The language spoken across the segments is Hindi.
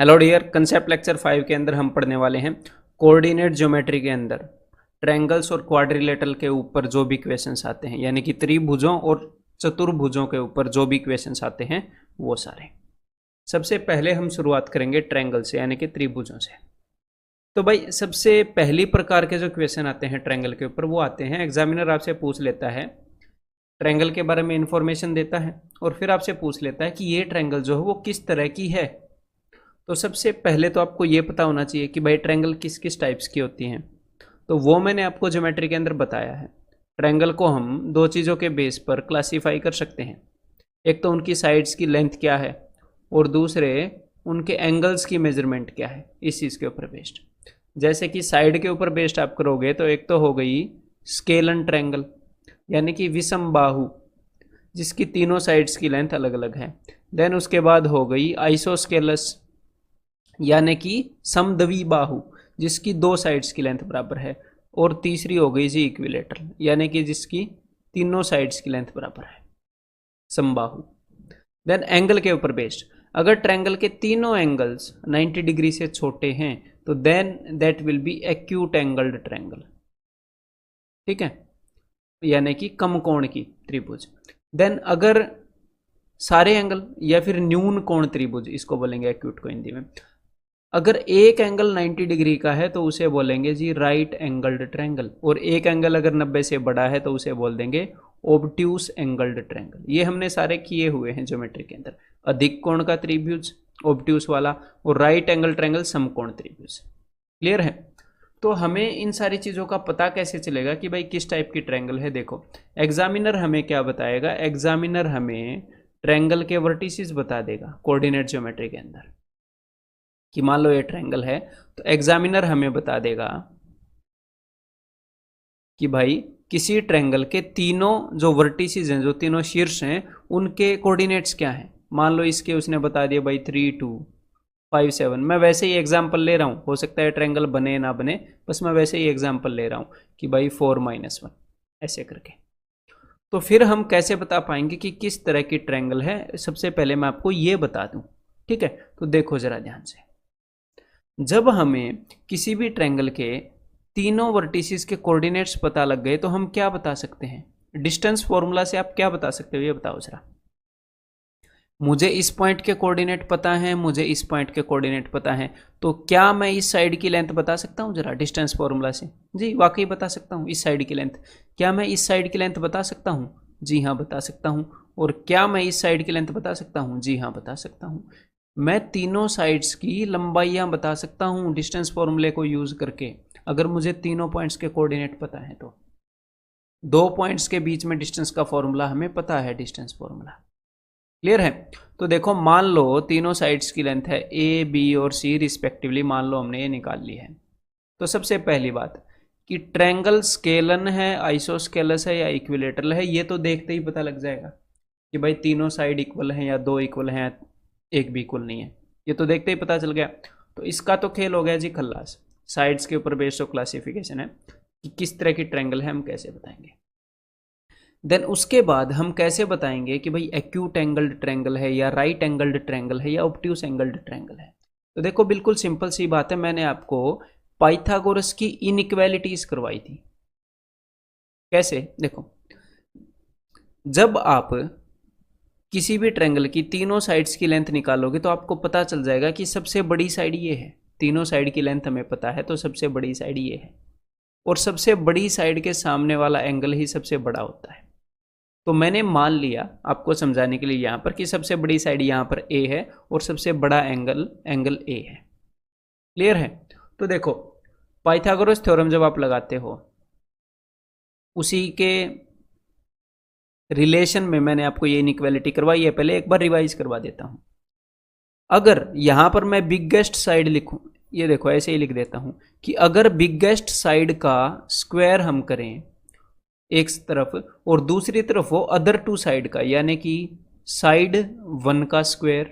हेलो डियर, कंसेप्ट लेक्चर 5 के अंदर हम पढ़ने वाले हैं कोऑर्डिनेट ज्योमेट्री के अंदर ट्रायंगल्स और क्वाड्रिलेटरल के ऊपर जो भी क्वेश्चंस आते हैं, यानी कि त्रिभुजों और चतुर्भुजों के ऊपर जो भी क्वेश्चंस आते हैं वो सारे। सबसे पहले हम शुरुआत करेंगे ट्रायंगल से, यानी कि त्रिभुजों से। तो भाई सबसे पहली प्रकार के जो क्वेश्चन आते हैं ट्रायंगल के ऊपर वो आते हैं, एग्जामिनर आपसे पूछ लेता है, ट्रायंगल के बारे में इंफॉर्मेशन देता है और फिर आपसे पूछ लेता है कि ये ट्रायंगल जो है वो किस तरह की है। तो सबसे पहले तो आपको ये पता होना चाहिए कि भाई ट्रायंगल किस किस टाइप्स की होती हैं। तो वो मैंने आपको ज्योमेट्री के अंदर बताया है। ट्रायंगल को हम दो चीज़ों के बेस पर क्लासीफाई कर सकते हैं, एक तो उनकी साइड्स की लेंथ क्या है और दूसरे उनके एंगल्स की मेजरमेंट क्या है, इस चीज़ के ऊपर बेस्ड। जैसे कि साइड के ऊपर बेस्ड आप करोगे तो एक तो हो गई स्केलन ट्रायंगल, यानी कि विषम बाहु जिसकी तीनों साइड्स की लेंथ अलग अलग है। देन उसके बाद हो गई आइसोस्केलस, यानी कि समद्वि बाहु जिसकी दो साइड्स की लेंथ बराबर है। और तीसरी हो गई जी इक्विलेटरल, यानी कि जिसकी तीनों साइड्स की लेंथ बराबर है, समबाहु। देन एंगल के ऊपर बेस्ड, अगर ट्रायंगल के तीनों एंगल्स 90 डिग्री से छोटे हैं तो then that will be acute angled triangle, ठीक है, यानी कि कम कोण की त्रिभुज। देन अगर सारे एंगल या फिर न्यून कोण त्रिभुज, इसको बोलेंगे एक्यूट को हिंदी में। अगर एक एंगल 90 डिग्री का है तो उसे बोलेंगे जी राइट एंगल्ड ट्रायंगल, और एक एंगल अगर 90 से बड़ा है तो उसे बोल देंगे ऑब्ट्यूस एंगल्ड ट्रायंगल। ये हमने सारे किए हुए हैं ज्योमेट्री के अंदर, अधिक कोण का त्रिभुज ऑब्ट्यूस वाला और राइट एंगल ट्रायंगल समकोण त्रिभुज। क्लियर है? तो हमें इन सारी चीज़ों का पता कैसे चलेगा कि भाई किस टाइप की ट्रायंगल है। देखो एग्जामिनर हमें क्या बताएगा, एग्जामिनर हमें ट्रायंगल के वर्टिसेस बता देगा कोऑर्डिनेट ज्योमेट्री के अंदर। कि मान लो ये ट्रायंगल है तो एग्जामिनर हमें बता देगा कि भाई किसी ट्रायंगल के तीनों जो वर्टिसेस हैं, जो तीनों शीर्ष हैं, उनके कोऑर्डिनेट्स क्या हैं। मान लो इसके उसने बता दिया भाई 3 2 5 7। मैं वैसे ही एग्जाम्पल ले रहा हूँ, हो सकता है ट्रायंगल बने ना बने, बस मैं वैसे ही एग्जाम्पल ले रहा हूँ कि भाई 4 -1 ऐसे करके। तो फिर हम कैसे बता पाएंगे कि किस तरह की ट्रायंगल है। सबसे पहले मैं आपको ये बता दूं, ठीक है। तो देखो जरा ध्यान से, जब हमें किसी भी ट्रायंगल के तीनों वर्टिसेस के कोऑर्डिनेट्स पता लग गए तो हम क्या बता सकते हैं। डिस्टेंस फॉर्मूला से आप क्या बता सकते हो, ये बताओ जरा। मुझे इस पॉइंट के कोऑर्डिनेट पता है, मुझे इस पॉइंट के कोऑर्डिनेट पता है, तो क्या मैं इस साइड की लेंथ बता सकता हूँ जरा डिस्टेंस फॉर्मूला से? जी वाकई बता सकता हूँ इस साइड की लेंथ। क्या मैं इस साइड की लेंथ बता सकता हूँ? जी हाँ बता सकता हूँ। और क्या मैं इस साइड की लेंथ बता सकता हूँ? जी हाँ बता सकता हूँ। मैं तीनों साइड्स की लंबाइयाँ बता सकता हूँ डिस्टेंस फॉर्मूले को यूज करके, अगर मुझे तीनों पॉइंट्स के कोऑर्डिनेट पता है तो। दो पॉइंट्स के बीच में डिस्टेंस का फॉर्मूला हमें पता है, डिस्टेंस फॉर्मूला। क्लियर है? तो देखो मान लो तीनों साइड्स की लेंथ है ए बी और सी रिस्पेक्टिवली, मान लो हमने ये निकाल ली है। तो सबसे पहली बात कि ट्रायंगल स्केलन है, आइसोस्केलस है या इक्विलेटरल है, ये तो देखते ही पता लग जाएगा कि भाई तीनों साइड इक्वल हैं या दो इक्वल हैं, एक भी इक्वल नहीं है, ये तो देखते ही पता चल गया। तो इसका तो खेल हो गया जी खल्लास। साइड्स के ऊपर बेस्ड क्लासिफिकेशन है कि किस तरह की ट्रायंगल है, हम कैसे बताएंगे। देन उसके बाद हम कैसे बताएंगे कि भाई एक्यूट एंगल्ड ट्रायंगल है या राइट एंगल्ड ट्रायंगल है या ऑब्ट्यूस एंगल्ड ट्रायंगल है। तो देखो बिल्कुल सिंपल सी बात है, मैंने आपको पाइथागोरस की इनइक्वालिटीज करवाई थी। कैसे? देखो जब आप किसी भी ट्रायंगल की तीनों साइड्स की लेंथ निकालोगे तो आपको पता चल जाएगा कि सबसे बड़ी साइड ये है। तीनों साइड की लेंथ हमें पता है तो सबसे बड़ी साइड ये है, और सबसे बड़ी साइड के सामने वाला एंगल ही सबसे बड़ा होता है। तो मैंने मान लिया आपको समझाने के लिए यहाँ पर कि सबसे बड़ी साइड यहाँ पर ए है और सबसे बड़ा एंगल एंगल ए है। क्लियर है? तो देखो पाइथागोरस थ्योरम जब आप लगाते हो उसी के रिलेशन में मैंने आपको ये इनइक्वालिटी करवाई है, पहले एक बार रिवाइज करवा देता हूँ। अगर यहाँ पर मैं बिगेस्ट साइड लिखूँ, ये देखो ऐसे ही लिख देता हूँ कि अगर बिगेस्ट साइड का स्क्वायर हम करें एक तरफ और दूसरी तरफ वो अदर टू साइड का, यानी कि साइड 1 का स्क्वायर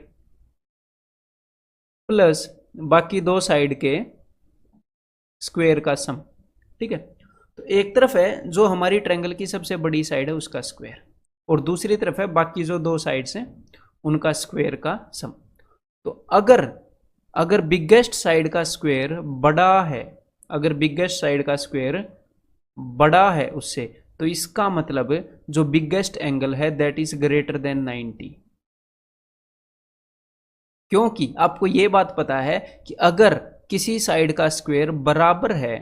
प्लस बाकी दो साइड के स्क्वायर का सम, ठीक है। तो एक तरफ है जो हमारी ट्रायंगल की सबसे बड़ी साइड है उसका स्क्वायर, और दूसरी तरफ है बाकी जो दो साइड्स हैं उनका स्क्वायर का सम। तो अगर अगर बिगेस्ट साइड का स्क्वायर बड़ा है, अगर बिगेस्ट साइड का स्क्वायर बड़ा है उससे, तो इसका मतलब जो बिगेस्ट एंगल है दैट इज ग्रेटर देन 90। क्योंकि आपको यह बात पता है कि अगर किसी साइड का स्क्वायर बराबर है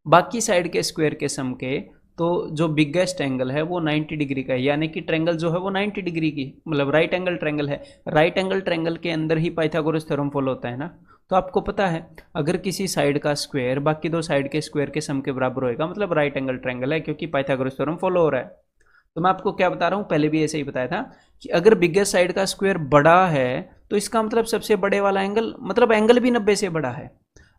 बाकी साइड के स्क्वायर के सम के, तो जो बिगेस्ट एंगल है वो 90 डिग्री का है, यानी कि ट्रायंगल जो है वो 90 डिग्री की, मतलब राइट एंगल ट्रायंगल है। राइट एंगल ट्रायंगल के अंदर ही पाइथागोरस थ्योरम फॉलो होता है ना। तो आपको पता है अगर किसी साइड का स्क्वायर बाकी दो साइड के स्क्वायर के सम के बराबर होएगा, मतलब राइट एंगल ट्रायंगल है, क्योंकि पाइथागोरस थ्योरम फॉलो हो रहा है। तो मैं आपको क्या बता रहा हूं, पहले भी ऐसे ही बताया था कि अगर बिगेस्ट साइड का स्क्वायर बड़ा है तो इसका मतलब सबसे बड़े वाला एंगल, मतलब एंगल भी 90 से बड़ा है।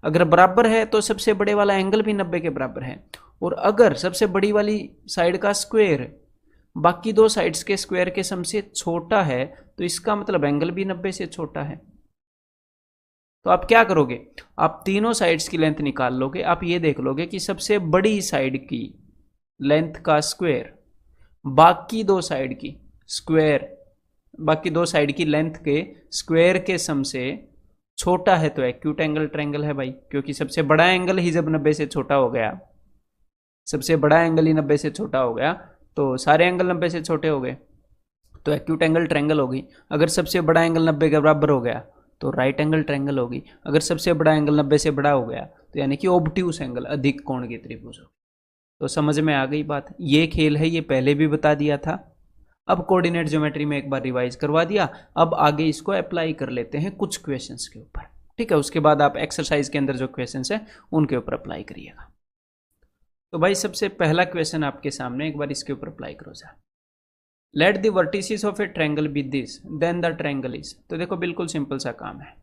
अगर बराबर है तो सबसे बड़े वाला एंगल भी 90 के बराबर है। और अगर सबसे बड़ी वाली साइड का स्क्वायर बाकी दो साइड्स के स्क्वायर के सम से छोटा है, तो इसका मतलब एंगल भी 90 से छोटा है। तो आप क्या करोगे, आप तीनों साइड्स की लेंथ निकाल लोगे। आप ये देख लोगे कि सबसे बड़ी साइड की लेंथ का स्क्वायर बाकी दो साइड की स्क्वायर, बाकी दो साइड की लेंथ के स्क्वायर के सम से छोटा है, तो एक्यूट एंगल ट्रायंगल है भाई। क्योंकि सबसे बड़ा एंगल ही जब 90 से छोटा हो गया, सबसे बड़ा एंगल ही 90 से छोटा हो गया, तो सारे एंगल 90 से छोटे हो गए, तो एक्यूट एंगल ट्रायंगल होगी। अगर सबसे बड़ा एंगल 90 के बराबर हो गया तो राइट एंगल ट्रायंगल होगी। अगर सबसे बड़ा एंगल 90 से बड़ा हो गया तो यानी कि ऑब्ट्यूस एंगल, अधिक कोण की त्रिभुज होगी। तो समझ में आ गई बात। ये खेल है, ये पहले भी बता दिया था, अब कोऑर्डिनेट ज्योमेट्री में एक बार रिवाइज करवा दिया। अब आगे इसको अप्लाई कर लेते हैं कुछ क्वेश्चंस के ऊपर, ठीक है। उसके बाद आप एक्सरसाइज के अंदर जो क्वेश्चंस है उनके ऊपर अप्लाई करिएगा। तो भाई सबसे पहला क्वेश्चन आपके सामने, एक बार इसके ऊपर अप्लाई करो जा। Let the vertices of a triangle be this then the triangle is. तो देखो बिल्कुल सिंपल सा काम है।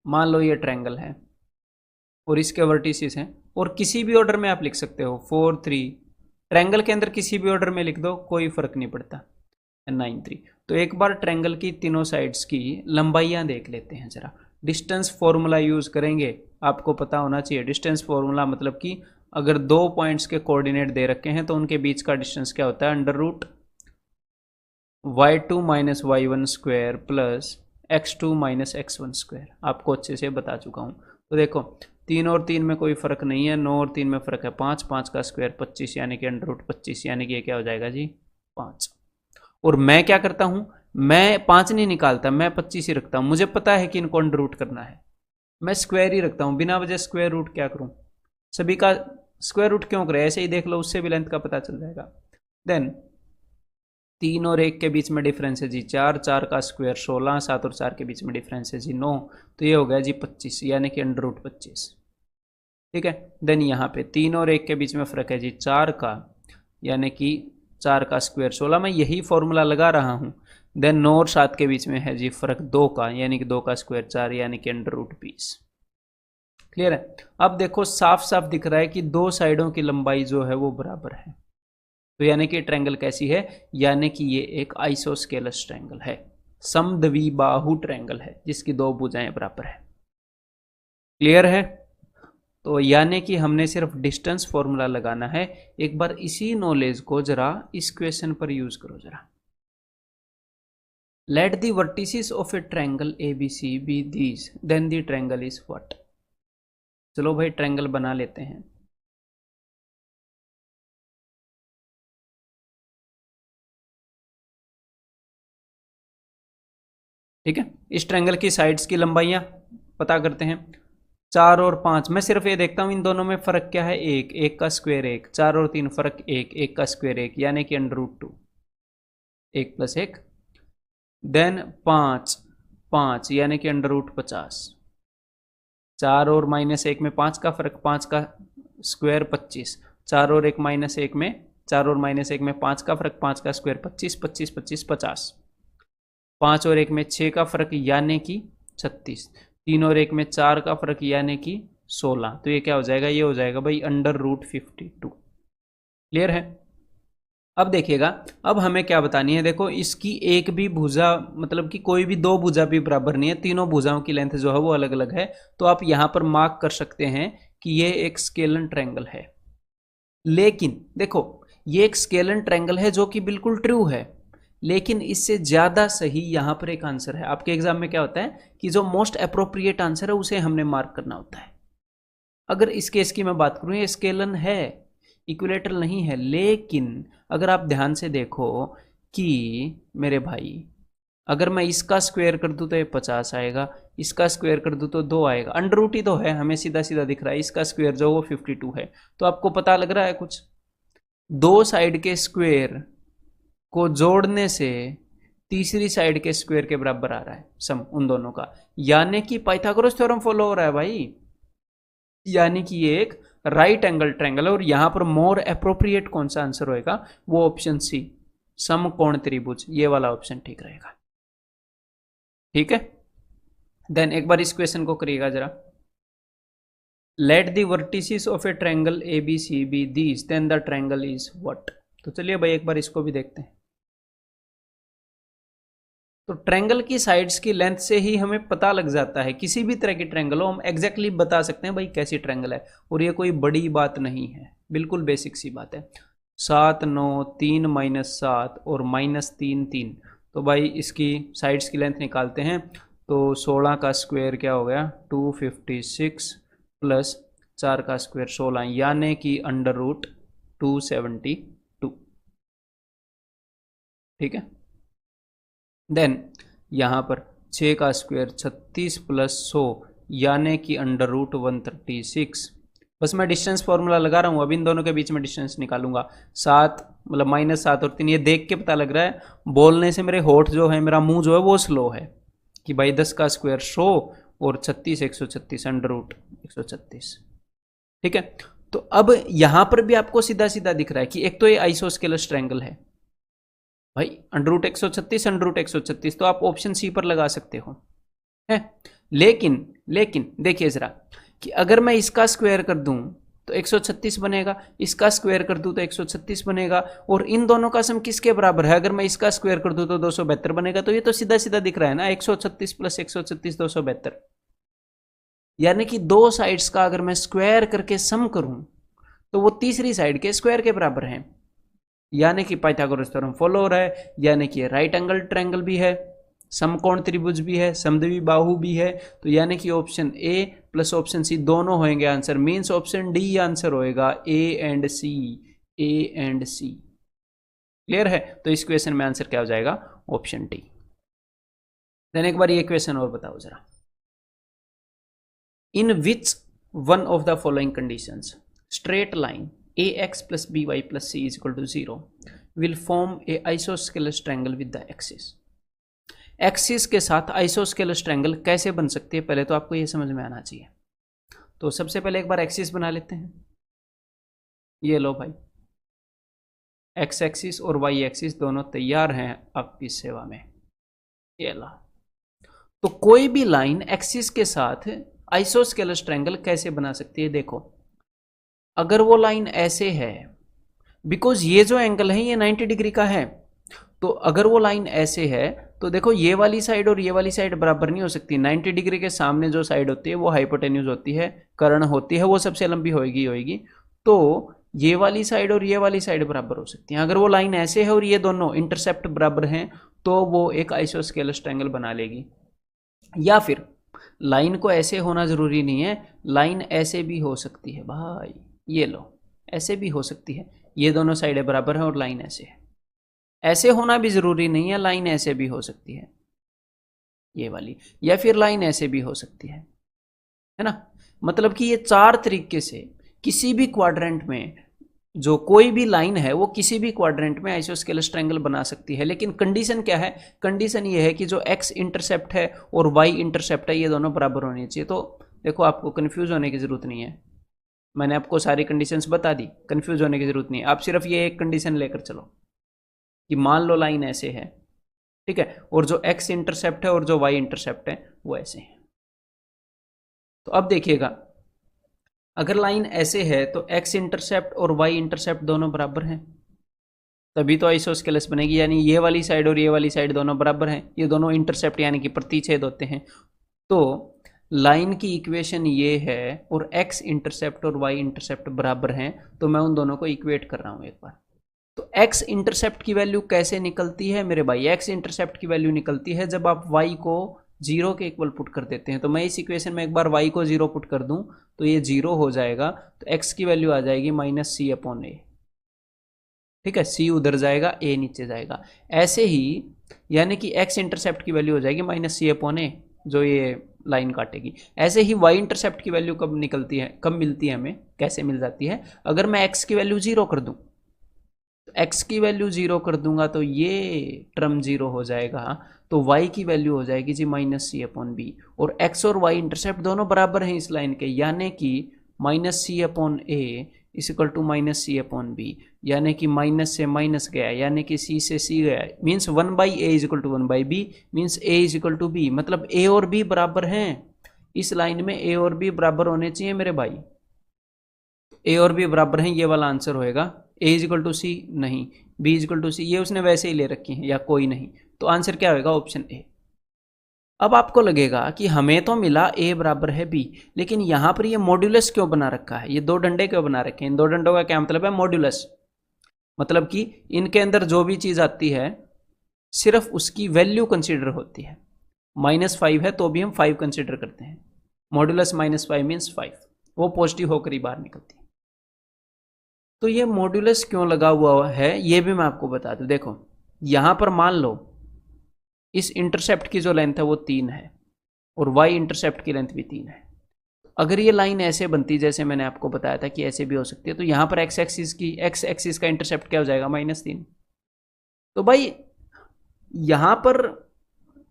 मान लो ये ट्रायंगल है और इसके वर्टिसेस हैं, और किसी भी ऑर्डर में आप लिख सकते हो, 4 3, ट्रायंगल के अंदर किसी भी ऑर्डर में लिख दो, कोई फर्क नहीं पड़ता, 9 3। तो एक बार ट्रायंगल की तीनों साइड्स की लंबाइयां देख लेते हैं जरा। डिस्टेंस फॉर्मूला यूज करेंगे, आपको पता होना चाहिए। डिस्टेंस फॉर्मूला मतलब कि अगर दो पॉइंट्स के कोऑर्डिनेट दे रखे हैं तो उनके बीच का डिस्टेंस क्या होता है, under root y2 minus y1 square plus x2 minus x1 square. आपको अच्छे से बता चुका हूँ। तो देखो 3 और 3 में कोई फर्क नहीं है, 9 और 3 में फर्क है 5, 5 का स्क्वायर 25, यानी कि अंडर रूट 25, यानी कि ये क्या हो जाएगा जी 5। और मैं क्या करता हूँ, मैं 5 नहीं निकालता, मैं 25 ही रखता हूँ। मुझे पता है कि इनको अंडर रूट करना है, मैं स्क्वायर ही रखता हूँ, बिना वजह स्क्वायर रूट क्या करूँ, सभी का स्क्वायर रूट क्यों करें, ऐसे ही देख लो, उससे भी लेंथ का पता चल जाएगा। देन 3 और 1 के बीच में डिफरेंस है जी 4, 4 का स्क्वायर 16, 7 और 4 के बीच में डिफरेंस है जी 9, तो ये हो गया जी 25, यानी कि अंडर रूट 25, ठीक है। देन यहाँ पे 3 और 1 के बीच में फर्क है जी 4 का, यानी कि 4 का स्क्वायर 16, मैं यही फॉर्मूला लगा रहा हूँ। देन 9 और 7 के बीच में है जी फर्क 2 का, यानी कि 2 का स्क्वायर 4, यानी कि अंडर रूट 20। क्लियर है। अब देखो साफ साफ दिख रहा है कि दो साइडों की लंबाई जो है वो बराबर है, तो यानी कि ट्रायंगल कैसी है, यानी कि ये एक आइसोस्केलस ट्रायंगल है, समद्विबाहु ट्रायंगल है जिसकी दो भुजाएं बराबर है। क्लियर है। तो यानी कि हमने सिर्फ डिस्टेंस फॉर्मूला लगाना है। एक बार इसी नॉलेज को जरा इस क्वेश्चन पर यूज करो जरा। Let the vertices of a triangle ABC be these then the triangle is what. चलो भाई ट्रायंगल बना लेते हैं। ठीक है, इस ट्रायंगल की साइड्स की लंबाइयां पता करते हैं, 4 और 5। मैं सिर्फ ये देखता हूं इन दोनों में फर्क क्या है, 1, 1 का स्क्वायर 1, 4 और 3 फर्क 1, 1 का स्क्वायर 1, यानी कि अंडर रूट 2, 1 प्लस 1। देन 5, 5 यानी कि अंडर रूट 50, 4 और माइनस 1 में 5 का फर्क, 5 का स्क्वायर 25, 4 और 1 माइनस 1 में, 4 और माइनस 1 में 5 का फर्क, 5 का स्क्वायर 25, 25 25 50, 5 और 1 में 6 का फर्क यानी कि 36, 3 और 1 में 4 का फर्क यानी कि 16, तो ये क्या हो जाएगा, ये हो जाएगा भाई अंडर रूट 52। क्लियर है। अब देखिएगा, अब हमें क्या बतानी है, देखो इसकी एक भी भुजा, मतलब कि कोई भी दो भुजा भी बराबर नहीं है, तीनों भुजाओं की लेंथ जो है वो अलग अलग है। तो आप यहां पर मार्क कर सकते हैं कि ये एक स्केलन ट्रायंगल है। लेकिन देखो ये एक स्केलन ट्रायंगल है जो कि बिल्कुल ट्रू है, लेकिन इससे ज़्यादा सही यहाँ पर एक आंसर है। आपके एग्जाम में क्या होता है कि जो मोस्ट अप्रोप्रिएट आंसर है उसे हमने मार्क करना होता है। अगर इस केस की मैं बात करूँ, ये स्केलन है, इक्विलेटरल नहीं है, लेकिन अगर आप ध्यान से देखो कि मेरे भाई, अगर मैं इसका स्क्वायर कर दूं तो ये 50 आएगा, इसका स्क्वायर कर दूं तो 2 आएगा, अंडर रूट ही तो है, हमें सीधा सीधा दिख रहा है, इसका स्क्वायर जो वो 52 है। तो आपको पता लग रहा है कुछ, दो साइड के स्क्वायर को जोड़ने से तीसरी साइड के स्क्वायर के बराबर आ रहा है सम उन दोनों का, यानी कि पाइथागोरस थ्योरम फॉलो हो रहा है भाई, यानी कि ये एक राइट एंगल ट्रायंगल है। और यहां पर मोर अप्रोप्रिएट कौन सा आंसर होएगा, वो ऑप्शन सी, समकोण त्रिभुज, ये वाला ऑप्शन ठीक रहेगा। ठीक है, देन एक बार इस क्वेश्चन को करिएगा जरा। Let the vertices of a triangle A B C be these, then the triangle is what. तो चलिए भाई एक बार इसको भी देखते हैं। तो ट्रायंगल की साइड्स की लेंथ से ही हमें पता लग जाता है, किसी भी तरह की ट्रायंगल हो हम एग्जैक्टली बता सकते हैं भाई कैसी ट्रायंगल है, और ये कोई बड़ी बात नहीं है, बिल्कुल बेसिक सी बात है। 7 9 3 -7 और -3 3, तो भाई इसकी साइड्स की लेंथ निकालते हैं। तो 16 का स्क्वायर क्या हो गया 256 प्लस 4 का स्क्वायर 16, यानी कि अंडर रूट 272। ठीक है, देन यहाँ पर 6 का स्क्वायर 36 प्लस 100, यानी कि अंडर रूट 136। बस मैं डिस्टेंस फॉर्मूला लगा रहा हूँ, अब इन दोनों के बीच में डिस्टेंस निकालूंगा। 7 मतलब -7 और 3, ये देख के पता लग रहा है, बोलने से मेरे होठ जो है, मेरा मुंह जो है वो स्लो है कि भाई 10 का स्क्वायर 100 और 36 136 अंडर रूट 136। ठीक है, तो अब यहां पर भी आपको सीधा सीधा दिख रहा है कि एक तो ये आइसोस्केलस ट्रायंगल है भाई, अंडर रूट 136 अंडर रूट 136, तो आप ऑप्शन सी पर लगा सकते हो है। लेकिन देखिए जरा कि अगर मैं इसका स्क्वायर कर दूं तो 136 बनेगा, इसका स्क्वायर कर दूं तो 136 बनेगा, और इन दोनों का सम किसके बराबर है, अगर मैं इसका स्क्वायर कर दूं तो 272 बनेगा। तो ये तो सीधा सीधा दिख रहा है ना, 136 प्लस 136 272, यानी कि दो साइड्स का अगर मैं स्क्वायर करके सम करूं तो वो तीसरी साइड के स्क्वायर के बराबर है, यानी कि पाइथागोरस थ्योरम फॉलो हो रहा है, यानी कि राइट एंगल ट्रायंगल भी है, समकोण त्रिभुज भी है, समद्वि बाहु भी है। तो यानी कि option A plus option C दोनों होंगे answer, means option D answer होएगा, A and C, A and C. Clear है, तो इस क्वेश्चन में आंसर क्या हो जाएगा, ऑप्शन डी। देन एक बार ये क्वेश्चन और बताओ जरा, in which one of the following conditions straight line ax plus by plus c is equal to 0 will form a isosceles triangle with the axis। Axis के साथ आइसोस्केलस ट्रायंगल कैसे बन सकती है, पहले तो आपको ये समझ में आना चाहिए। तो सबसे पहले एक बार एक्सिस बना लेते हैं। ये लो भाई, एक्स एक्सिस और वाई एक्सिस दोनों तैयार हैं आपकी सेवा में। ये लो, तो कोई भी लाइन एक्सिस के साथ आइसोस्केलस ट्रायंगल कैसे बना सकती है, देखो अगर वो लाइन ऐसे है, बिकॉज ये जो एंगल है ये 90 डिग्री का है, तो अगर वो लाइन ऐसे है तो देखो ये वाली साइड और ये वाली साइड बराबर नहीं हो सकती। 90 डिग्री के सामने जो साइड होती है वो हाइपोटेन्यूज होती है, कर्ण होती है, वो सबसे लंबी होगी। तो ये वाली साइड और ये वाली साइड बराबर हो सकती है। अगर वो लाइन ऐसे है और ये दोनों इंटरसेप्ट बराबर हैं तो वो एक आइसोस्केलस ट्रायंगल बना लेगी। या फिर लाइन को ऐसे होना जरूरी नहीं है, लाइन ऐसे भी हो सकती है भाई, ये लो ऐसे भी हो सकती है, ये दोनों साइडें बराबर हैं और लाइन ऐसे है। ऐसे होना भी जरूरी नहीं है, लाइन ऐसे भी हो सकती है ये वाली, या फिर लाइन ऐसे भी हो सकती है ना। मतलब कि ये चार तरीके से किसी भी क्वाड्रेंट में जो कोई भी लाइन है वो किसी भी क्वाड्रेंट में आइसोस्केलस ट्रायंगल बना सकती है। लेकिन कंडीशन क्या है, कंडीशन ये है कि जो एक्स इंटरसेप्ट है और वाई इंटरसेप्ट है ये दोनों बराबर होने चाहिए। तो देखो आपको कंफ्यूज होने की जरूरत नहीं है, मैंने आपको सारी कंडीशंस बता दी, कंफ्यूज होने की जरूरत नहीं है। आप सिर्फ ये एक कंडीशन लेकर चलो कि मान लो लाइन ऐसे है, ठीक है, और जो एक्स इंटरसेप्ट है और जो वाई इंटरसेप्ट है वो ऐसे है। तो अब देखिएगा, अगर लाइन ऐसे है तो एक्स इंटरसेप्ट और वाई इंटरसेप्ट दोनों बराबर हैं, तभी तो आइसोस्केलस बनेगी, यानी ये वाली साइड और ये वाली साइड दोनों बराबर हैं, ये दोनों इंटरसेप्ट यानी कि प्रतिच्छेद होते हैं। तो लाइन की इक्वेशन ये है और एक्स इंटरसेप्ट और वाई इंटरसेप्ट बराबर हैं, तो मैं उन दोनों को इक्वेट कर रहा हूं एक बार। तो एक्स इंटरसेप्ट की वैल्यू कैसे निकलती है मेरे भाई? एक्स इंटरसेप्ट की वैल्यू निकलती है जब आप वाई को जीरो के इक्वल पुट कर देते हैं। तो मैं इस इक्वेशन में एक बार वाई को जीरो पुट कर दूं तो ये जीरो हो जाएगा, तो एक्स की वैल्यू आ जाएगी -c/a। ठीक है, सी उधर जाएगा, ए नीचे जाएगा। ऐसे ही यानी कि एक्स इंटरसेप्ट की वैल्यू हो जाएगी -c/a, जो ये लाइन काटेगी। ऐसे ही वाई इंटरसेप्ट की वैल्यू कब निकलती है, कब मिलती है हमें, कैसे मिल जाती है? अगर मैं एक्स की वैल्यू जीरो कर दूं, तो एक्स की वैल्यू जीरो कर दूंगा तो ये टर्म जीरो हो जाएगा, तो y की वैल्यू हो जाएगी जी -c/b। और x और y इंटरसेप्ट दोनों बराबर हैं इस लाइन के, यानी कि -c/a इक्वल टू -c/b, यानी कि माइनस से माइनस गया, यानी कि c से c गया, means 1/a equal to 1/b, means a equal to b, मतलब a और b बराबर हैं। इस लाइन में a और b बराबर होने चाहिए मेरे भाई, a और b बराबर हैं, ये वाला आंसर होएगा। a इक्वल टू सी नहीं, b इक्वल टू सी, ये उसने वैसे ही ले रखी है या कोई नहीं, तो आंसर क्या होगा? Option A. अब आपको लगेगा कि हमें तो मिला a बराबर है b, लेकिन यहां पर ये मॉड्यूलस क्यों बना रखा है, ये दो डंडे क्यों बना रखे हैं? इन दो डंडों का क्या मतलब है? मॉड्यूलस, मतलब कि इनके अंदर जो भी चीज आती है सिर्फ उसकी वैल्यू कंसीडर होती है। -5 है तो भी हम 5 कंसीडर करते हैं, मॉड्यूलस -5 मीन्स 5, वो पॉजिटिव होकर ही बाहर निकलती है। तो ये मॉड्यूलस क्यों लगा हुआ है ये भी मैं आपको बता दूं। देखो यहां पर मान लो इस इंटरसेप्ट की जो लेंथ है वो 3 है और y इंटरसेप्ट की लेंथ भी 3 है। अगर ये लाइन ऐसे बनती जैसे मैंने आपको बताया था कि ऐसे भी हो सकती है, तो यहां पर x एक्सिस का इंटरसेप्ट क्या हो जाएगा? -3। तो भाई यहां पर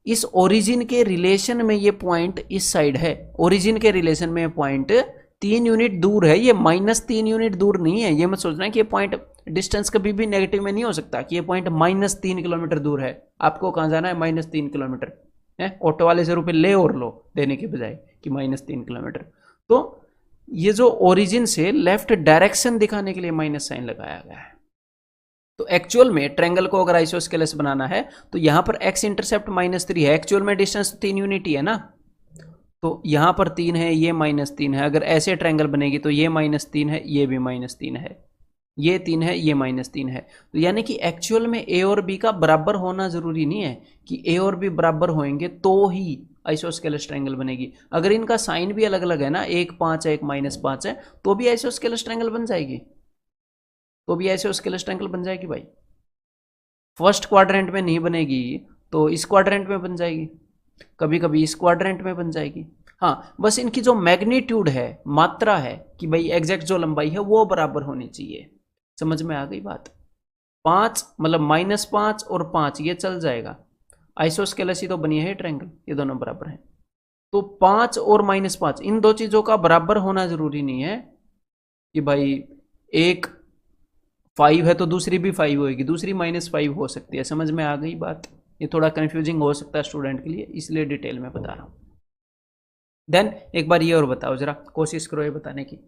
इस ओरिजिन के रिलेशन में ये पॉइंट इस साइड है, ओरिजिन के रिलेशन में पॉइंट 3 यूनिट दूर है, ये -3 यूनिट दूर नहीं है। ये मत सोचना है कि ये पॉइंट डिस्टेंस कभी भी नेगेटिव में नहीं हो सकता कि ये पॉइंट -3 किलोमीटर दूर है। आपको कहाँ जाना है? -3 किलोमीटर है, ऑटो वाले से रुपये ले और लो देने के बजाय कि -3 किलोमीटर। तो ये जो ओरिजिन से लेफ्ट डायरेक्शन दिखाने के लिए माइनस साइन लगाया गया है। तो एक्चुअल में ट्रायंगल को अगर आइसोस्केलेस बनाना है तो यहां पर x इंटरसेप्ट -3 है, एक्चुअल में डिस्टेंस 3 यूनिट ही है ना, तो यहां पर 3 है, ये -3 है। अगर ऐसे ट्रायंगल बनेगी तो ये -3 है, ये भी -3 है, ये 3 है, ये -3 है। तो यानी कि एक्चुअल में a और b का बराबर होना जरूरी नहीं है कि a और b बराबर होंगे तो ही आइसोस्केलेस ट्रायंगल बनेगी। अगर इनका साइन भी अलग अलग है ना, 1 5 है, 1 -5 है, तो भी आइसोस्केलेस ट्रायंगल बन जाएगी, तो भी आइसोस्केलेस ट्रायंगल बन जाएगी भाई। फर्स्ट क्वाड्रेंट में नहीं बनेगी तो इस क्वाड्रेंट में बन जाएगी, कभी कभी इस क्वाड्रेंट में बन जाएगी। हाँ, बस इनकी जो मैग्नीट्यूड है, मात्रा है कि भाई एग्जैक्ट जो लंबाई है वो बराबर होनी चाहिए। समझ में आ गई बात? 5 मतलब -5 और 5 ये चल जाएगा, आइसोस्केलेस ही तो बनी है ट्रायंगल, ये दोनों बराबर हैं। तो 5 और -5 इन दो चीजों का बराबर होना जरूरी नहीं है कि भाई एक 5 है तो दूसरी भी 5 होगी, दूसरी -5 हो सकती है। समझ में आ गई बात? ये थोड़ा कंफ्यूजिंग हो सकता है स्टूडेंट के लिए, इसलिए डिटेल में बता रहा हूं। देन एक बार ये और बताओ जरा, कोशिश करो ये बताने की।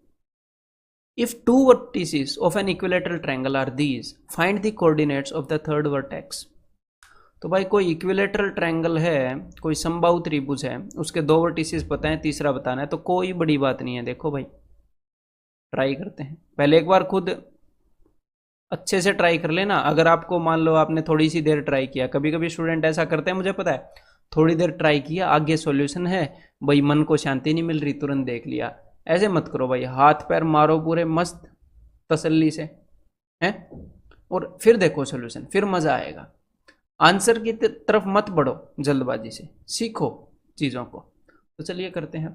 If 2 vertices of an equilateral triangle are these, find the coordinates of the third vertex। तो भाई कोई इक्विलेटरल ट्रायंगल है, कोई समबाहु त्रिभुज है, उसके 2 वर्टिसेस पता है, तीसरा बताना है, तो कोई बड़ी बात नहीं है। देखो भाई ट्राई करते हैं, पहले एक बार खुद अच्छे से ट्राई कर लेना। अगर आपको मान लो आपने थोड़ी सी देर ट्राई किया, कभी कभी स्टूडेंट ऐसा करते हैं, मुझे पता है, थोड़ी देर ट्राई किया, आगे सॉल्यूशन है, भाई मन को शांति नहीं मिल रही, तुरंत देख लिया। ऐसे मत करो भाई, हाथ पैर मारो पूरे मस्त तसल्ली से, हैं, और फिर देखो सॉल्यूशन, फिर मजा आएगा। आंसर की तरफ मत बढ़ो जल्दबाजी से, सीखो चीजों को। तो चलिए करते हैं।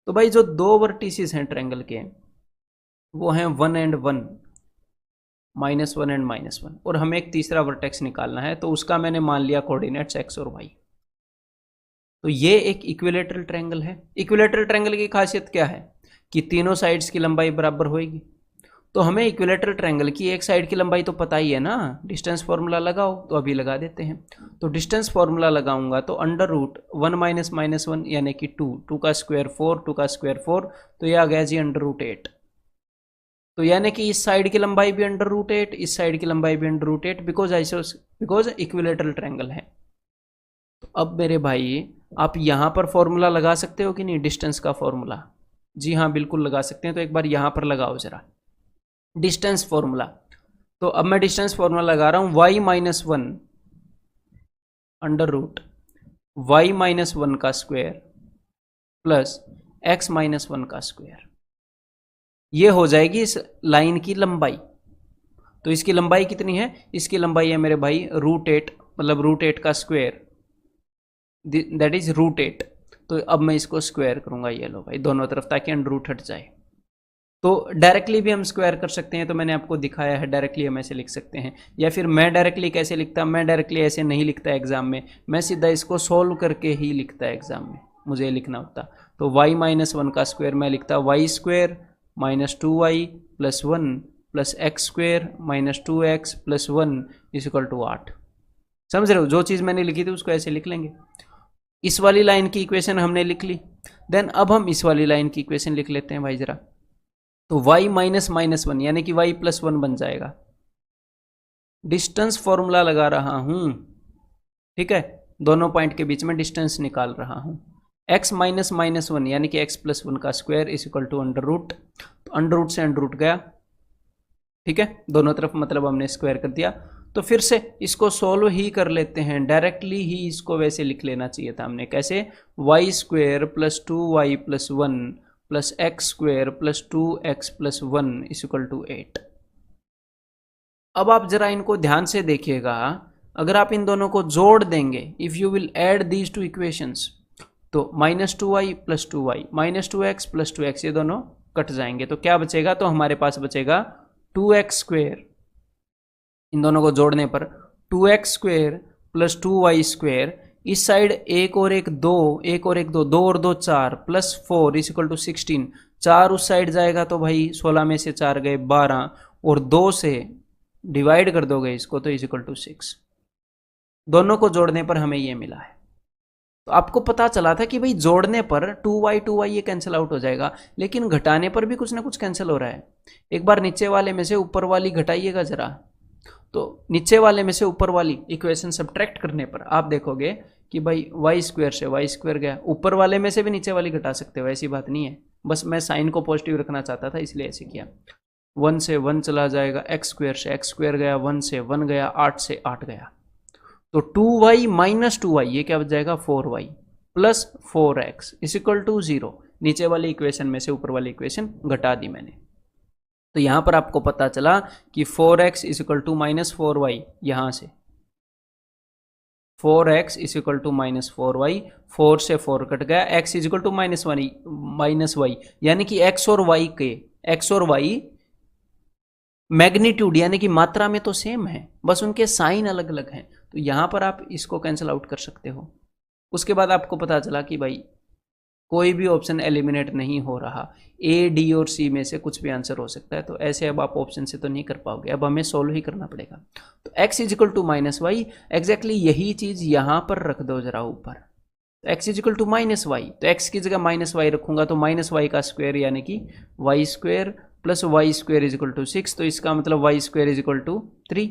तो भाई जो 2 वर्टिसेस हैं ट्रायंगल के वो हैं 1 and 1, -1 and -1, और हमें एक तीसरा वर्टेक्स निकालना है, तो उसका मैंने मान लिया कोऑर्डिनेट्स x और y। तो ये एक इक्विलेटरल ट्रायंगल है। इक्विलेटरल ट्रायंगल की खासियत क्या है कि तीनों साइड्स की लंबाई बराबर होगी। तो हमें इक्विलेटरल ट्रायंगल की एक साइड की लंबाई तो पता ही है ना, डिस्टेंस फॉर्मूला लगाओ, तो अभी लगा देते हैं। तो डिस्टेंस फॉर्मूला लगाऊंगा तो √1 - -1 यानी कि 2 का स्क्वायर 4, 2 का स्क्वायर 4, तो ये आ गया जी √8। तो यानी कि इस साइड की लंबाई भी √8, इस साइड की लंबाई भी √8, बिकॉज इक्विलेटरल ट्रायंगल है। तो अब मेरे भाई आप यहां पर फॉर्मूला लगा सकते हो कि नहीं, डिस्टेंस का फॉर्मूला? जी हाँ बिल्कुल लगा सकते हैं। तो एक बार यहां पर लगाओ जरा डिस्टेंस फॉर्मूला। तो अब मैं डिस्टेंस फॉर्मूला लगा रहा हूं, y minus one under root y minus one का square plus x minus one का स्क्वायर। ये हो जाएगी इस लाइन की लंबाई। तो इसकी लंबाई कितनी है? इसकी लंबाई है मेरे भाई √8, मतलब √8 का स्क्वायर, दैट इज √8। तो अब मैं इसको स्क्वायर करूंगा, ये लो भाई दोनों तरफ, ताकि अंडर रूट हट जाए। तो डायरेक्टली भी हम स्क्वायर कर सकते हैं, तो मैंने आपको दिखाया है डायरेक्टली हम ऐसे लिख सकते हैं। या फिर मैं डायरेक्टली कैसे लिखता, मैं डायरेक्टली ऐसे नहीं लिखता एग्जाम में, मैं सीधा इसको सोल्व करके ही लिखता एग्जाम में, मुझे लिखना होता। तो y माइनस वन का स्क्वायर मैं लिखता y square minus 2y plus 1 plus x square minus 2x plus 1 is equal to 8। समझ रहे हो? जो चीज़ मैंने लिखी थी उसको ऐसे लिख लेंगे। इस वाली लाइन की इक्वेशन हमने लिख ली। देन अब हम इस वाली लाइन की इक्वेशन लिख लेते हैं भाई जरा। तो y माइनस माइनस वन यानी कि y प्लस वन बन जाएगा। डिस्टेंस फॉर्मूला लगा रहा हूं, ठीक है, दोनों पॉइंट के बीच में डिस्टेंस निकाल रहा हूं। x माइनस माइनस वन यानी कि x प्लस वन का square is equal to under root. तो अंडर रूट से अंडर रूट गया, ठीक है, दोनों तरफ मतलब हमने स्क्वायर कर दिया। तो फिर से इसको सोल्व ही कर लेते हैं, डायरेक्टली ही इसको वैसे लिख लेना चाहिए था हमने। कैसे? y square plus 2y plus 1 plus x square plus 2x plus 1 is equal to 8। अब आप जरा इनको ध्यान से देखिएगा, अगर आप इन दोनों को जोड़ देंगे, if you will add these two equations, तो minus 2y plus 2y minus 2x plus 2x ये दोनों कट जाएंगे। तो क्या बचेगा? तो हमारे पास बचेगा 2x स्क्वायर, इन दोनों को जोड़ने पर 2x square plus 2y square, इस साइड एक और एक दो, एक और एक दो, दो और दो 4 प्लस 4 इज इक्वल टू 16। 4 उस साइड जाएगा तो भाई 16 में से 4 गए 12, और 2 से डिवाइड कर दोगे इसको तो इज इक्वल टू 6। दोनों को जोड़ने पर हमें ये मिला है। तो आपको पता चला था कि भाई जोड़ने पर 2y ये कैंसिल आउट हो जाएगा, लेकिन घटाने पर भी कुछ ना कुछ कैंसिल हो रहा है। एक बार नीचे वाले में से ऊपर वाली घटाइएगा जरा, तो नीचे वाले में से ऊपर वाली इक्वेशन सब्ट्रैक्ट करने पर आप देखोगे कि भाई y स्क्वायर से y स्क्वायर गया, ऊपर वाले में से भी नीचे वाली घटा सकते हो, ऐसी बात नहीं है, बस मैं साइन को पॉजिटिव रखना चाहता था इसलिए ऐसे किया। 1 से 1 चला जाएगा, x स्क्वायर से x स्क्वायर गया, 1 से 1 गया, 8 से 8 गया, तो 2y माइनस 2y ये क्या बच जाएगा? 4y plus 4x is equal to 0। नीचे वाली इक्वेशन में से ऊपर वाली इक्वेशन घटा दी मैंने। तो यहां पर आपको पता चला कि 4x is equal to minus 4y, यहां से 4x is equal to minus 4y, 4 से 4 कट गया, x is equal to minus y, यानी कि x और y मैग्नीट्यूड यानी कि मात्रा में तो सेम है, बस उनके साइन अलग अलग हैं। तो यहां पर आप इसको कैंसिल आउट कर सकते हो। उसके बाद आपको पता चला कि भाई कोई भी ऑप्शन एलिमिनेट नहीं हो रहा, ए, डी और सी में से कुछ भी आंसर हो सकता है। तो ऐसे अब आप ऑप्शन से तो नहीं कर पाओगे, अब हमें सोल्व ही करना पड़ेगा। तो x is equal to minus y, exactly यही चीज यहां पर रख दो जरा ऊपर। तो x is equal to minus y, तो x की जगह माइनस वाई रखूंगा, तो माइनस वाई का स्क्वायर यानी कि y square plus y square is equal to 6। तो इसका मतलब y square is equal to 3,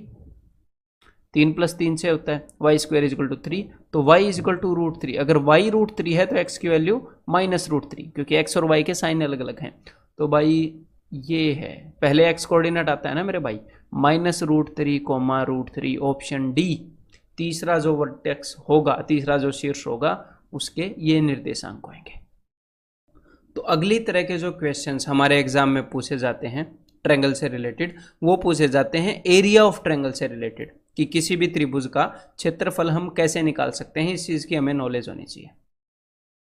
3 plus 3 से होता है, y square is equal to 3। तो y इज इक्वल टू √3। अगर y √3 है तो x की वैल्यू माइनस √3, क्योंकि x और y के साइन अलग अलग हैं। तो भाई ये है, पहले x कोऑर्डिनेट आता है ना मेरे भाई, माइनस √3 कोमा √3, ऑप्शन डी। तीसरा जो वर्टेक्स होगा, तीसरा जो शीर्ष होगा, उसके ये निर्देशांक होंगे। तो अगली तरह के जो क्वेश्चंस हमारे एग्जाम में पूछे जाते हैं ट्रायंगल से रिलेटेड, वो पूछे जाते हैं एरिया ऑफ ट्रायंगल से रिलेटेड, कि किसी भी त्रिभुज का क्षेत्रफल हम कैसे निकाल सकते हैं, इस चीज़ की हमें नॉलेज होनी चाहिए।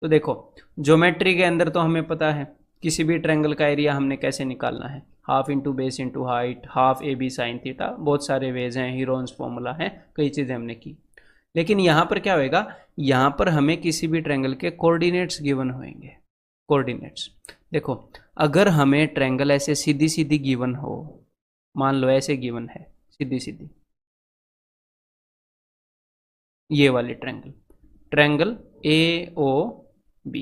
तो देखो, ज्योमेट्री के अंदर तो हमें पता है किसी भी ट्रायंगल का एरिया हमने कैसे निकालना है, half into base into height, half A B sine theta, बहुत सारे वेज हैं, हीरोन्स फॉर्मूला है, कई चीज़ें हमने की। लेकिन यहाँ पर क्या होएगा, यहाँ पर हमें किसी भी ट्रायंगल के कोऑर्डिनेट्स गिवन होंगे। कोऑर्डिनेट्स देखो, अगर हमें ट्रायंगल ऐसे सीधी सीधी गिवन हो, मान लो ऐसे गिवन है सीधी सीधी, ये वाली ट्रायंगल ए ओ बी,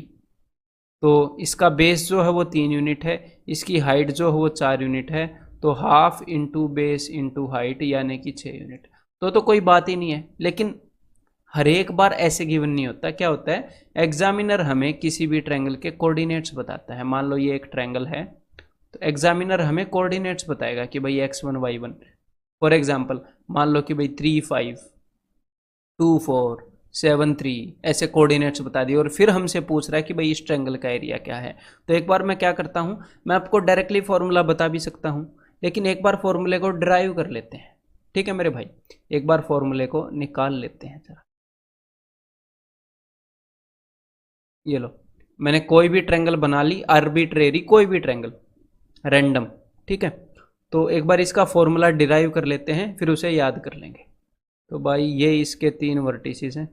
तो इसका बेस जो है वो 3 यूनिट है, इसकी हाइट जो है वो 4 यूनिट है, तो half into base into height यानी कि 6 यूनिट। तो कोई बात ही नहीं है। लेकिन हर एक बार ऐसे गिवन नहीं होता, क्या होता है, एग्जामिनर हमें किसी भी ट्रायंगल के कोऑर्डिनेट्स बताता है। मान लो ये एक ट्रायंगल है, तो एग्जामिनर हमें कोऑर्डिनेट्स बताएगा कि भाई x1 y1, फॉर एग्जाम्पल मान लो कि भाई 3 5 2 4 7 3 ऐसे कोऑर्डिनेट्स बता दिए और फिर हमसे पूछ रहा है कि भाई इस ट्रायंगल का एरिया क्या है। तो एक बार मैं क्या करता हूँ, मैं आपको डायरेक्टली फॉर्मूला बता भी सकता हूँ, लेकिन एक बार फॉर्मूले को ड्राइव कर लेते हैं। ठीक है मेरे भाई, एक बार फॉर्मूले को निकाल लेते हैं जरा। ये लो, मैंने कोई भी ट्रायंगल बना ली, आर्बिट्रेरी कोई भी ट्रायंगल, रैंडम। ठीक है, तो एक बार इसका फॉर्मूला डिराइव कर लेते हैं, फिर उसे याद कर लेंगे। तो भाई ये इसके 3 वर्टिसेस हैं।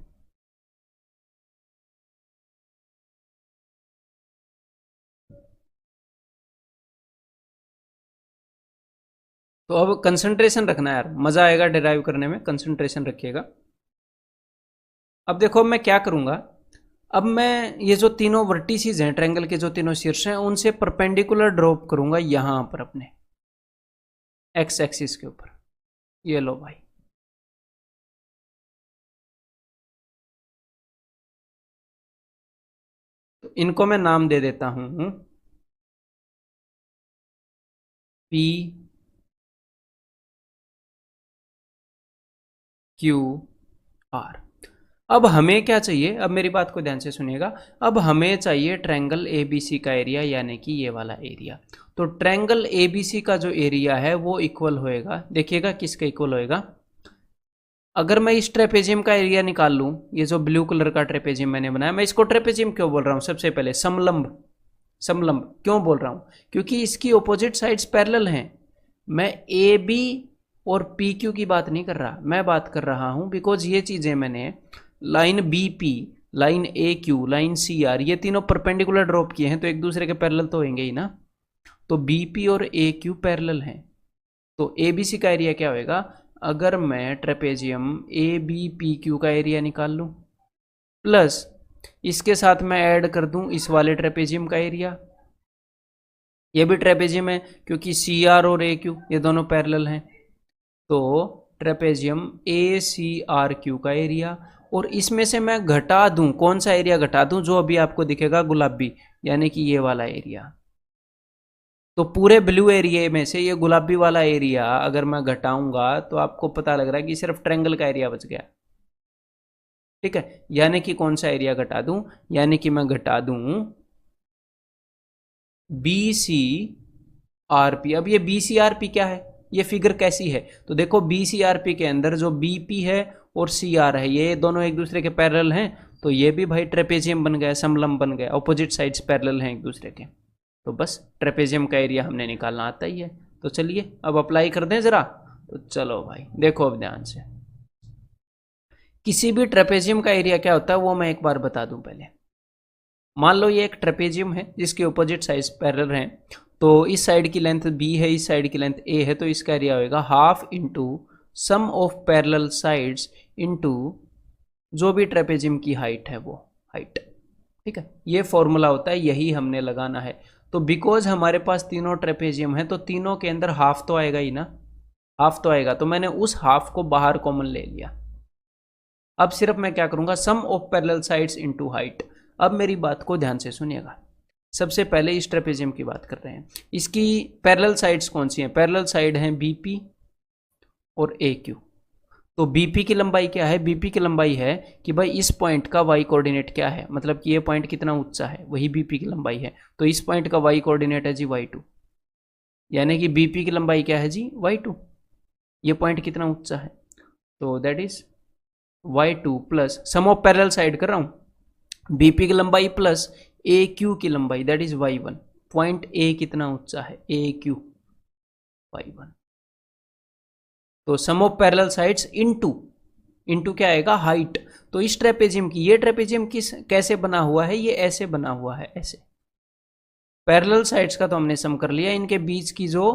तो अब कंसंट्रेशन रखना है यार, मजा आएगा डिराइव करने में, कंसंट्रेशन रखिएगा। अब देखो मैं क्या करूंगा, अब मैं ये जो तीनों वर्टिसेस हैं ट्रायंगल के, जो तीनों शीर्ष हैं, उनसे परपेंडिकुलर ड्रॉप करूंगा यहां पर अपने एक्स एक्सिस के ऊपर। ये लो भाई, तो इनको मैं नाम दे देता हूं पी क्यू आर। अब हमें क्या चाहिए, अब मेरी बात को ध्यान से सुनिएगा। अब हमें चाहिए ट्रायंगल एबीसी का एरिया, यानी कि ये वाला एरिया। तो ट्रायंगल एबीसी का जो एरिया है वो इक्वल होएगा, देखिएगा किसका इक्वल होएगा। अगर मैं इस ट्रेपेजियम का एरिया निकाल लूं, ये जो ब्लू कलर का ट्रेपेजियम मैंने बनाया, मैं इसको ट्रेपेजियम क्यों बोल रहा हूं, सबसे पहले समलंब। समलंब क्यों बोल रहा हूं, क्योंकि इसकी ऑपोजिट साइड्स पैरेलल हैं। मैं ए बी और पी क्यू की बात नहीं कर रहा, मैं बात कर रहा हूं बिकॉज ये चीजें मैंने लाइन बी पी, लाइन ए क्यू, लाइन सी आर, ये तीनों परपेंडिकुलर ड्रॉप किए हैं, तो एक दूसरे के पैरेलल तो होंगे ही ना। तो बी पी और ए क्यू पैरेलल हैं, तो ए बी सी का एरिया क्या होएगा। अगर मैं trapezium A B P Q का एरिया निकाल लूं, प्लस इसके साथ मैं ऐड कर दूं इस वाले ट्रेपेजियम का एरिया, ये भी ट्रेपेजियम है क्योंकि सी आर और ए क्यू ये दोनों पैरेलल हैं। तो ट्रेपेजियम ए सी आर क्यू का एरिया, और इसमें से मैं घटा दूं, कौन सा एरिया घटा दूं, जो अभी आपको दिखेगा गुलाबी, यानी कि ये वाला एरिया। तो पूरे ब्लू एरिया में से ये गुलाबी वाला एरिया अगर मैं घटाऊंगा तो आपको पता लग रहा है कि सिर्फ ट्रायंगल का एरिया बच गया। ठीक है, यानी कि कौन सा एरिया घटा दूं, यानी कि मैं घटा दूं बी सी आर पी। अब ये बी सी आर पी क्या है, ये फिगर कैसी है, तो देखो बी सी आर पी के अंदर जो बी पी है और सी आर है, ये दोनों एक दूसरे के पैरेलल हैं, तो ये भी भाई ट्रेपेजियम बन गया, समलंब बन गया, ऑपोजिट साइड्स पैरेलल हैं एक दूसरे के। तो बस ट्रेपेजियम का एरिया हमने निकालना आता ही है। तो चलिए अब अप्लाई कर दें जरा। तो चलो भाई देखो अब ध्यान से, किसी भी ट्रेपेजियम का एरिया क्या होता है वो मैं एक बार बता दूं पहले। मान लो ये एक ट्रेपेजियम है जिसके ऑपोजिट साइड्स पैरेलल हैं, तो इस साइड की लेंथ b है, इस साइड की लेंथ a है, तो इसका एरिया होएगा half into sum of parallel sides into जो भी ट्रेपेजियम की हाइट है वो हाइट। ठीक है, ये फॉर्मूला होता है, यही हमने लगाना है। तो बिकॉज हमारे पास तीनों ट्रेपेजियम है तो तीनों के अंदर हाफ तो आएगा ही ना, हाफ तो आएगा, तो मैंने उस हाफ को बाहर कॉमन ले लिया। अब सिर्फ मैं क्या करूंगा, sum of parallel sides into height. अब मेरी बात को ध्यान से सुनिएगा, सबसे पहले इस ट्रेपेजियम की बात कर रहे हैं, इसकी पैरेलल साइड्स कौन सी हैं, पैरेलल साइड हैं बीपी और ए क्यू। तो बीपी की लंबाई क्या है, बीपी की लंबाई है कि भाई इस पॉइंट का वाई कोऑर्डिनेट क्या है, मतलब कि ये पॉइंट कितना ऊंचा है, वही बीपी की लंबाई है। तो इस पॉइंट का वाई कोऑर्डिनेट है जी y2, यानी कि बीपी की लंबाई क्या है जी y2, ये पॉइंट कितना ऊंचा है, तो that is y2 plus sum of parallel side कर रहा हूं, बीपी की लंबाई प्लस ए क्यू की लंबाई, that is y1। Point A कितना ऊंचा है, ए क्यू y1। तो सम ऑफ पैरेलल साइड्स इनटू क्या आएगा, हाइट। तो इस ट्रेपेजियम की, ये ट्रेपेजियम किस कैसे बना हुआ है, ये ऐसे बना हुआ है, ऐसे। पैरेलल साइड्स का तो हमने सम कर लिया, इनके बीच की जो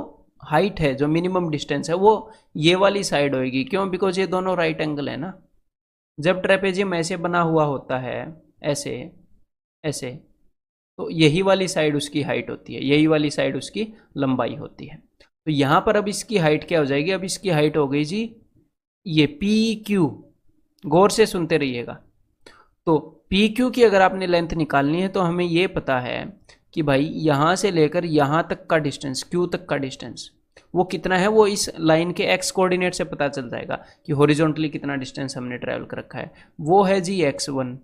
हाइट है, जो मिनिमम डिस्टेंस है, वो ये वाली साइड होगी। क्यों, बिकॉज ये दोनों राइट एंगल है ना। जब ट्रेपेजियम ऐसे बना हुआ होता है, ऐसे ऐसे, तो यही वाली साइड उसकी हाइट होती है, यही वाली साइड उसकी लंबाई होती है। तो यहां पर अब इसकी हाइट क्या हो जाएगी, अब इसकी हाइट हो गई जी ये पी क्यू, गौर से सुनते रहिएगा। तो पी क्यू की अगर आपने लेंथ निकालनी है तो हमें ये पता है कि भाई यहां से लेकर यहां तक का डिस्टेंस, क्यू तक का डिस्टेंस, वो कितना है वो इस लाइन के एक्स कोऑर्डिनेट से पता चल जाएगा कि हॉरिजॉन्टली कितना डिस्टेंस हमने ट्रैवल कर रखा है, वो है जी x1।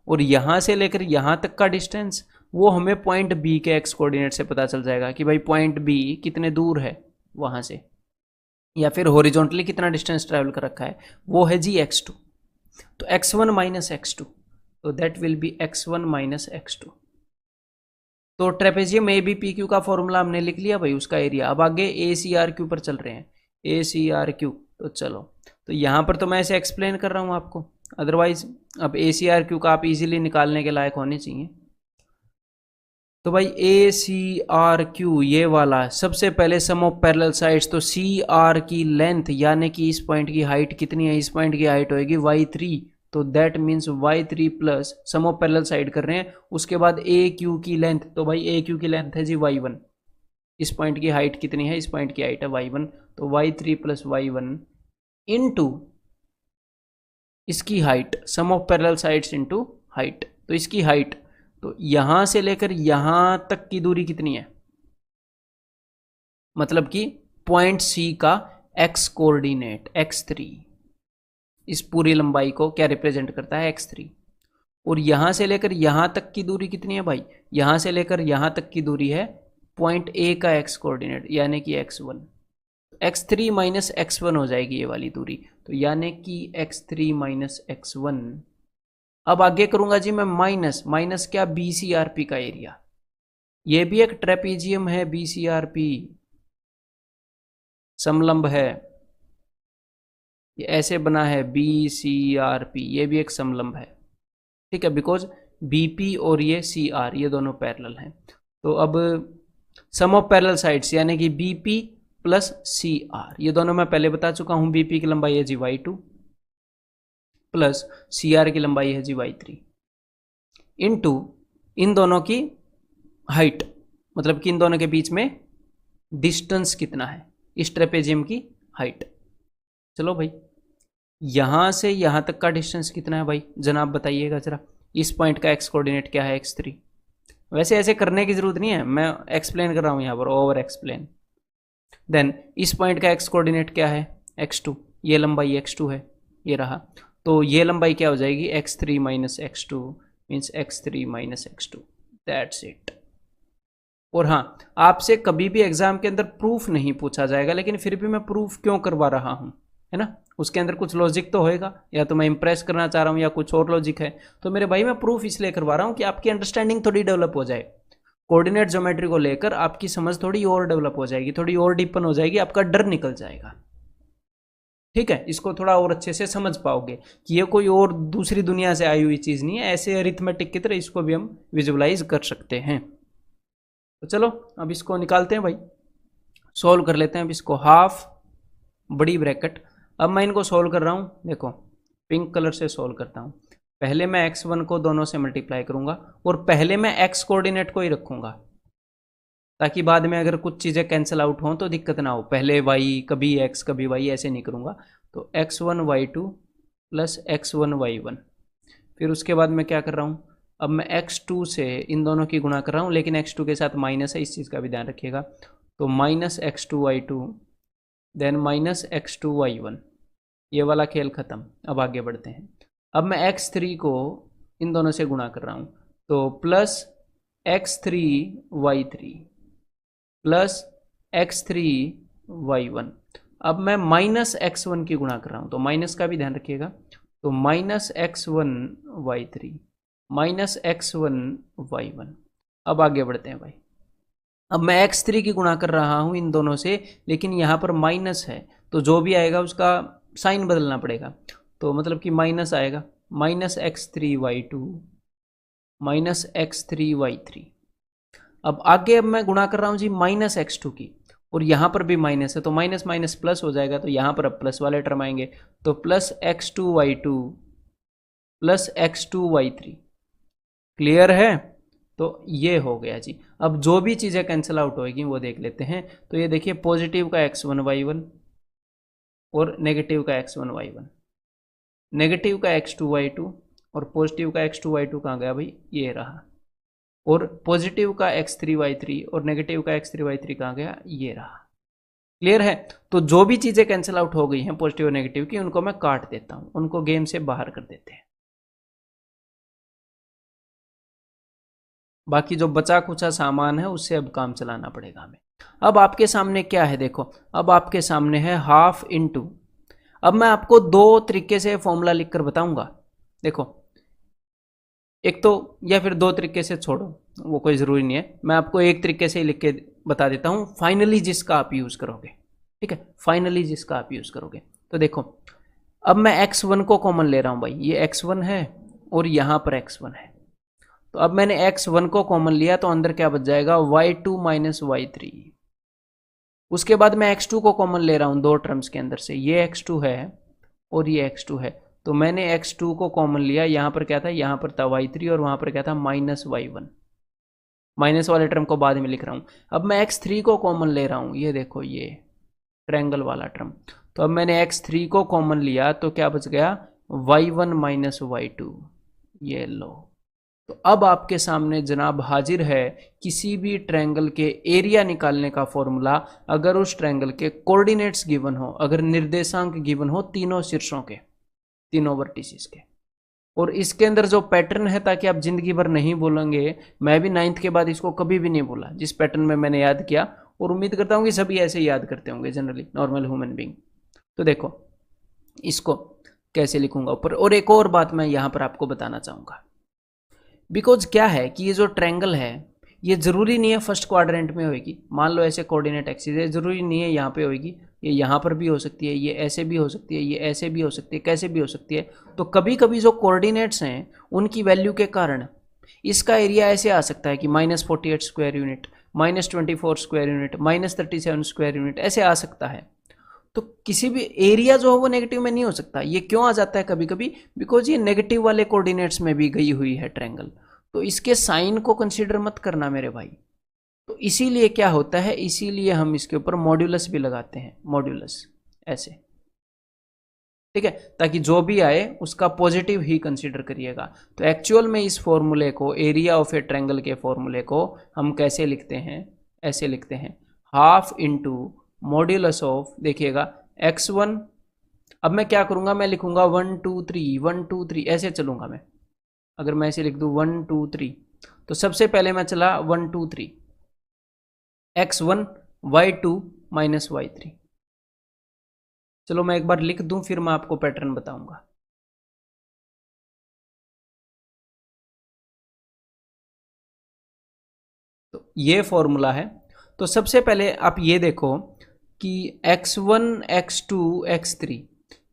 और यहाँ से लेकर यहाँ तक का डिस्टेंस वो हमें पॉइंट बी के एक्स कोऑर्डिनेट से पता चल जाएगा कि भाई पॉइंट बी कितने दूर है वहाँ से, या फिर हॉरिजॉन्टली कितना डिस्टेंस ट्रैवल कर रखा है, वो है जी x2। तो x1 माइनस x2, तो that will B x1 minus x2। तो trapezium A B P Q का फॉर्मूला हमने लिख लिया भाई, उसका एरिया। अब आगे ए सी आर क्यू पर चल रहे हैं, ए सी आर क्यू। तो चलो, तो यहाँ पर तो मैं ऐसे एक्सप्लेन कर रहा हूँ आपको, अदरवाइज अब ए सी आर क्यू का आप इजीली निकालने के लायक होने चाहिए। तो भाई ए सी आर क्यू ये वाला, सबसे पहले सम ऑफ पैरेलल साइड्स, तो सी आर की लेंथ यानी कि इस पॉइंट की हाइट कितनी है, इस पॉइंट की हाइट होएगी y3, तो that means y3 plus sum of parallel side कर रहे हैं, उसके बाद ए क्यू की लेंथ, तो भाई ए क्यू की लेंथ है जी y1, इस पॉइंट की हाइट कितनी है, इस पॉइंट की हाइट है y1, तो y3 प्लस y1 इनटू इसकी height, sum of parallel sides into height, तो इसकी हाइट, तो यहां से लेकर यहां तक की दूरी कितनी है, मतलब कि पॉइंट सी का एक्स कोऑर्डिनेट x3, इस पूरी लंबाई को क्या रिप्रेजेंट करता है x3। और यहां से लेकर यहां तक की दूरी कितनी है भाई, यहां से लेकर यहां तक की दूरी है पॉइंट ए का एक्स कोऑर्डिनेट यानी कि x1, x3 माइनस x1 हो जाएगी ये वाली दूरी, तो यानी कि x3 माइनस x1। अब आगे करूंगा जी मैं माइनस, माइनस क्या, BCRP का एरिया, ये भी एक ट्रेपीजियम है, BCRP समलंब है, ये ऐसे बना है BCRP, ये भी एक समलंब है, ठीक है, बिकॉज BP और ये CR ये दोनों पैरेलल हैं। तो अब सम ऑफ पैरेलल साइड्स यानी कि BP प्लस CR, ये दोनों मैं पहले बता चुका हूं, BP की लंबाई है जी y2 प्लस CR की लंबाई है जी y3 इनटू इन दोनों की हाइट, मतलब कि इन दोनों के बीच में डिस्टेंस कितना है, इस ट्रेपेजियम की हाइट। चलो भाई, यहां से यहां तक का डिस्टेंस कितना है भाई, जनाब बताइएगा जरा, इस पॉइंट का एक्स कोऑर्डिनेट क्या है x3। वैसे ऐसे करने की जरूरत नहीं है, मैं एक्सप्लेन कर रहा हूं यहां पर, ओवर एक्सप्लेन। देन इस पॉइंट का एक्स कोऑर्डिनेट क्या है x2, ये लंबाई x2 है, ये रहा, तो ये लंबाई क्या हो जाएगी x3 minus x2 means x3 minus x2, that's it. और हाँ, आपसे कभी भी एग्जाम के अंदर प्रूफ नहीं पूछा जाएगा, लेकिन फिर भी मैं प्रूफ क्यों करवा रहा हूं, है ना, उसके अंदर कुछ लॉजिक तो होएगा, या तो मैं इंप्रेस करना चाह रहा हूं या कुछ और लॉजिक है। तो मेरे भाई मैं प्रूफ इसलिए करवा रहा हूं कि आपकी अंडरस्टैंडिंग थोड़ी डेवलप हो जाए, कोऑर्डिनेट ज्योमेट्री को लेकर आपकी समझ थोड़ी और डेवलप हो जाएगी, थोड़ी और डीपन हो जाएगी, आपका डर निकल जाएगा, ठीक है, इसको थोड़ा और अच्छे से समझ पाओगे कि ये कोई और दूसरी दुनिया से आई हुई चीज नहीं है, ऐसे अरिथमेटिक की तरह इसको भी हम विजुअलाइज कर सकते हैं। तो चलो अब इसको निकालते हैं भाई, सोल्व कर लेते हैं। अब इसको हाफ बड़ी ब्रैकेट, अब मैं इनको सोल्व कर रहा हूं, देखो पिंक कलर से सोल्व करता हूं। पहले मैं x1 को दोनों से मल्टीप्लाई करूंगा और पहले मैं x कोऑर्डिनेट को ही रखूंगा, ताकि बाद में अगर कुछ चीज़ें कैंसिल आउट हों तो दिक्कत ना हो, पहले y कभी x कभी y ऐसे नहीं करूंगा। तो x1 y2 plus x1 y1, फिर उसके बाद मैं क्या कर रहा हूँ, अब मैं x2 से इन दोनों की गुणा कर रहा हूँ, लेकिन x2 के साथ माइनस है, इस चीज़ का भी ध्यान रखिएगा। तो minus x2 y2 then minus x2 y1, ये वाला खेल ख़त्म। अब आगे बढ़ते हैं, अब मैं x3 को इन दोनों से गुणा कर रहा हूँ, तो plus x3 y3 plus x3 y1। अब मैं माइनस x1 की गुणा कर रहा हूँ, तो माइनस का भी ध्यान रखिएगा, तो minus x1 y3 minus x1 y1। अब आगे बढ़ते हैं भाई, अब मैं x3 की गुणा कर रहा हूँ इन दोनों से, लेकिन यहाँ पर माइनस है, तो जो भी आएगा उसका साइन बदलना पड़ेगा, तो मतलब कि माइनस आएगा, minus x3 y2 minus x3 y3। अब आगे अब मैं गुणा कर रहा हूँ जी माइनस x2 की, और यहाँ पर भी माइनस है, तो माइनस माइनस प्लस हो जाएगा, तो यहाँ पर अब प्लस वाले टर्म आएंगे, तो plus x2 y2 plus x2 y3। Clear है, तो ये हो गया जी। अब जो भी चीज़ें कैंसिल आउट होगी वो देख लेते हैं। तो ये देखिए, पॉजिटिव का x1 y1 और नेगेटिव का x1 y1, नेगेटिव का x2 y2 और पॉजिटिव का x2 y2 कहाँ गया भाई, ये रहा, और पॉजिटिव का x3 y3 और नेगेटिव का x3 y3 कहाँ गया, ये रहा। क्लियर है? तो जो भी चीजें कैंसिल आउट हो गई हैं पॉजिटिव और नेगेटिव की, उनको मैं काट देता हूं, उनको गेम से बाहर कर देते हैं। बाकी जो बचा कुचा सामान है उससे अब काम चलाना पड़ेगा हमें। अब आपके सामने क्या है देखो, अब आपके सामने है हाफ इंटू। अब मैं आपको दो तरीके से फॉर्मूला लिखकर बताऊंगा। देखो, एक तो, या फिर दो तरीके से छोड़ो, वो कोई ज़रूरी नहीं है, मैं आपको एक तरीके से ही लिख के बता देता हूँ, फाइनली जिसका आप यूज़ करोगे। ठीक है, फाइनली जिसका आप यूज़ करोगे। तो देखो, अब मैं x1 को कॉमन ले रहा हूँ भाई, ये x1 है और यहाँ पर x1 है। तो अब मैंने x1 को कॉमन लिया तो अंदर क्या बच जाएगा, y2 माइनस y3। उसके बाद मैं x2 को कॉमन ले रहा हूँ दो टर्म्स के अंदर से, ये x2 है और ये x2 है। तो मैंने x2 को कॉमन लिया, यहाँ पर क्या था, यहाँ पर था y3 और वहाँ पर क्या था माइनस y1। माइनस वाले टर्म को बाद में लिख रहा हूँ। अब मैं x3 को कॉमन ले रहा हूँ, ये देखो ये ट्रायंगल वाला टर्म। तो अब मैंने x3 को कॉमन लिया तो क्या बच गया, y1 माइनस y2, ये लो। तो अब आपके सामने जनाब हाजिर है किसी भी ट्रायंगल के एरिया निकालने का फॉर्मूला, अगर उस ट्रायंगल के कोऑर्डिनेट्स गिवन हो, अगर निर्देशांक गिवन हो तीनों शीर्षों के, तीनों वर्टिसेस के। और इसके अंदर जो पैटर्न है, ताकि आप जिंदगी भर नहीं बोलेंगे, मैं भी 9th के बाद इसको कभी भी नहीं बोला जिस पैटर्न में मैंने याद किया, और उम्मीद करता हूँ कि सभी ऐसे याद करते होंगे जनरली नॉर्मल ह्यूमन बीइंग। तो देखो इसको कैसे लिखूंगा ऊपर। और एक और बात मैं यहाँ पर आपको बताना चाहूँगा, बिकॉज क्या है कि ये जो ट्रायंगल है ये जरूरी नहीं है फर्स्ट क्वाड्रेंट में होगी। मान लो ऐसे कोऑर्डिनेट एक्सिस है, जरूरी नहीं है यहाँ पे होगी, ये यहाँ पर भी हो सकती है, ये ऐसे भी हो सकती है, ये ऐसे भी हो सकती है, कैसे भी हो सकती है। तो कभी कभी जो कोऑर्डिनेट्स हैं उनकी वैल्यू के कारण इसका एरिया ऐसे आ सकता है कि -48 square unit, -24 square unit, -37 square unit, ऐसे आ सकता है। तो किसी भी एरिया जो है वो नेगेटिव में नहीं हो सकता। ये क्यों आ जाता है कभी कभी, बिकॉज ये नेगेटिव वाले कोऑर्डिनेट्स में भी गई हुई है ट्रायंगल, तो इसके साइन को कंसीडर मत करना मेरे भाई। तो इसीलिए क्या होता है, इसीलिए हम इसके ऊपर मॉड्यूलस भी लगाते हैं, मॉड्यूलस ऐसे, ठीक है, ताकि जो भी आए उसका पॉजिटिव ही कंसीडर करिएगा। तो एक्चुअल में इस फॉर्मूले को, एरिया ऑफ ए ट्रायंगल के फॉर्मूले को हम कैसे लिखते हैं, ऐसे लिखते हैं, हाफ इंटू मॉड्यूलस ऑफ, देखिएगा x1। अब मैं क्या करूंगा, मैं लिखूंगा 1 2 3 1 2 3, ऐसे चलूंगा मैं। अगर मैं ऐसे लिख दूं 1 2 3, तो सबसे पहले मैं चला 1 2 3, x1 y2 माइनस y3। चलो मैं एक बार लिख दूं, फिर मैं आपको पैटर्न बताऊंगा। तो ये फॉर्मूला है। तो सबसे पहले आप ये देखो कि x1 x2 x3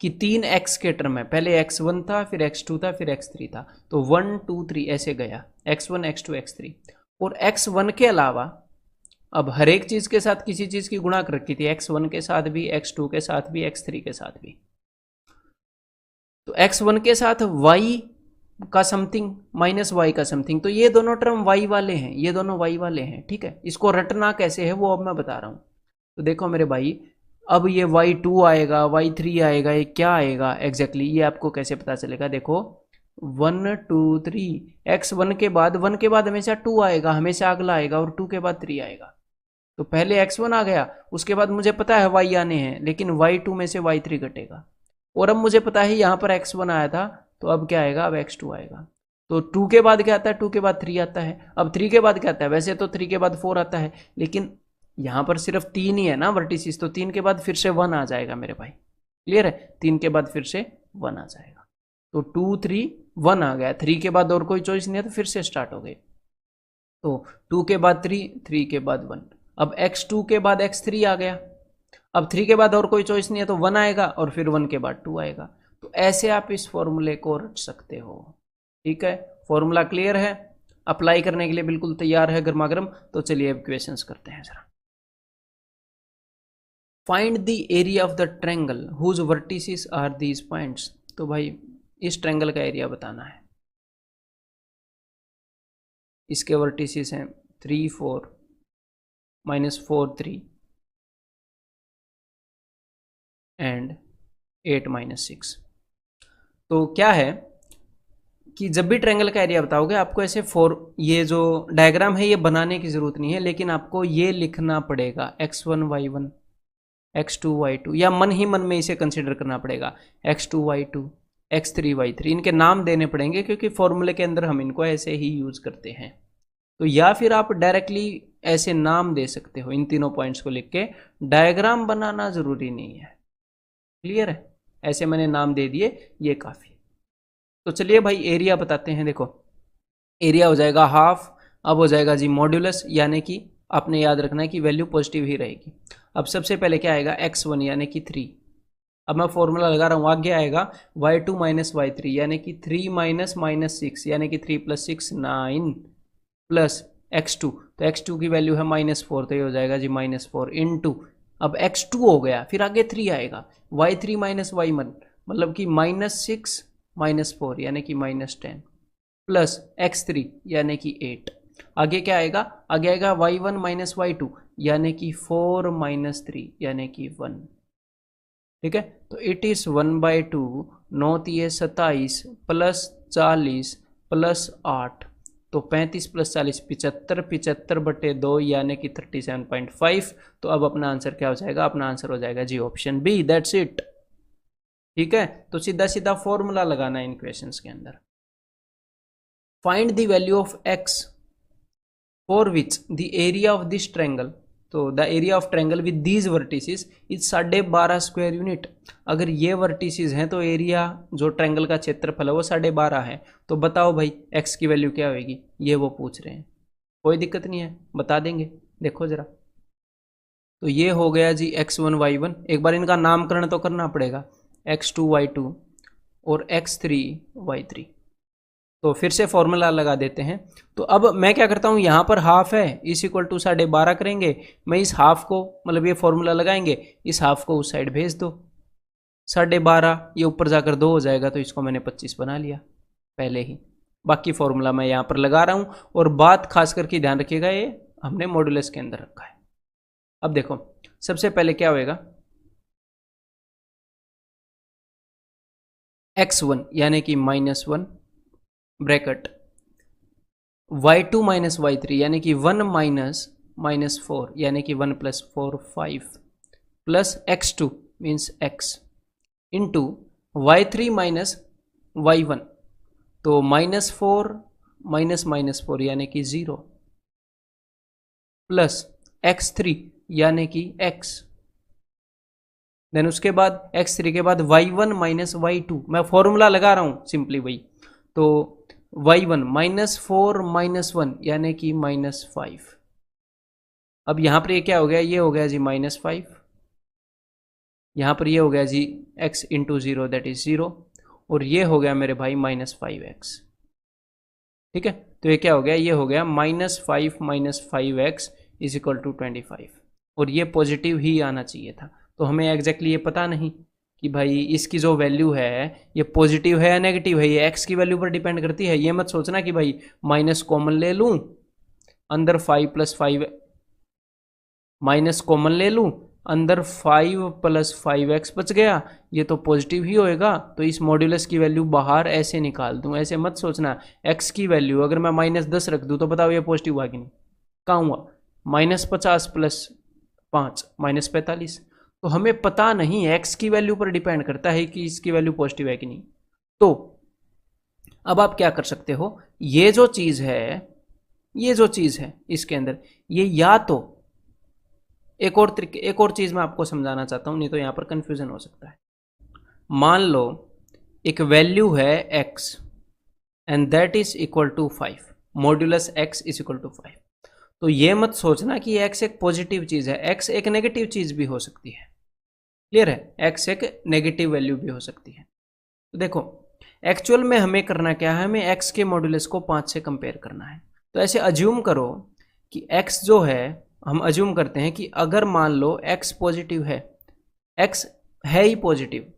कि 3 x के टर्म है, पहले x1 था, फिर x2 था, फिर x3 था। तो 1 2 3 ऐसे गया, x1 x2 x3। और x1 के अलावा अब हर एक चीज के साथ किसी चीज की गुणा कर रखी थी, x1 के साथ भी, x2 के साथ भी, x3 के साथ भी। तो x1 के साथ y का समथिंग माइनस y का समथिंग, तो ये दोनों टर्म y वाले हैं, ये दोनों y वाले हैं, ठीक है। इसको रटना कैसे है वो अब मैं बता रहा हूं। तो देखो मेरे भाई, अब ये y2 आएगा, y3 आएगा, ये क्या आएगा एग्जैक्टली ये आपको कैसे पता चलेगा। देखो 1 2 3, x1 के बाद, 1 के बाद हमेशा 2 आएगा, हमेशा अगला आएगा, और 2 के बाद 3 आएगा। तो पहले x1 आ गया, उसके बाद मुझे पता है y आने हैं, लेकिन y2 में से y3 घटेगा। और अब मुझे पता है यहाँ पर x1 आया था, तो अब क्या आएगा, अब x2 आएगा। तो 2 के बाद क्या आता है, 2 के बाद 3 आता है। अब 3 के बाद क्या आता है, वैसे तो 3 के बाद 4 आता है, लेकिन यहाँ पर सिर्फ 3 ही है ना वर्टिसेस, तो 3 के बाद फिर से 1 आ जाएगा मेरे भाई। क्लियर है, 3 के बाद फिर से 1 आ जाएगा। तो 2 3 1 आ गया, 3 के बाद और कोई चॉइस नहीं है, तो फिर से स्टार्ट हो गए। तो 2 के बाद 3, 3 के बाद 1। अब x2 के बाद x3 आ गया, अब 3 के बाद और कोई चॉइस नहीं है, तो 1 आएगा, और फिर 1 के बाद 2 आएगा। तो ऐसे आप इस फॉर्मूले को रट सकते हो, ठीक है। फॉर्मूला क्लियर है, अप्लाई करने के लिए बिल्कुल तैयार है, गर्मा गर्म। तो चलिए अब क्वेश्चंस करते हैं जरा। Find the area of the triangle whose vertices are these points. तो भाई इस ट्रायंगल का एरिया बताना है। इसके वर्टिसेस हैं 3 4 -4 3 एंड 8 -6। तो क्या है कि जब भी ट्रायंगल का एरिया बताओगे, आपको ऐसे ये जो डायग्राम है ये बनाने की जरूरत नहीं है, लेकिन आपको ये लिखना पड़ेगा x1 y1 x2 y2, या मन ही मन में इसे कंसिडर करना पड़ेगा x2 y2 x3 y3, इनके नाम देने पड़ेंगे क्योंकि फॉर्मूले के अंदर हम इनको ऐसे ही यूज करते हैं। तो या फिर आप डायरेक्टली ऐसे नाम दे सकते हो, इन तीनों पॉइंट्स को लिख के, डायग्राम बनाना जरूरी नहीं है। क्लियर है? ऐसे मैंने नाम दे दिए, ये काफी। तो चलिए भाई एरिया बताते हैं। देखो एरिया हो जाएगा हाफ, अब हो जाएगा जी मॉड्यूलस, यानी कि आपने याद रखना है कि वैल्यू पॉजिटिव ही रहेगी। अब सबसे पहले क्या आएगा x1 यानी कि 3। अब मैं फॉर्मूला लगा रहा हूँ, आगे आएगा y2 माइनस y3 यानी कि 3 माइनस माइनस 6 यानी कि 3 प्लस 6 9 प्लस x2, तो x2 की वैल्यू है -4, तो ये हो जाएगा जी -4 इंटू, अब x2 हो गया, फिर आगे 3 आएगा, y3 माइनस y1 मतलब कि -6 -4 यानी कि -10 प्लस x3 यानी कि 8। आगे क्या आएगा? आगे आएगा y1 माइनस y2 यानी कि 4 माइनस 3 यानी कि 1। ठीक है, तो इट इज 1/2 9 3 27 प्लस 40 प्लस 8, तो 35 प्लस 40 75, 75/2 यानी कि 37.5। तो अब अपना आंसर क्या हो जाएगा? अपना आंसर हो जाएगा जी ऑप्शन बी, दैट्स इट। ठीक है, तो सीधा सीधा फॉर्मूला लगाना है इन क्वेश्चंस के अंदर। Find the value of x for which the area of this triangle, तो the area of triangle with these vertices is 12.5 square unit. अगर ये वर्टिसेस हैं तो एरिया जो ट्रायंगल का क्षेत्रफल है वो 12.5 है। तो बताओ भाई x की वैल्यू क्या होगी? ये वो पूछ रहे हैं, कोई दिक्कत नहीं है, बता देंगे। देखो जरा, तो ये हो गया जी x1 y1, एक बार इनका नामकरण तो करना पड़ेगा, x2 y2 और x3 y3। तो फिर से फॉर्मूला लगा देते हैं। तो अब मैं क्या करता हूँ, यहाँ पर हाफ है, इस इक्वल टू 12.5 करेंगे, मैं इस हाफ को, मतलब ये फॉर्मूला लगाएंगे, इस हाफ को उस साइड भेज दो, 12.5 ये ऊपर जाकर 2 हो जाएगा, तो इसको मैंने 25 बना लिया पहले ही। बाकी फॉर्मूला मैं यहाँ पर लगा रहा हूँ, और बात खास करके ध्यान रखिएगा, ये हमने मॉड्यूलस के अंदर रखा है। अब देखो सबसे पहले क्या होएगा, x1 यानी कि -1 ब्रैकेट y2 माइनस y3 यानी कि 1 माइनस 4 यानी कि 1 + 4 5 plus x2 means x into y3 minus y1, तो -4 माइनस 4 यानी कि 0 प्लस x3 यानी कि x, देन उसके बाद x3 के बाद y1 माइनस y2, मैं फॉर्मूला लगा रहा हूं सिंपली वही, तो y1 -4 -1 यानी कि -5। अब यहां पर ये क्या हो गया? ये हो गया जी -5, यहां पर ये हो गया जी x इंटू 0 दैट इज 0, और ये हो गया मेरे भाई -5x। ठीक है, तो ये क्या हो गया? ये हो गया -5 - 5x इज इक्वल टू 25, और ये पॉजिटिव ही आना चाहिए था। तो हमें एग्जैक्टली ये पता नहीं कि भाई इसकी जो वैल्यू है ये पॉजिटिव है या नेगेटिव है, ये x की वैल्यू पर डिपेंड करती है। ये मत सोचना कि भाई माइनस कॉमन ले लूं, अंदर 5 + 5 माइनस कॉमन ले लूं, अंदर 5 + 5x बच गया, ये तो पॉजिटिव ही होएगा, तो इस मॉड्यूलस की वैल्यू बाहर ऐसे निकाल दूं। ऐसे मत सोचना x की वैल्यू अगर मैं -10 रख दूं तो बताओ ये पॉजिटिव हुआ कि नहीं? कहाँ हुआ? -50 + 5 -45। तो हमें पता नहीं है, x की वैल्यू पर डिपेंड करता है कि इसकी वैल्यू पॉजिटिव है कि नहीं। तो अब आप क्या कर सकते हो, ये जो चीज है, ये जो चीज है इसके अंदर, ये या तो एक और चीज मैं आपको समझाना चाहता हूं, नहीं तो यहां पर कंफ्यूजन हो सकता है। मान लो एक वैल्यू है x and that is equal to 5, modulus x is equal to 5। तो ये मत सोचना कि x एक पॉजिटिव चीज है, x एक नेगेटिव चीज भी हो सकती है। क्लियर है? x एक नेगेटिव वैल्यू भी हो सकती है। तो देखो एक्चुअल में हमें करना क्या है, हमें x के मॉड्यूलस को 5 से कंपेयर करना है। तो ऐसे अज्यूम करो कि x जो है, हम अज्यूम करते हैं कि अगर मान लो x पॉजिटिव है, x है ही पॉजिटिव,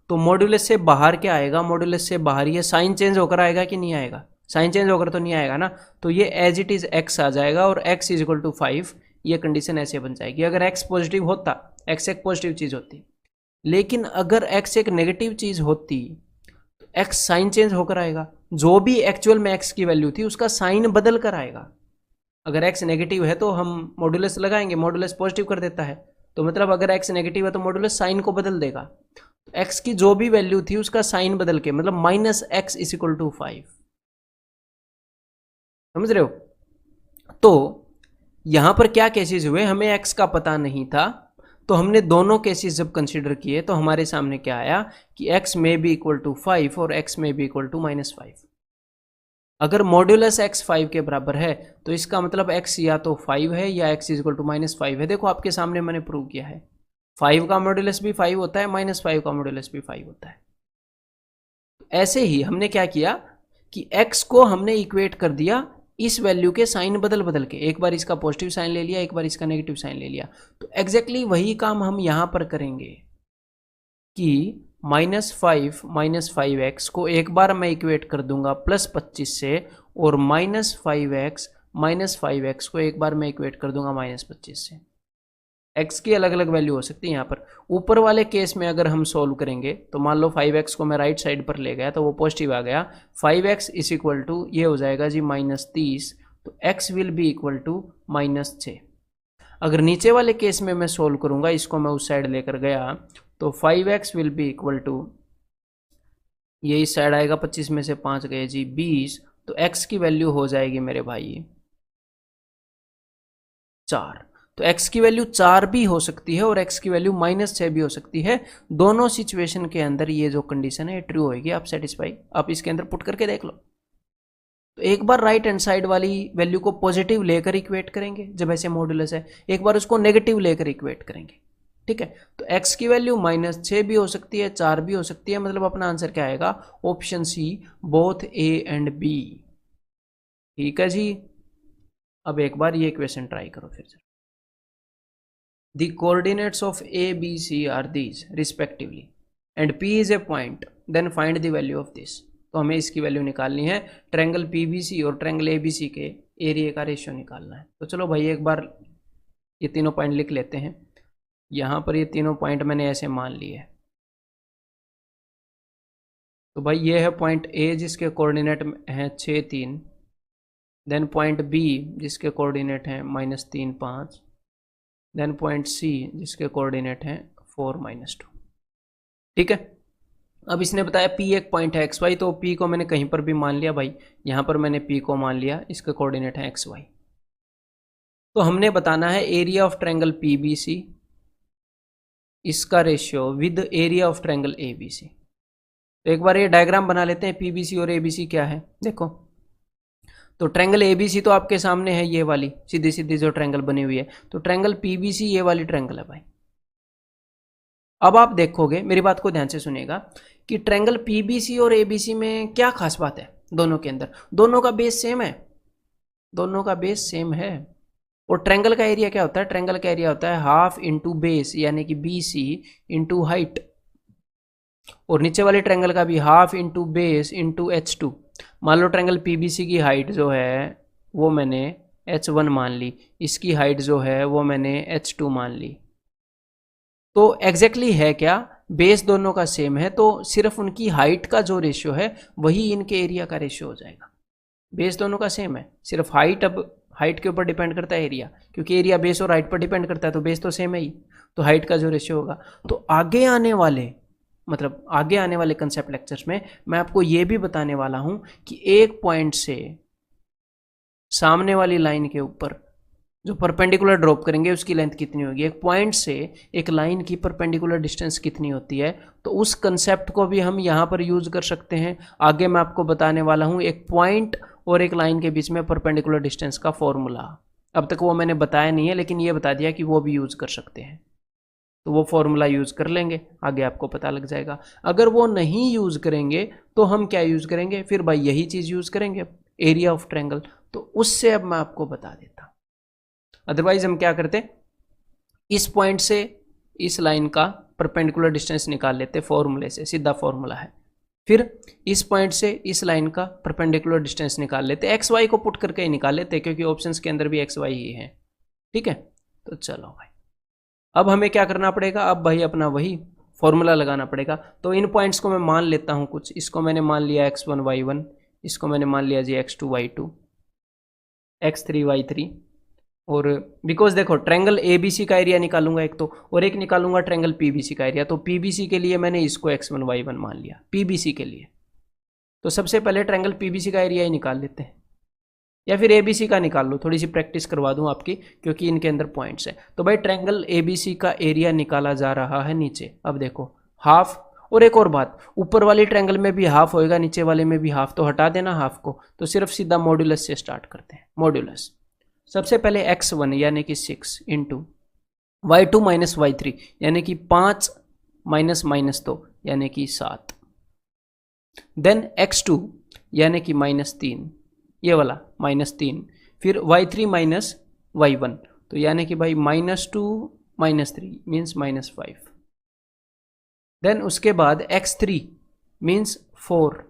तो मॉड्यूलस से बाहर क्या आएगा? मॉड्यूलस से बाहर ये साइन चेंज होकर आएगा कि नहीं आएगा? साइन चेंज होकर तो नहीं आएगा ना, तो ये एज इट इज x आ जाएगा, और x इज इक्वल टू 5, ये कंडीशन ऐसे बन जाएगी। अगर x पॉजिटिव होता, x एक पॉजिटिव चीज होती, लेकिन अगर x एक नेगेटिव चीज होती तो x साइन चेंज होकर आएगा, जो भी एक्चुअल में x की वैल्यू थी उसका साइन बदल कर आएगा। अगर x नेगेटिव है तो हम मॉड्यूलस लगाएंगे, मॉड्यूलस पॉजिटिव कर देता है, तो मतलब अगर x नेगेटिव है तो मॉड्यूलस साइन को बदल देगा। तो x की जो भी वैल्यू थी उसका साइन बदल के, मतलब minus x is equal to 5, समझ रहे हो। तो यहां पर क्या केसेस हुए, हमें x का पता नहीं था, तो हमने दोनों केसेस जब कंसीडर किए तो हमारे सामने क्या आया कि x में बी इक्वल टू 5 और x में बी इक्वल टू -5। अगर मॉड्यूलस x 5 के बराबर है तो इसका मतलब x या तो 5 है या x इज इक्वल टू -5 है। देखो आपके सामने मैंने प्रूव किया है, 5 का मॉड्यूलस भी 5 होता है, -5 का मॉड्यूलस भी 5 होता है। ऐसे ही हमने क्या किया कि x को हमने इक्वेट कर दिया इस वैल्यू के साइन बदल बदल के, एक बार इसका पॉजिटिव साइन ले लिया, एक बार इसका नेगेटिव साइन ले लिया। तो एग्जैक्टली वही काम हम यहां पर करेंगे कि -5 को एक बार मैं इक्वेट कर दूंगा +25 से, और -5x को एक बार मैं इक्वेट कर दूंगा -25 से। x की अलग अलग वैल्यू हो सकती है यहाँ पर। ऊपर वाले केस में अगर हम सोल्व करेंगे तो मान लो 5x को मैं राइट साइड पर ले गया तो वो पॉजिटिव आ गया, 5x इज इक्वल टू ये हो जाएगा जी -30, तो x will be equal to -6। अगर नीचे वाले केस में मैं सोल्व करूंगा, इसको मैं उस साइड लेकर गया तो 5x will be equal to, ये इस साइड आएगा, 25 में से 5 गए जी 20, तो x की वैल्यू हो जाएगी मेरे भाई 4। तो x की वैल्यू 4 भी हो सकती है और x की वैल्यू -6 भी हो सकती है। दोनों सिचुएशन के अंदर ये जो कंडीशन है ट्रू होगी, आप सेटिस्फाई, आप इसके अंदर पुट करके देख लो। तो एक बार राइट हैंड साइड वाली वैल्यू को पॉजिटिव लेकर इक्वेट करेंगे जब ऐसे मॉड्यूलस है, एक बार उसको नेगेटिव लेकर इक्वेट करेंगे, ठीक है। तो x की वैल्यू -6 भी हो सकती है, 4 भी हो सकती है, मतलब अपना आंसर क्या आएगा, option C, both A and B. ठीक है जी। अब एक बार ये क्वेश्चन ट्राई करो फिर से। The coordinates of A, B, C are these respectively and P is a point, then find the value of this। तो हमें इसकी वैल्यू निकालनी है, ट्रायंगल PBC और ट्रायंगल ABC के एरिया का रेशियो निकालना है। तो चलो भाई एक बार ये तीनों पॉइंट लिख लेते हैं। यहाँ पर ये तीनों पॉइंट मैंने ऐसे मान लिए। तो भाई ये है पॉइंट A जिसके कोऑर्डिनेट हैं 6, 3, देन पॉइंट B जिसके कोऑर्डिनेट हैं -3, 5, देन पॉइंट C जिसके कोऑर्डिनेट हैं 4, -2। ठीक है। अब इसने बताया P एक पॉइंट है XY, तो P को मैंने कहीं पर भी मान लिया भाई, यहाँ पर मैंने P को मान लिया, इसके कोऑर्डिनेट है XY। तो हमने बताना है एरिया ऑफ ट्रायंगल PBC, इसका ratio with area of triangle ABC। तो एक बार ये डायग्राम बना लेते हैं, PBC और ABC क्या है देखो। तो ट्रायंगल ABC तो आपके सामने है, ये वाली सीधी सीधी जो ट्रायंगल बनी हुई है। तो ट्रायंगल PBC ये वाली ट्रायंगल है भाई। अब आप देखोगे, मेरी बात को ध्यान से सुनिएगा, कि ट्रायंगल PBC और ABC में क्या खास बात है दोनों के अंदर, दोनों का बेस सेम है, दोनों का बेस सेम है। और ट्रायंगल का एरिया क्या होता है, ट्रायंगल का एरिया होता है हाफ इंटू बेस, यानी कि BC इंटू हाइट, और नीचे वाले ट्रायंगल का भी half into base into H2। मान लो ट्रायंगल PBC की हाइट जो है वो मैंने H1 मान ली, इसकी हाइट जो है वो मैंने H2 मान ली। तो एग्जैक्टली है क्या, बेस दोनों का सेम है, तो सिर्फ उनकी हाइट का जो रेशियो है वही इनके एरिया का रेशियो हो जाएगा। बेस दोनों का सेम है, सिर्फ हाइट, अब हाइट के ऊपर डिपेंड करता है एरिया, क्योंकि एरिया बेस और हाइट पर डिपेंड करता है, तो बेस तो सेम है ही, तो हाइट का जो रेशियो होगा। तो आगे आने वाले कंसेप्ट लेक्चर्स में मैं आपको ये भी बताने वाला हूं कि एक पॉइंट से सामने वाली लाइन के ऊपर जो परपेंडिकुलर ड्रॉप करेंगे उसकी लेंथ कितनी होगी, एक पॉइंट से एक लाइन की परपेंडिकुलर डिस्टेंस कितनी होती है। तो उस कंसेप्ट को भी हम यहाँ पर यूज कर सकते हैं। आगे मैं आपको बताने वाला हूँ एक पॉइंट और एक लाइन के बीच में परपेंडिकुलर डिस्टेंस का फॉर्मूला। अब तक वो मैंने बताया नहीं है, लेकिन ये बता दिया कि वो भी यूज कर सकते हैं, तो वो फॉर्मूला यूज कर लेंगे, आगे आपको पता लग जाएगा। अगर वो नहीं यूज करेंगे तो हम क्या यूज करेंगे, फिर भाई यही चीज यूज करेंगे, एरिया ऑफ ट्रायंगल। तो उससे अब मैं आपको बता देता, अदरवाइज हम क्या करते, इस पॉइंट से इस लाइन का परपेंडिकुलर डिस्टेंस निकाल लेते फॉर्मूले से, सीधा फॉर्मूला है। फिर इस पॉइंट से इस लाइन का परपेंडिकुलर डिस्टेंस निकाल लेते, एक्स वाई को पुट करके ही निकाल लेते, क्योंकि ऑप्शंस के अंदर भी एक्स वाई ही है। ठीक है, तो चलो भाई अब हमें क्या करना पड़ेगा, अब भाई अपना वही फॉर्मूला लगाना पड़ेगा। तो इन पॉइंट्स को मैं मान लेता हूँ कुछ, इसको मैंने मान लिया x1 y1, इसको मैंने मान लिया जी x2 y2, x3 y3, और बिकॉज देखो ट्रायंगल एबीसी का एरिया निकालूंगा एक तो, और एक निकालूंगा ट्रायंगल पीबीसी का एरिया। तो पीबीसी के लिए मैंने इसको x1 y1 मान लिया पीबीसी के लिए। तो सबसे पहले ट्रायंगल पीबीसी का एरिया ही निकाल लेते हैं, या फिर एबीसी का निकाल लो, थोड़ी सी प्रैक्टिस करवा दूं आपकी क्योंकि इनके अंदर पॉइंट्स है। तो भाई ट्रायंगल एबीसी का एरिया निकाला जा रहा है नीचे। अब देखो हाफ, और एक और बात, ऊपर वाली ट्रायंगल में भी हाफ होएगा, नीचे वाले में भी हाफ, तो हटा देना हाफ को। तो सिर्फ सीधा मॉड्यूलस से स्टार्ट करते हैं। मॉड्यूलस सबसे पहले x1 यानी कि 6 इंटू y2 माइनस y3 यानी कि 5 माइनस माइनस 2 यानी कि 7, देन x2 यानी कि -3, ये वाला -3, फिर y3 माइनस y1 तो यानी कि भाई -2 -3 मीन्स -5, देन उसके बाद x3 means 4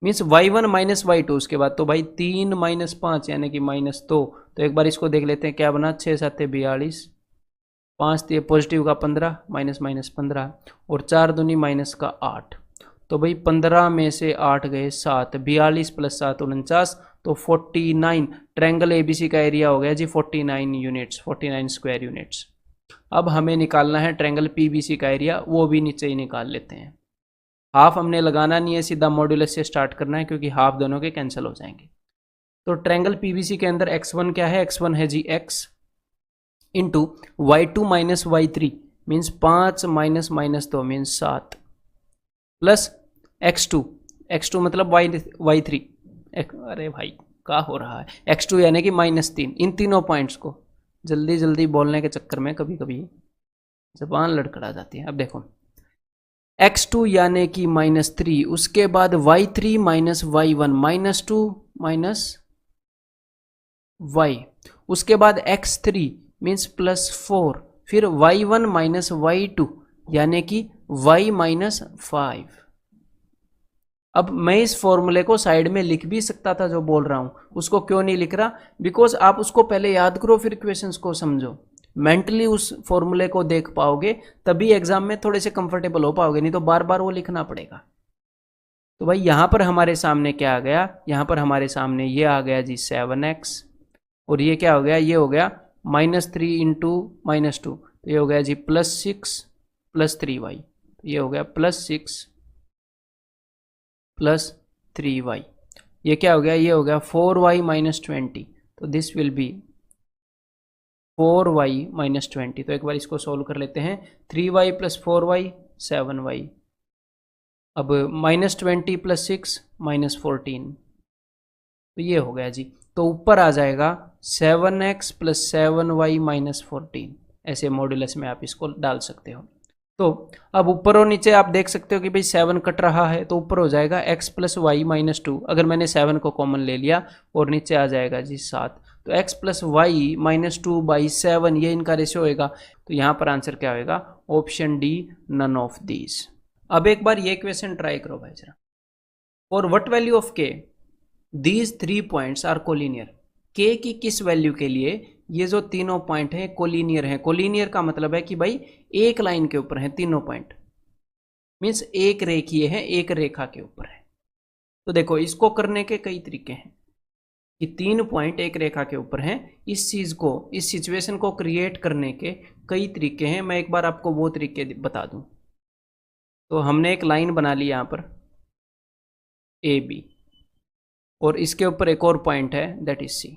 means y1 minus y2 उसके बाद, तो भाई 3 माइनस 5 यानी कि -2। तो एक बार इसको देख लेते हैं क्या बना, 6 7 42, 5 ये पॉजिटिव का 15 माइनस माइनस 15, और 4 दूनी माइनस का 8। तो भाई 15 में से 8 गए 7, 42 प्लस 7 49, तो 49 ट्रायंगल एबीसी का एरिया हो गया जी 49 यूनिट्स, 49 स्क्वायर यूनिट्स। अब हमें निकालना है ट्रायंगल पीबीसी का एरिया, वो भी नीचे ही निकाल लेते हैं। हाफ हमने लगाना नहीं है, सीधा मॉड्यूलस से स्टार्ट करना है क्योंकि हाफ दोनों के कैंसिल हो जाएंगे। तो ट्रायंगल पीबीसी के अंदर x1 क्या है, x1 है जी x into y2 minus y3 means 5 minus minus 2 means 7, plus x2 मतलब y3, अरे भाई क्या हो रहा है, x2 यानी कि -3। इन तीनों पॉइंट्स को जल्दी जल्दी बोलने के चक्कर में कभी कभी जबान लड़खड़ा जाती है। अब देखो x2 यानी कि -3, उसके बाद y3 minus y1 -2 minus y, उसके बाद x3 मीन्स +4, फिर y1 माइनस y2 यानी कि y माइनस 5। अब मैं इस फॉर्मूले को साइड में लिख भी सकता था, जो बोल रहा हूं उसको क्यों नहीं लिख रहा, बिकॉज आप उसको पहले याद करो फिर इक्वेशंस को समझो, मेंटली उस फॉर्मूले को देख पाओगे तभी एग्जाम में थोड़े से कंफर्टेबल हो पाओगे, नहीं तो बार बार वो लिखना पड़ेगा। तो भाई यहां पर हमारे सामने क्या आ गया, यहां पर हमारे सामने ये आ गया जी 7x, और ये क्या हो गया, ये हो गया -3 इंटू -2, तो ये हो गया जी +6 + 3y, तो ये हो गया +6 + 3y, ये क्या हो गया, ये हो गया 4y - 20, तो दिस विल बी 4y - 20। तो एक बार इसको सोल्व कर लेते हैं, 3y + 4y 7y, अब -20 + 6 -14, तो ये हो गया जी। तो ऊपर आ जाएगा 7x + 7y - 14, ऐसे मॉड्यूलस में आप इसको डाल सकते हो। तो अब ऊपर और नीचे आप देख सकते हो कि भाई 7 कट रहा है, तो ऊपर हो जाएगा x + y - 2, अगर मैंने 7 को कॉमन ले लिया, और नीचे आ जाएगा जी 7, तो x + y - 2/7 ये इनका रेशियो होएगा। तो यहाँ पर आंसर क्या होएगा, option D none of these. अब एक बार ये क्वेश्चन ट्राई करो भाई जरा, for what value of k these 3 points are collinear, k की किस वैल्यू के लिए ये जो तीनों पॉइंट हैं कोलिनियर हैं। कोलिनियर का मतलब है कि भाई एक लाइन के ऊपर हैं तीनों पॉइंट, मीन्स एक रेखीय है, एक रेखा के ऊपर है। तो देखो इसको करने के कई तरीके हैं कि 3 पॉइंट एक रेखा के ऊपर हैं, इस चीज को, इस सिचुएशन को क्रिएट करने के कई तरीके हैं। मैं एक बार आपको वो तरीके बता दूं। तो हमने एक लाइन बना ली यहां पर AB, और इसके ऊपर एक और पॉइंट है दैट इज C।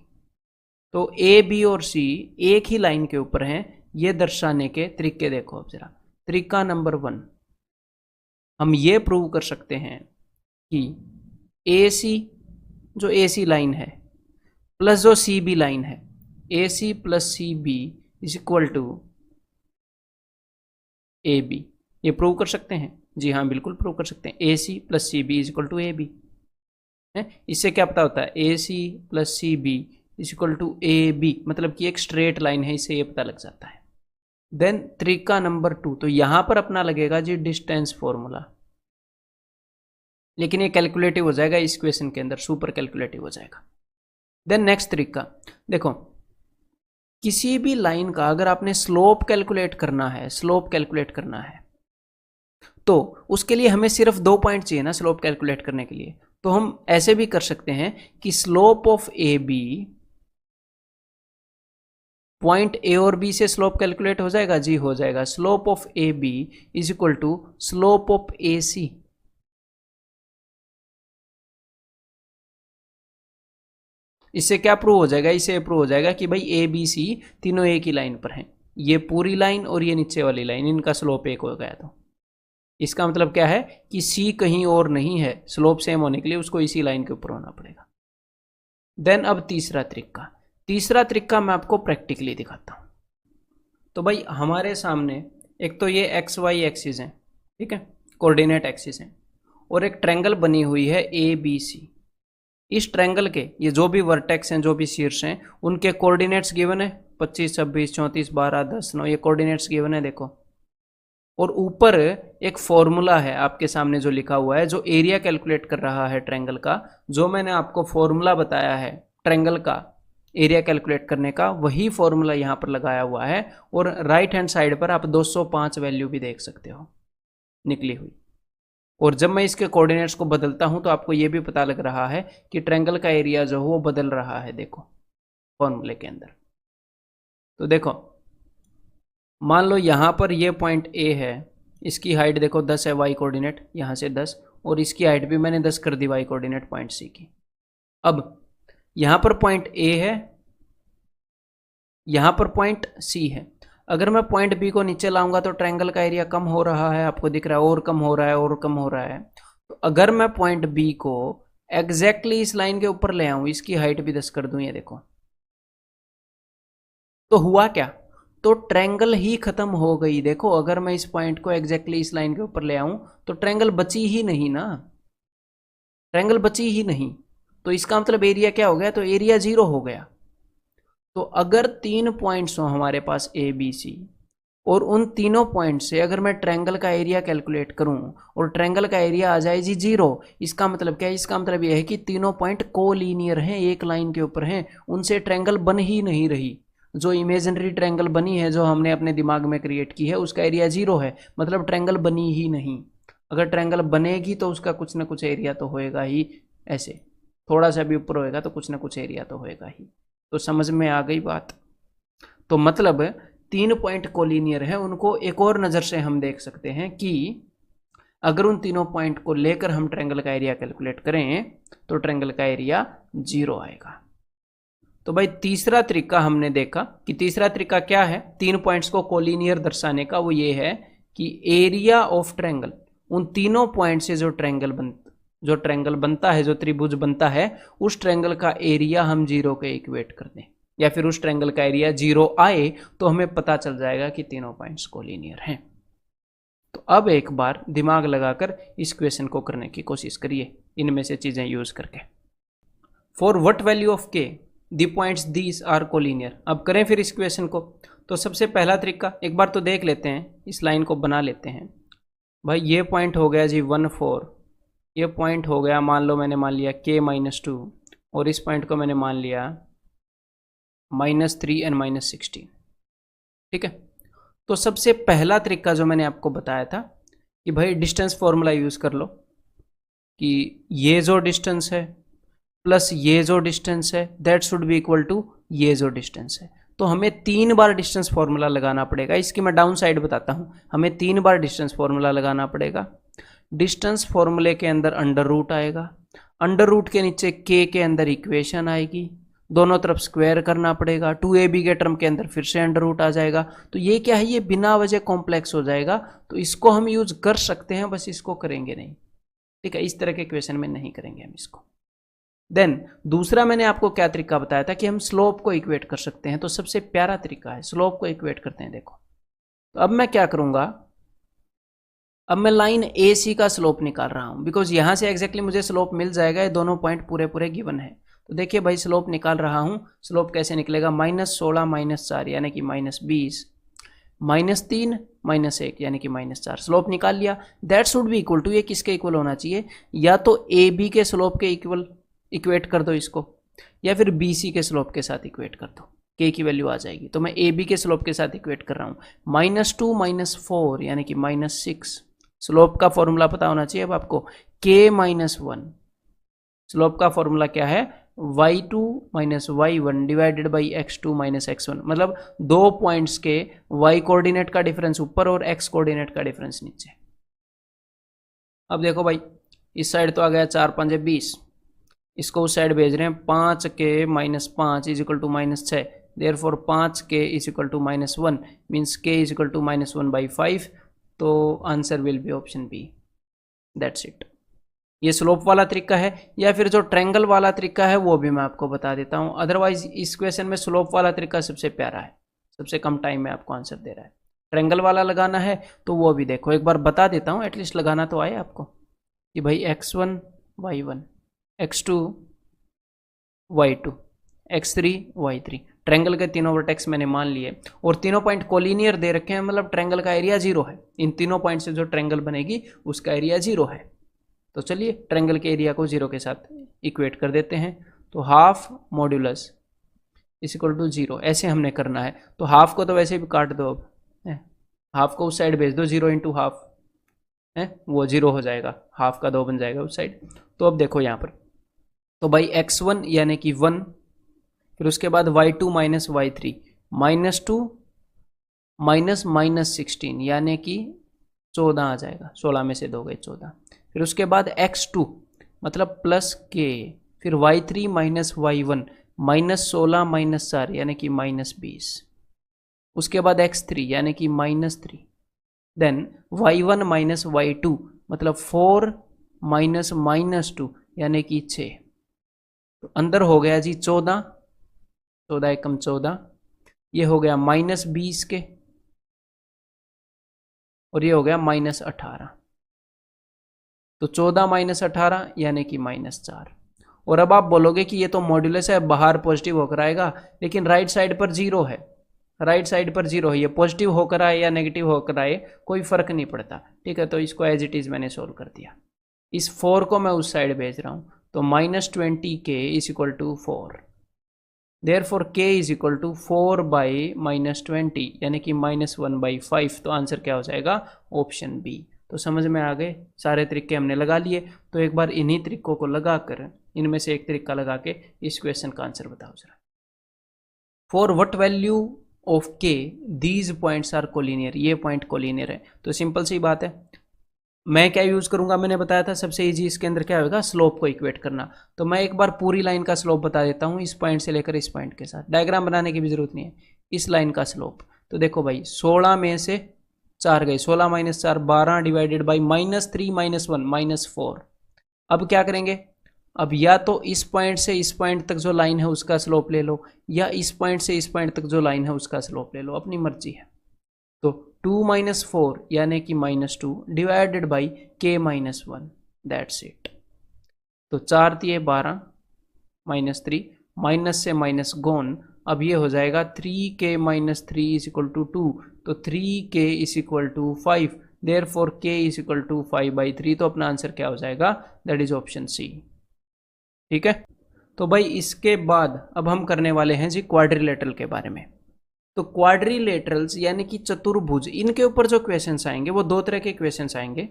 तो ए बी और सी एक ही लाइन के ऊपर हैं, ये दर्शाने के तरीके देखो अब जरा। तरीका नंबर 1, हम ये प्रूव कर सकते हैं कि ए सी, जो ए सी लाइन है, प्लस जो सी बी लाइन है, A C plus C B is equal to A B, ये प्रूव कर सकते हैं। जी हाँ बिल्कुल प्रूव कर सकते हैं, A C plus C B is equal to A B है। इससे क्या पता होता है, A C plus C B is equal to A B, मतलब कि एक स्ट्रेट लाइन है, इससे ये पता लग जाता है। देन तरीका नंबर 2, तो यहां पर अपना लगेगा जी डिस्टेंस फॉर्मूला, लेकिन ये कैलकुलेटिव हो जाएगा इस क्वेश्चन के अंदर, सुपर कैलकुलेटिव हो जाएगा। देन नेक्स्ट तरीका देखो, किसी भी लाइन का अगर आपने स्लोप कैलकुलेट करना है, स्लोप कैलकुलेट करना है, तो उसके लिए हमें सिर्फ 2 पॉइंट चाहिए ना स्लोप कैलकुलेट करने के लिए। तो हम ऐसे भी कर सकते हैं कि slope of A B point A और बी से स्लोप कैलकुलेट हो जाएगा जी, हो जाएगा। Slope of A B is equal to slope of A C. इससे क्या प्रूव हो जाएगा, इससे प्रूव हो जाएगा कि भाई ए बी सी तीनों एक ही लाइन पर हैं। ये पूरी लाइन और ये नीचे वाली लाइन, इनका स्लोप एक हो गया। तो इसका मतलब क्या है कि सी कहीं और नहीं है, स्लोप सेम होने के लिए उसको इसी लाइन के ऊपर होना पड़ेगा। देन अब तीसरा तरीका मैं आपको प्रैक्टिकली दिखाता हूं। तो भाई हमारे सामने एक तो ये एक्स वाई एक्सिस है, ठीक है, कोऑर्डिनेट एक्सिस है, और एक ट्रायंगल बनी हुई है ए बी सी। इस ट्रायंगल के ये जो भी वर्टेक्स हैं, जो भी शीर्ष हैं, उनके कोऑर्डिनेट्स गिवन है 25, 26, 34, 12, 10, 9, ये कोऑर्डिनेट्स गिवन है देखो। और ऊपर एक फॉर्मूला है आपके सामने जो लिखा हुआ है, जो एरिया कैलकुलेट कर रहा है ट्रायंगल का। जो मैंने आपको फॉर्मूला बताया है ट्रायंगल का एरिया कैलकुलेट करने का, वही फॉर्मूला यहाँ पर लगाया हुआ है। और राइट हैंड साइड पर आप 205 वैल्यू भी देख सकते हो निकली हुई। और जब मैं इसके कोऑर्डिनेट्स को बदलता हूं तो आपको ये भी पता लग रहा है कि ट्रायंगल का एरिया जो है वो बदल रहा है, देखो फॉर्मूले के अंदर। तो देखो मान लो यहां पर ये पॉइंट ए है, इसकी हाइट देखो 10 है वाई कोऑर्डिनेट, यहां से 10, और इसकी हाइट भी मैंने 10 कर दी वाई कोऑर्डिनेट पॉइंट सी की। अब यहां पर पॉइंट ए है, यहां पर पॉइंट सी है। अगर मैं पॉइंट बी को नीचे लाऊंगा तो ट्रायंगल का एरिया कम हो रहा है, आपको दिख रहा है, और कम हो रहा है, और कम हो रहा है। तो अगर मैं पॉइंट बी को एग्जैक्टली इस लाइन के ऊपर ले आऊं, इसकी हाइट भी 10 कर दूं, ये देखो, तो हुआ क्या, तो ट्रायंगल ही खत्म हो गई। देखो अगर मैं इस पॉइंट को एग्जैक्टली इस लाइन के ऊपर ले आऊं तो ट्रायंगल बची ही नहीं ना, ट्रायंगल बची ही नहीं। तो इसका मतलब एरिया क्या हो गया, तो एरिया 0 हो गया। तो अगर 3 पॉइंट्स हो हमारे पास ए बी सी, और उन तीनों पॉइंट से अगर मैं ट्रायंगल का एरिया कैलकुलेट करूं और ट्रायंगल का एरिया आ जाए जी 0, इसका मतलब क्या है, इसका मतलब यह है कि तीनों पॉइंट कोलिनियर हैं, एक लाइन के ऊपर हैं, उनसे ट्रायंगल बन ही नहीं रही। जो इमेजिनरी ट्रायंगल बनी है, जो हमने अपने दिमाग में क्रिएट की है, उसका एरिया 0 है, मतलब ट्रायंगल बनी ही नहीं। अगर ट्रायंगल बनेगी तो उसका कुछ ना कुछ एरिया तो होएगा ही, ऐसे थोड़ा सा भी ऊपर होएगा तो कुछ ना कुछ एरिया तो होएगा ही। तो समझ में आ गई बात। तो मतलब 3 पॉइंट कोलिनियर है, उनको एक और नज़र से हम देख सकते हैं कि अगर उन तीनों पॉइंट को लेकर हम ट्रायंगल का एरिया कैलकुलेट करें तो ट्रायंगल का एरिया 0 आएगा। तो भाई तीसरा तरीका हमने देखा कि तीसरा तरीका क्या है 3 पॉइंट्स को कोलिनियर दर्शाने का, वो ये है कि एरिया ऑफ ट्रायंगल, उन तीनों पॉइंट से जो ट्रायंगल बनता है, जो त्रिभुज बनता है, उस ट्रायंगल का एरिया हम 0 के इक्वेट कर दें, या फिर उस ट्रायंगल का एरिया 0 आए तो हमें पता चल जाएगा कि तीनों पॉइंट्स कोलिनियर हैं। तो अब एक बार दिमाग लगाकर इस क्वेश्चन को करने की कोशिश करिए इनमें से चीजें यूज करके। For what value of k the points these are collinear. अब करें फिर इस क्वेश्चन को। तो सबसे पहला तरीका एक बार तो देख लेते हैं, इस लाइन को बना लेते हैं। भाई ये पॉइंट हो गया जी 1 4, ये पॉइंट हो गया, मान लो मैंने मान लिया k-2, और इस पॉइंट को मैंने मान लिया -3 और -16, ठीक है। तो सबसे पहला तरीका जो मैंने आपको बताया था कि भाई डिस्टेंस फॉर्मूला यूज कर लो, कि ये जो डिस्टेंस है प्लस ये जो डिस्टेंस है that should be equal to ये जो डिस्टेंस है। तो हमें 3 बार डिस्टेंस फॉर्मूला लगाना पड़ेगा। इसकी मैं डाउन साइड बताता हूं, हमें 3 बार डिस्टेंस फॉर्मूला लगाना पड़ेगा। डिस्टेंस फॉर्मूले के अंदर अंडर रूट आएगा, अंडर रूट के नीचे के अंदर इक्वेशन आएगी, दोनों तरफ स्क्वायर करना पड़ेगा, 2ab के टर्म के अंदर फिर से अंडर रूट आ जाएगा। तो ये क्या है, ये बिना वजह कॉम्प्लेक्स हो जाएगा। तो इसको हम यूज कर सकते हैं, बस इसको करेंगे नहीं, ठीक है, इस तरह के क्वेश्चन में नहीं करेंगे हम इसको। देन दूसरा मैंने आपको क्या तरीका बताया था कि हम स्लोप को इक्वेट कर सकते हैं। तो सबसे प्यारा तरीका है, स्लोप को इक्वेट करते हैं। देखो तो अब मैं क्या करूंगा, अब मैं लाइन ए सी का स्लोप निकाल रहा हूं, बिकॉज यहां से एग्जैक्टली मुझे स्लोप मिल जाएगा, ये दोनों पॉइंट पूरे पूरे गिवन है। तो देखिए भाई स्लोप निकाल रहा हूं, स्लोप कैसे निकलेगा, -16 -4 यानी कि -20, -3 -1 यानी कि -4, स्लोप निकाल लिया। That should be equal to, ये किसके इक्वल होना चाहिए, या तो ए बी के स्लोप के इक्वल इक्वेट कर दो इसको, या फिर बी सी के स्लोप के साथ इक्वेट कर दो, के की वैल्यू आ जाएगी। तो मैं ए बी के स्लोप के साथ इक्वेट कर रहा हूँ, -2 -4 यानी कि -6, स्लोप का फॉर्मूला पता होना चाहिए अब आपको, k-1, स्लोप का फॉर्मूला क्या है, y2 minus y1 divided by x2 minus x1, मतलब दो पॉइंट्स के y कोऑर्डिनेट का डिफरेंस ऊपर और x कोऑर्डिनेट का डिफरेंस नीचे। अब देखो भाई, इस साइड तो आ गया 4 5 20, इसको उस साइड भेज रहे हैं 5 K minus 5 is equal to minus 6, therefore 5 K is equal to minus 1 means K is equal to minus 1 by 5, तो answer will be option B, that's it. ये स्लोप वाला तरीका है, या फिर जो ट्रायंगल वाला तरीका है वो भी मैं आपको बता देता हूँ। अदरवाइज इस क्वेश्चन में स्लोप वाला तरीका सबसे प्यारा है, सबसे कम टाइम में आपको आंसर दे रहा है। ट्रायंगल वाला लगाना है तो वो भी देखो, एक बार बता देता हूँ, एटलीस्ट लगाना तो आए आपको कि भाई x1 y1, x2 y2, x3 y3, triangle के तीनों वर्टेक्स मैंने मान लिए और तीनों पॉइंट कोलिनियर दे रखे हैं, मतलब ट्रायंगल का एरिया 0 है। इन तीनों पॉइंट से जो ट्रायंगल बनेगी उसका एरिया 0 है। तो चलिए ट्रायंगल के एरिया को 0 के साथ इक्वेट कर देते हैं। तो half modulus is equal to 0, ऐसे हमने करना है। तो हाफ को तो वैसे भी काट दो, अब हाफ को उस साइड भेज दो, 0 इंटू हाफ है वो 0 हो जाएगा, हाफ का 2 बन जाएगा उस साइड। तो अब देखो यहाँ पर, तो भाई x1 यानी कि 1, फिर उसके बाद y2 minus y3 minus 2 minus minus 16 यानी कि 14 आ जाएगा, 16 में से 2 गए 14। फिर उसके बाद x2 मतलब प्लस k, फिर y3 minus y1 minus 16 minus 4 यानी कि माइनस 20, उसके बाद x3 यानी कि minus 3, then y1 minus y2 मतलब 4 माइनस माइनस 2 यानी कि 6। तो अंदर हो गया जी 14, 14 एकम 14, ये हो गया माइनस 20 के, और ये हो गया माइनस 18। तो 14 माइनस 18 यानी कि माइनस 4। और अब आप बोलोगे कि ये तो मॉड्यूलस है, बाहर पॉजिटिव होकर आएगा, लेकिन राइट साइड पर 0 है, राइट साइड पर 0 है, ये पॉजिटिव होकर आए या नेगेटिव होकर आए कोई फर्क नहीं पड़ता, ठीक है। तो इसको एज इट इज मैंने सोल्व कर दिया। इस 4 को मैं उस साइड भेज रहा हूँ, तो माइनस 20 के is equal to 4, therefore k is equal to 4 by minus 20 यानी कि माइनस 1 बाई 5। तो आंसर क्या हो जाएगा, ऑप्शन बी। तो समझ में आ गए, सारे तरीके हमने लगा लिए। तो एक बार इन्हीं तरीकों को लगाकर, इनमें से एक तरीका लगा के इस क्वेश्चन का आंसर बताओ जरा। For what value of k these points are collinear, ये पॉइंट कोलिनियर है। तो सिंपल सी बात है, मैं क्या यूज करूंगा, मैंने बताया था सबसे इजी इसके अंदर क्या होगा, स्लोप को इक्वेट करना। तो मैं एक बार पूरी लाइन का स्लोप बता देता हूं, इस पॉइंट से लेकर इस पॉइंट के साथ, डायग्राम बनाने की भी जरूरत नहीं है। इस लाइन का स्लोप तो देखो भाई, 16 में से 4 गए, 16 minus 4 12 divided by minus 3 minus 1 minus 4। अब क्या करेंगे, अब या तो इस पॉइंट से इस पॉइंट तक जो लाइन है उसका स्लोप ले लो, या इस पॉइंट से इस पॉइंट तक जो लाइन है उसका स्लोप ले लो, अपनी मर्जी है। तो 2 माइनस 4 यानी कि minus 2 divided by k minus 1, that's it. तो 4 दिए 12 माइनस 3, माइनस से माइनस गोन, अब ये हो जाएगा 3k minus 3 is equal to 2, तो 3k is equal to 5, therefore k is equal to 5/3। तो अपना आंसर क्या हो जाएगा, दैट इज ऑप्शन सी, ठीक है। तो भाई इसके बाद अब हम करने वाले हैं जी क्वाड्रिलेटरल के बारे में। तो क्वाड्रिलेटरल्स यानी कि चतुर्भुज, इनके ऊपर जो क्वेश्चंस आएंगे वो 2 तरह के क्वेश्चंस आएंगे।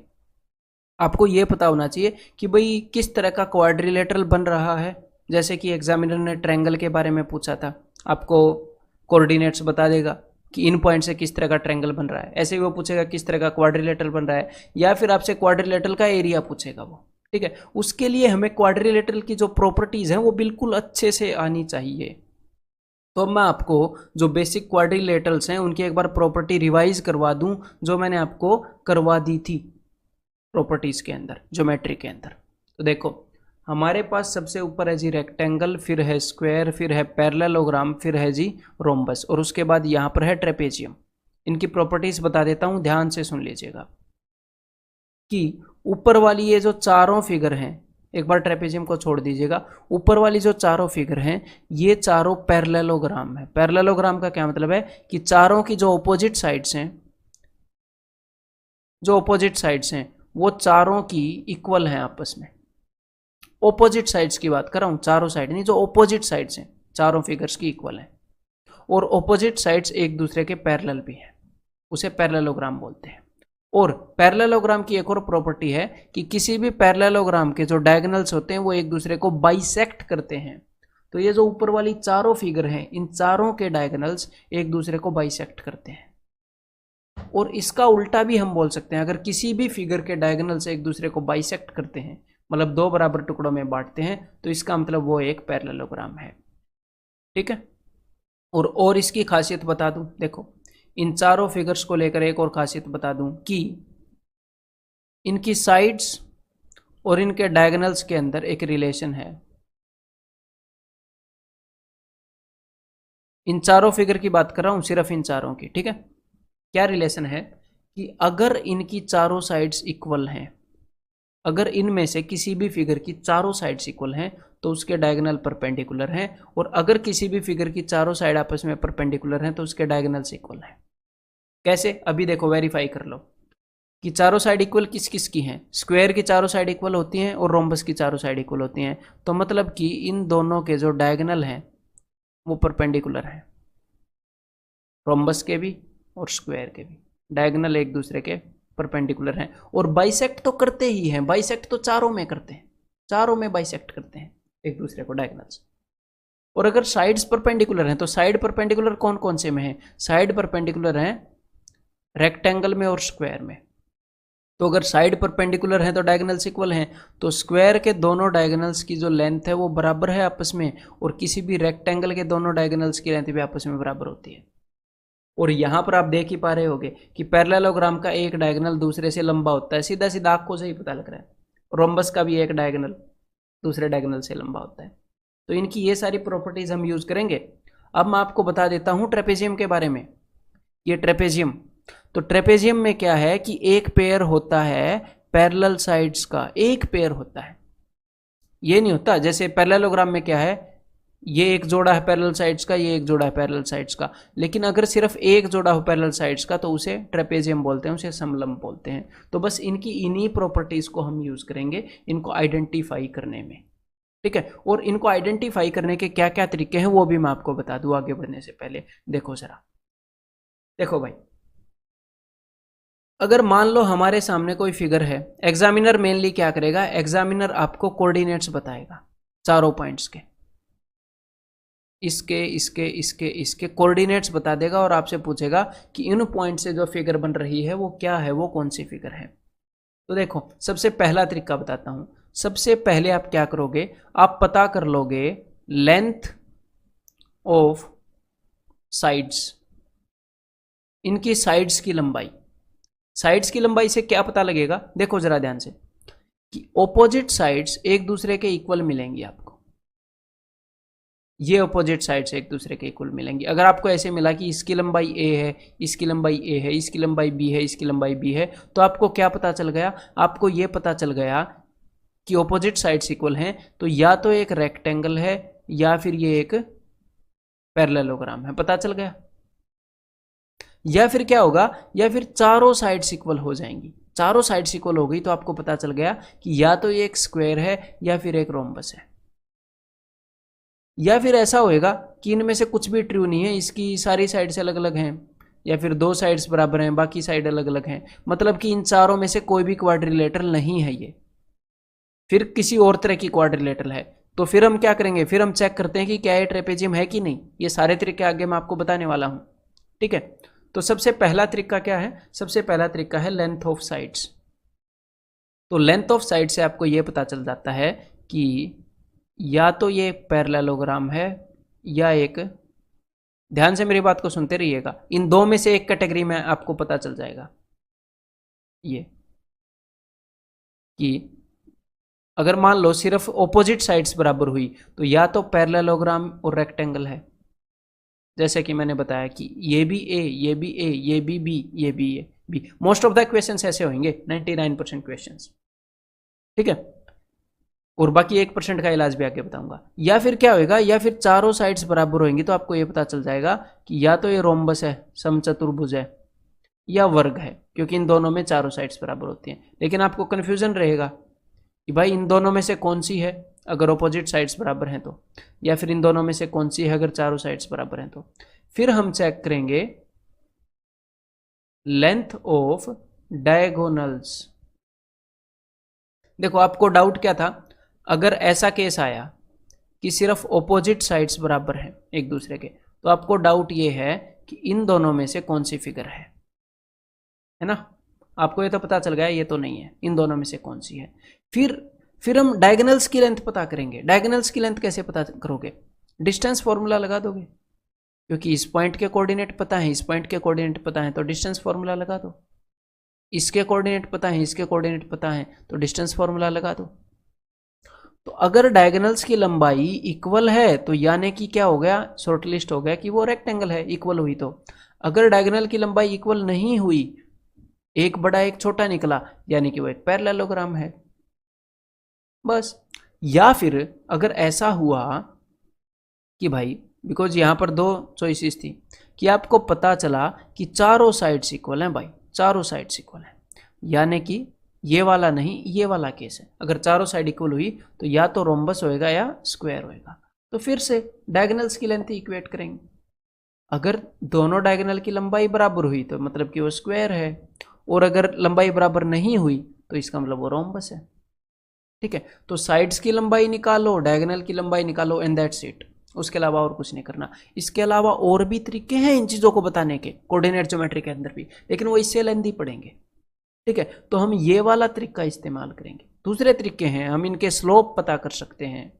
आपको ये पता होना चाहिए कि भाई किस तरह का क्वाड्रिलेटरल बन रहा है। जैसे कि एग्जामिनर ने ट्रायंगल के बारे में पूछा था, आपको कोऑर्डिनेट्स बता देगा कि इन पॉइंट से किस तरह का ट्रायंगल बन रहा है, ऐसे ही वो पूछेगा किस तरह का क्वाड्रिलेटरल बन रहा है, या फिर आपसे क्वाड्रिलेटरल का एरिया पूछेगा वो, ठीक है। उसके लिए हमें क्वाड्रिलेटरल की जो प्रॉपर्टीज हैं वो बिल्कुल अच्छे से आनी चाहिए। तो मैं आपको जो बेसिक क्वाड्रिलेटरल्स हैं उनकी एक बार प्रॉपर्टी रिवाइज करवा दूं, जो मैंने आपको करवा दी थी प्रॉपर्टीज के अंदर, ज्योमेट्री के अंदर। तो देखो हमारे पास सबसे ऊपर है जी रेक्टेंगल, फिर है स्क्वायर, फिर है पैरेललोग्राम, फिर है जी रोम्बस, और उसके बाद यहाँ पर है ट्रेपेजियम। इनकी प्रॉपर्टीज बता देता हूँ, ध्यान से सुन लीजिएगा कि ऊपर वाली ये जो चारों फिगर हैं, एक बार ट्रेपेजियम को छोड़ दीजिएगा, ऊपर वाली जो चारों फिगर हैं ये चारों पैरेललोग्राम है। पैरेललोग्राम का क्या मतलब है कि चारों की जो ऑपोजिट साइड्स हैं, जो ऑपोजिट साइड्स हैं वो चारों की इक्वल हैं आपस में। ऑपोजिट साइड्स की बात कर रहा हूं, चारों साइड नहीं, जो ऑपोजिट साइड्स हैं चारों फिगर्स की इक्वल हैं, और ऑपोजिट साइड्स एक दूसरे के पैरेलल भी हैं, उसे पैरेललोग्राम बोलते हैं। और पैरेललोग्राम की एक और प्रॉपर्टी है कि किसी भी पैरेललोग्राम के जो डायगोनल्स होते हैं वो एक दूसरे को बाइसेक्ट करते हैं। तो ये जो ऊपर वाली चारों फिगर हैं, इन चारों के डायगोनल्स एक दूसरे को बाइसेक्ट करते हैं। और इसका उल्टा भी हम बोल सकते हैं, अगर किसी भी फिगर के डायगोनल्स एक दूसरे को बाइसेक्ट करते हैं, मतलब दो बराबर टुकड़ों में बांटते हैं, तो इसका मतलब वो एक पैरेललोग्राम है। ठीक है। और इसकी खासियत बता दूं, देखो इन चारों फिगर्स को लेकर एक और खासियत बता दूं कि इनकी साइड्स और इनके डायगोनल्स के अंदर एक रिलेशन है। इन चारों फिगर की बात कर रहा हूं, सिर्फ इन चारों की। ठीक है। क्या रिलेशन है कि अगर इनकी चारों साइड्स इक्वल हैं, अगर इनमें से किसी भी फिगर की चारों साइड्स इक्वल हैं तो उसके डायगोनल परपेंडिकुलर हैं, और अगर किसी भी फिगर की चारों साइड आपस में परपेंडिकुलर हैं तो उसके डायगोनल्स इक्वल हैं। कैसे? अभी देखो, वेरीफाई कर लो कि चारों साइड इक्वल किस किस की हैं। स्क्वायर की चारों साइड इक्वल होती हैं और रोम्बस की चारों साइड इक्वल होती हैं, तो मतलब कि इन दोनों के जो डायगोनल हैं वो परपेंडिकुलर हैं, रोम्बस के भी और स्क्वायर के भी डायगोनल एक दूसरे के परपेंडिकुलर हैं। और बाइसेक्ट तो करते ही हैं, बाइसेक्ट तो चारों में करते हैं, चारों में बाइसेक्ट करते हैं एक दूसरे को डायगोनल्स। और अगर साइड्स परपेंडिकुलर हैं तो साइड परपेंडिकुलर कौन कौन से में है? साइड परपेंडिकुलर हैं रेक्टेंगल में और स्क्वायर में। तो अगर साइड परपेंडिकुलर है तो डायगोनल्स इक्वल हैं, तो स्क्वायर के दोनों डायगोनल्स की जो लेंथ है वो बराबर है आपस में, और किसी भी रेक्टेंगल के दोनों डायगोनल्स की लेंथ भी आपस में बराबर होती है। और यहां पर आप देख ही पा रहे होगे कि पैरेललोग्राम का एक डायगोनल दूसरे से लंबा होता है, सीधा सीधा आपको से ही पता लग रहा है। रोम्बस का भी एक डायगोनल दूसरे डायगोनल से लंबा होता है। तो इनकी ये सारी प्रॉपर्टीज हम यूज करेंगे। अब मैं आपको बता देता हूं ट्रेपेजियम के बारे में। ये ट्रेपेजियम, तो ट्रेपेजियम में क्या है कि एक पेयर होता है पैरेलल साइड्स का, एक पेयर होता है। ये नहीं होता जैसे पैरेललोग्राम में क्या है, ये एक जोड़ा है पैरेलल साइड्स का, ये एक जोड़ा है पैरेलल साइड्स का। लेकिन अगर सिर्फ एक जोड़ा हो पैरेलल साइड्स का तो उसे ट्रेपेजियम बोलते हैं, उसे समलंब बोलते हैं। तो बस इनकी इन्हीं प्रॉपर्टीज को हम यूज करेंगे इनको आइडेंटिफाई करने में। ठीक है। और इनको आइडेंटिफाई करने के क्या क्या तरीके हैं वो भी मैं आपको बता दूं आगे बढ़ने से पहले। देखो जरा, देखो भाई, अगर मान लो हमारे सामने कोई फिगर है, एग्जामिनर मेनली क्या करेगा, एग्जामिनर आपको कोऑर्डिनेट्स बताएगा चारों पॉइंट्स के, इसके इसके इसके इसके कोऑर्डिनेट्स बता देगा और आपसे पूछेगा कि इन पॉइंट से जो फिगर बन रही है वो क्या है, वो कौन सी फिगर है। तो देखो, सबसे पहला तरीका बताता हूं। सबसे पहले आप क्या करोगे, आप पता कर लोगे लेंथ ऑफ साइड्स, इनकी साइड्स की लंबाई। साइड्स की लंबाई से क्या पता लगेगा, देखो जरा ध्यान से, कि ऑपोजिट साइड्स एक दूसरे के इक्वल मिलेंगी आपको। ये ऑपोजिट साइड्स एक दूसरे के इक्वल मिलेंगी। अगर आपको ऐसे मिला कि इसकी लंबाई a है, इसकी लंबाई a है, इसकी लंबाई b है, इसकी लंबाई b है, तो आपको क्या पता चल गया, आपको ये पता चल गया कि ऑपोजिट साइड्स इक्वल हैं, तो या तो एक रेक्टेंगल है या फिर ये एक पैरेललोग्राम है। पता चल गया। या फिर क्या होगा, या फिर चारों साइड्स इक्वल हो जाएंगी। चारों साइड्स इक्वल हो गई तो आपको पता चल गया कि या तो ये एक स्क्वायर है या फिर एक रोम्बस है। या फिर ऐसा होएगा कि इनमें से कुछ भी ट्रू नहीं है, इसकी सारी साइड्स अलग अलग हैं, या फिर दो साइड्स बराबर हैं बाकी साइड अलग अलग हैं, मतलब कि इन चारों में से कोई भी क्वाड्रिलेटरल नहीं है ये, फिर किसी और तरह की क्वाड्रिलेटरल है। तो फिर हम क्या करेंगे, फिर हम चेक करते हैं कि क्या ये ट्रेपेजियम है कि नहीं। ये सारे तरीके आगे मैं आपको बताने वाला हूं। ठीक है। तो सबसे पहला तरीका क्या है, सबसे पहला तरीका है लेंथ ऑफ साइड्स। तो लेंथ ऑफ साइड से आपको यह पता चल जाता है कि या तो ये पैरेललोग्राम है या एक, ध्यान से मेरी बात को सुनते रहिएगा, इन दो में से एक कैटेगरी में आपको पता चल जाएगा ये, कि अगर मान लो सिर्फ ऑपोजिट साइड्स बराबर हुई तो या तो पैरेललोग्राम और रेक्टेंगल है, जैसे कि मैंने बताया कि ये भी ए, ये भी ए, ये भी बी, ये भी A B. Most of the questions ऐसे होंगे, 99% क्वेश्चंस। ठीक है। और बाकी 1% का इलाज भी आगे बताऊंगा। या फिर क्या होएगा, या फिर चारों साइड्स बराबर होंगी तो आपको ये पता चल जाएगा कि या तो ये रोम्बस है, समचतुर्भुज है, या वर्ग है, क्योंकि इन दोनों में चारों साइड्स बराबर होती हैं। लेकिन आपको कन्फ्यूजन रहेगा कि भाई इन दोनों में से कौन सी है अगर ऑपोजिट साइड्स बराबर हैं तो, या फिर इन दोनों में से कौन सी है अगर चारों साइड्स बराबर हैं तो। फिर हम चेक करेंगे लेंथ ऑफ डायगोनल्स। देखो, आपको डाउट क्या था, अगर ऐसा केस आया कि सिर्फ ऑपोजिट साइड्स बराबर हैं एक दूसरे के, तो आपको डाउट ये है कि इन दोनों में से कौन सी फिगर है ना। आपको ये तो पता चल गया ये तो नहीं है, इन दोनों में से कौन सी है। फिर हम डायगोनल्स की लेंथ पता करेंगे। डायगोनल्स की लेंथ कैसे पता करोगे? डिस्टेंस फॉर्मूला लगा दोगे, क्योंकि इस पॉइंट के कोऑर्डिनेट पता है, इस पॉइंट के कोऑर्डिनेट पता है, तो डिस्टेंस फॉर्मूला लगा दो। इसके कोऑर्डिनेट पता है, इसके कोऑर्डिनेट पता है, तो डिस्टेंस फॉर्मूला लगा दो। तो अगर डायगोनल्स की लंबाई इक्वल है तो यानी कि क्या हो गया, शॉर्ट लिस्ट हो गया कि वो रेक्टेंगल है, इक्वल हुई तो। अगर डायगोनल की लंबाई इक्वल नहीं हुई, एक बड़ा एक छोटा निकला, यानी कि वो एक पैरेललोग्राम है बस। या फिर अगर ऐसा हुआ कि भाई, बिकॉज यहां पर दो चॉइसेस थी, कि आपको पता चला कि चारों साइड्स इक्वल हैं भाई, चारों साइड्स इक्वल हैं, यानी कि ये वाला नहीं, ये वाला केस है। अगर चारों साइड इक्वल हुई तो या तो रोम्बस होएगा या स्क्वायर होएगा। तो फिर से डायगोनल्स की लेंथ इक्वेट करेंगे। अगर दोनों डायगोनल की लंबाई बराबर हुई तो मतलब कि वो स्क्वायर है, और अगर लंबाई बराबर नहीं हुई तो इसका मतलब वो रोम्बस है। ठीक है, तो साइड्स की लंबाई निकालो, डायगोनल की लंबाई निकालो, एंड दैट्स इट। उसके अलावा और कुछ नहीं करना। इसके अलावा और भी तरीके हैं इन चीज़ों को बताने के कोऑर्डिनेट ज्योमेट्री के अंदर भी, लेकिन वो इससे लेंथी पड़ेंगे। ठीक है, तो हम ये वाला तरीका इस्तेमाल करेंगे। दूसरे तरीके हैं, हम इनके स्लोप पता कर सकते हैं।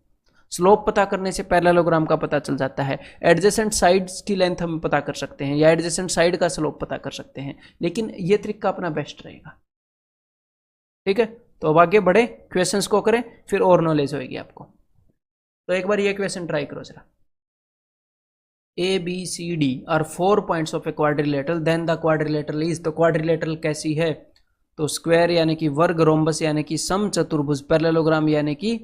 स्लोप पता करने से पैरेललोग्राम का पता चल जाता है। एडजेसेंट साइड्स की लेंथ हम पता कर सकते हैं, या एडजेसेंट साइड का स्लोप पता कर सकते हैं, लेकिन ये तरीका अपना बेस्ट रहेगा। ठीक है, तो अब आगे बढ़े, क्वेश्चंस को करें, फिर और नॉलेज होगी आपको। तो एक बार ये क्वेश्चन ट्राई करो जरा। A B C D are 4 points of a quadrilateral, then the quadrilateral is. तो क्वाड्रिलेटरल कैसी है? तो स्क्वायर यानी कि वर्ग, रोम्बस यानी कि सम चतुर्भुज, पैरेललोग्राम यानी कि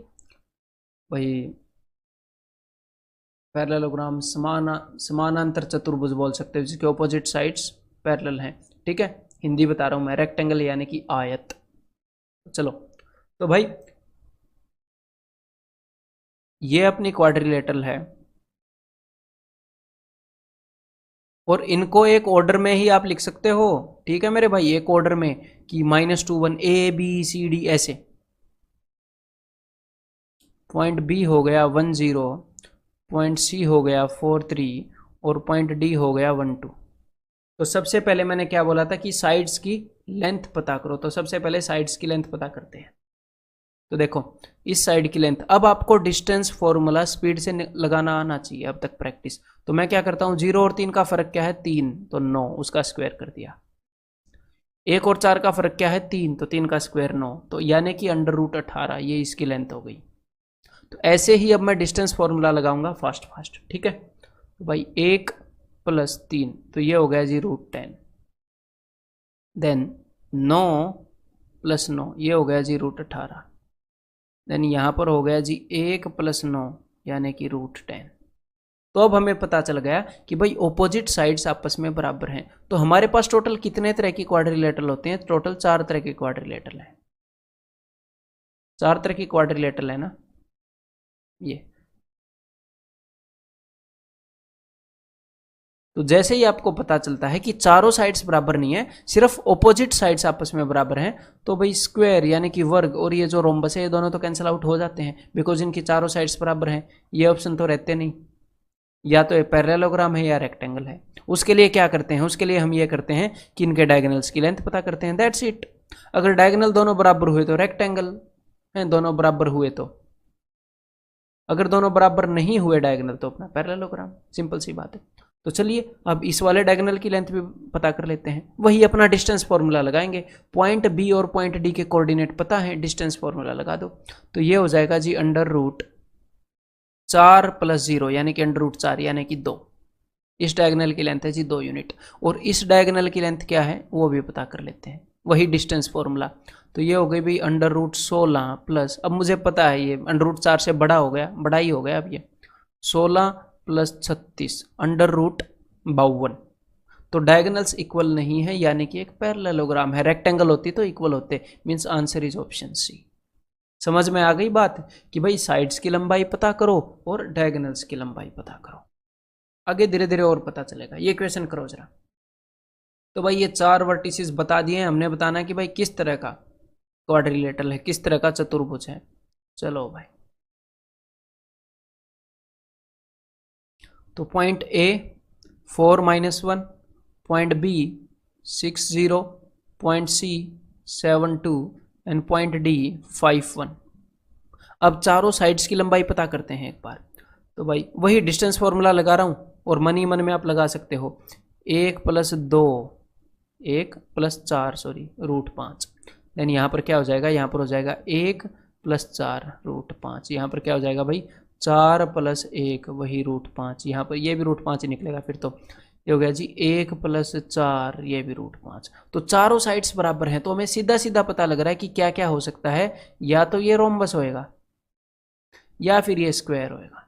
भाई पैरेललोग्राम समानांतर चतुर्भुज बोल सकते हो, जिसके ऑपोजिट साइड्स पैरेलल हैं। ठीक है, हिंदी बता रहा हूं मैं। रेक्टेंगल यानी कि आयत। चलो, तो भाई ये अपनी क्वाड्रिलेटरल है, और इनको एक ऑर्डर में ही आप लिख सकते हो। ठीक है मेरे भाई, एक ऑर्डर में कि -2 1 ए बी सी डी ऐसे। पॉइंट बी हो गया 1 0, पॉइंट सी हो गया 4 3, और पॉइंट डी हो गया 1 2। तो सबसे पहले मैंने क्या बोला था कि साइड्स की लेंथ पता करो। तो सबसे पहले साइड्स की लेंथ पता करते हैं। तो देखो, इस साइड की लेंथ, अब आपको डिस्टेंस फॉर्मूला स्पीड से लगाना आना चाहिए, अब तक प्रैक्टिस। तो मैं क्या करता हूं, 0 और 3 का फर्क क्या है? 3, तो 9, उसका स्क्वायर कर दिया। 1 और 4 का फर्क क्या है? 3, तो 3 का स्क्वायर 9, तो यानी कि √18, ये इसकी लेंथ हो गई। तो ऐसे ही अब मैं डिस्टेंस फॉर्मूला लगाऊंगा फास्ट फास्ट। ठीक है, तो भाई 1 + 3, तो ये हो गया जी √10। देन 9 + 9, ये हो गया जी √18। देन यहाँ पर हो गया जी 1 + 9, यानी कि √10। तो अब हमें पता चल गया कि भाई ऑपोजिट साइड्स आपस में बराबर हैं। तो हमारे पास टोटल कितने तरह की क्वाड्रिलेटरल होते हैं? टोटल 4 तरह के क्वाड्रिलेटरल है। 4 तरह की क्वाड्रिलेटरल है ना ये। तो जैसे ही आपको पता चलता है कि चारों साइड्स बराबर नहीं है, सिर्फ ऑपोजिट साइड्स आपस में बराबर हैं, तो भाई स्क्वायर यानी कि वर्ग और ये जो रोम्बस है, ये दोनों तो कैंसिल आउट हो जाते हैं, बिकॉज इनकी चारों साइड्स बराबर हैं। ये ऑप्शन तो रहते नहीं, या तो ये पैरेललोग्राम है या रेक्टेंगल है। उसके लिए क्या करते हैं? उसके लिए हम ये करते हैं कि इनके डायगोनल्स की लेंथ पता करते हैं, दैट्स इट। अगर डायगोनल दोनों बराबर हुए तो रेक्टेंगल है, दोनों बराबर हुए तो। अगर दोनों बराबर नहीं हुए डायगोनल तो अपना पैरेललोग्राम, सिंपल सी बात है। तो चलिए अब इस वाले डायगोनल की लेंथ भी पता कर लेते हैं। वही अपना डिस्टेंस फॉर्मूला लगाएंगे। पॉइंट बी और पॉइंट डी के कोऑर्डिनेट पता है, डिस्टेंस फॉर्मूला लगा दो। तो ये हो जाएगा जी √4 + 0, यानी कि √4, यानी कि 2। इस डायगोनल की लेंथ है जी 2 यूनिट, और इस डायगोनल की लेंथ क्या है वो भी पता कर लेते हैं, वही डिस्टेंस फॉर्मूला। तो ये हो गई भाई √16 प्लस, अब मुझे पता है ये √4 से बड़ा हो गया, बड़ा ही हो गया अब ये, 16 + 36 √52। तो डायगोनल्स इक्वल नहीं है, यानी कि एक पैरेललोग्राम है। रेक्टेंगल होती तो इक्वल होते, means answer is option C. समझ में आ गई बात कि भाई साइड्स की लंबाई पता करो और डायगोनल्स की लंबाई पता करो। आगे धीरे धीरे और पता चलेगा। ये क्वेश्चन करो जरा। तो भाई ये 4 वर्टिसेस बता दिए, हमने बताना है कि भाई किस तरह का क्वाड्रिलेटरल है, किस तरह का चतुर्भुज है। चलो भाई तो point A 4-1, point B 60, point C 72 and point D 51। अब चारों साइड्स की लंबाई पता करते हैं एक बार। तो भाई वही डिस्टेंस फॉर्मूला लगा रहा हूँ और मन ही मन में आप लगा सकते हो 1+4 √5। देन यहाँ पर क्या हो जाएगा, यहाँ पर हो जाएगा 1+4 √5। यहाँ पर क्या हो जाएगा भाई 4+1 वही √5। यहाँ पर ये भी √5 ही निकलेगा फिर तो। ये हो गया जी 1+4 ये भी √5। तो चारों साइड्स बराबर हैं तो हमें सीधा सीधा पता लग रहा है कि क्या क्या हो सकता है, या तो ये रोम्बस होएगा या फिर ये स्क्वायर होएगा।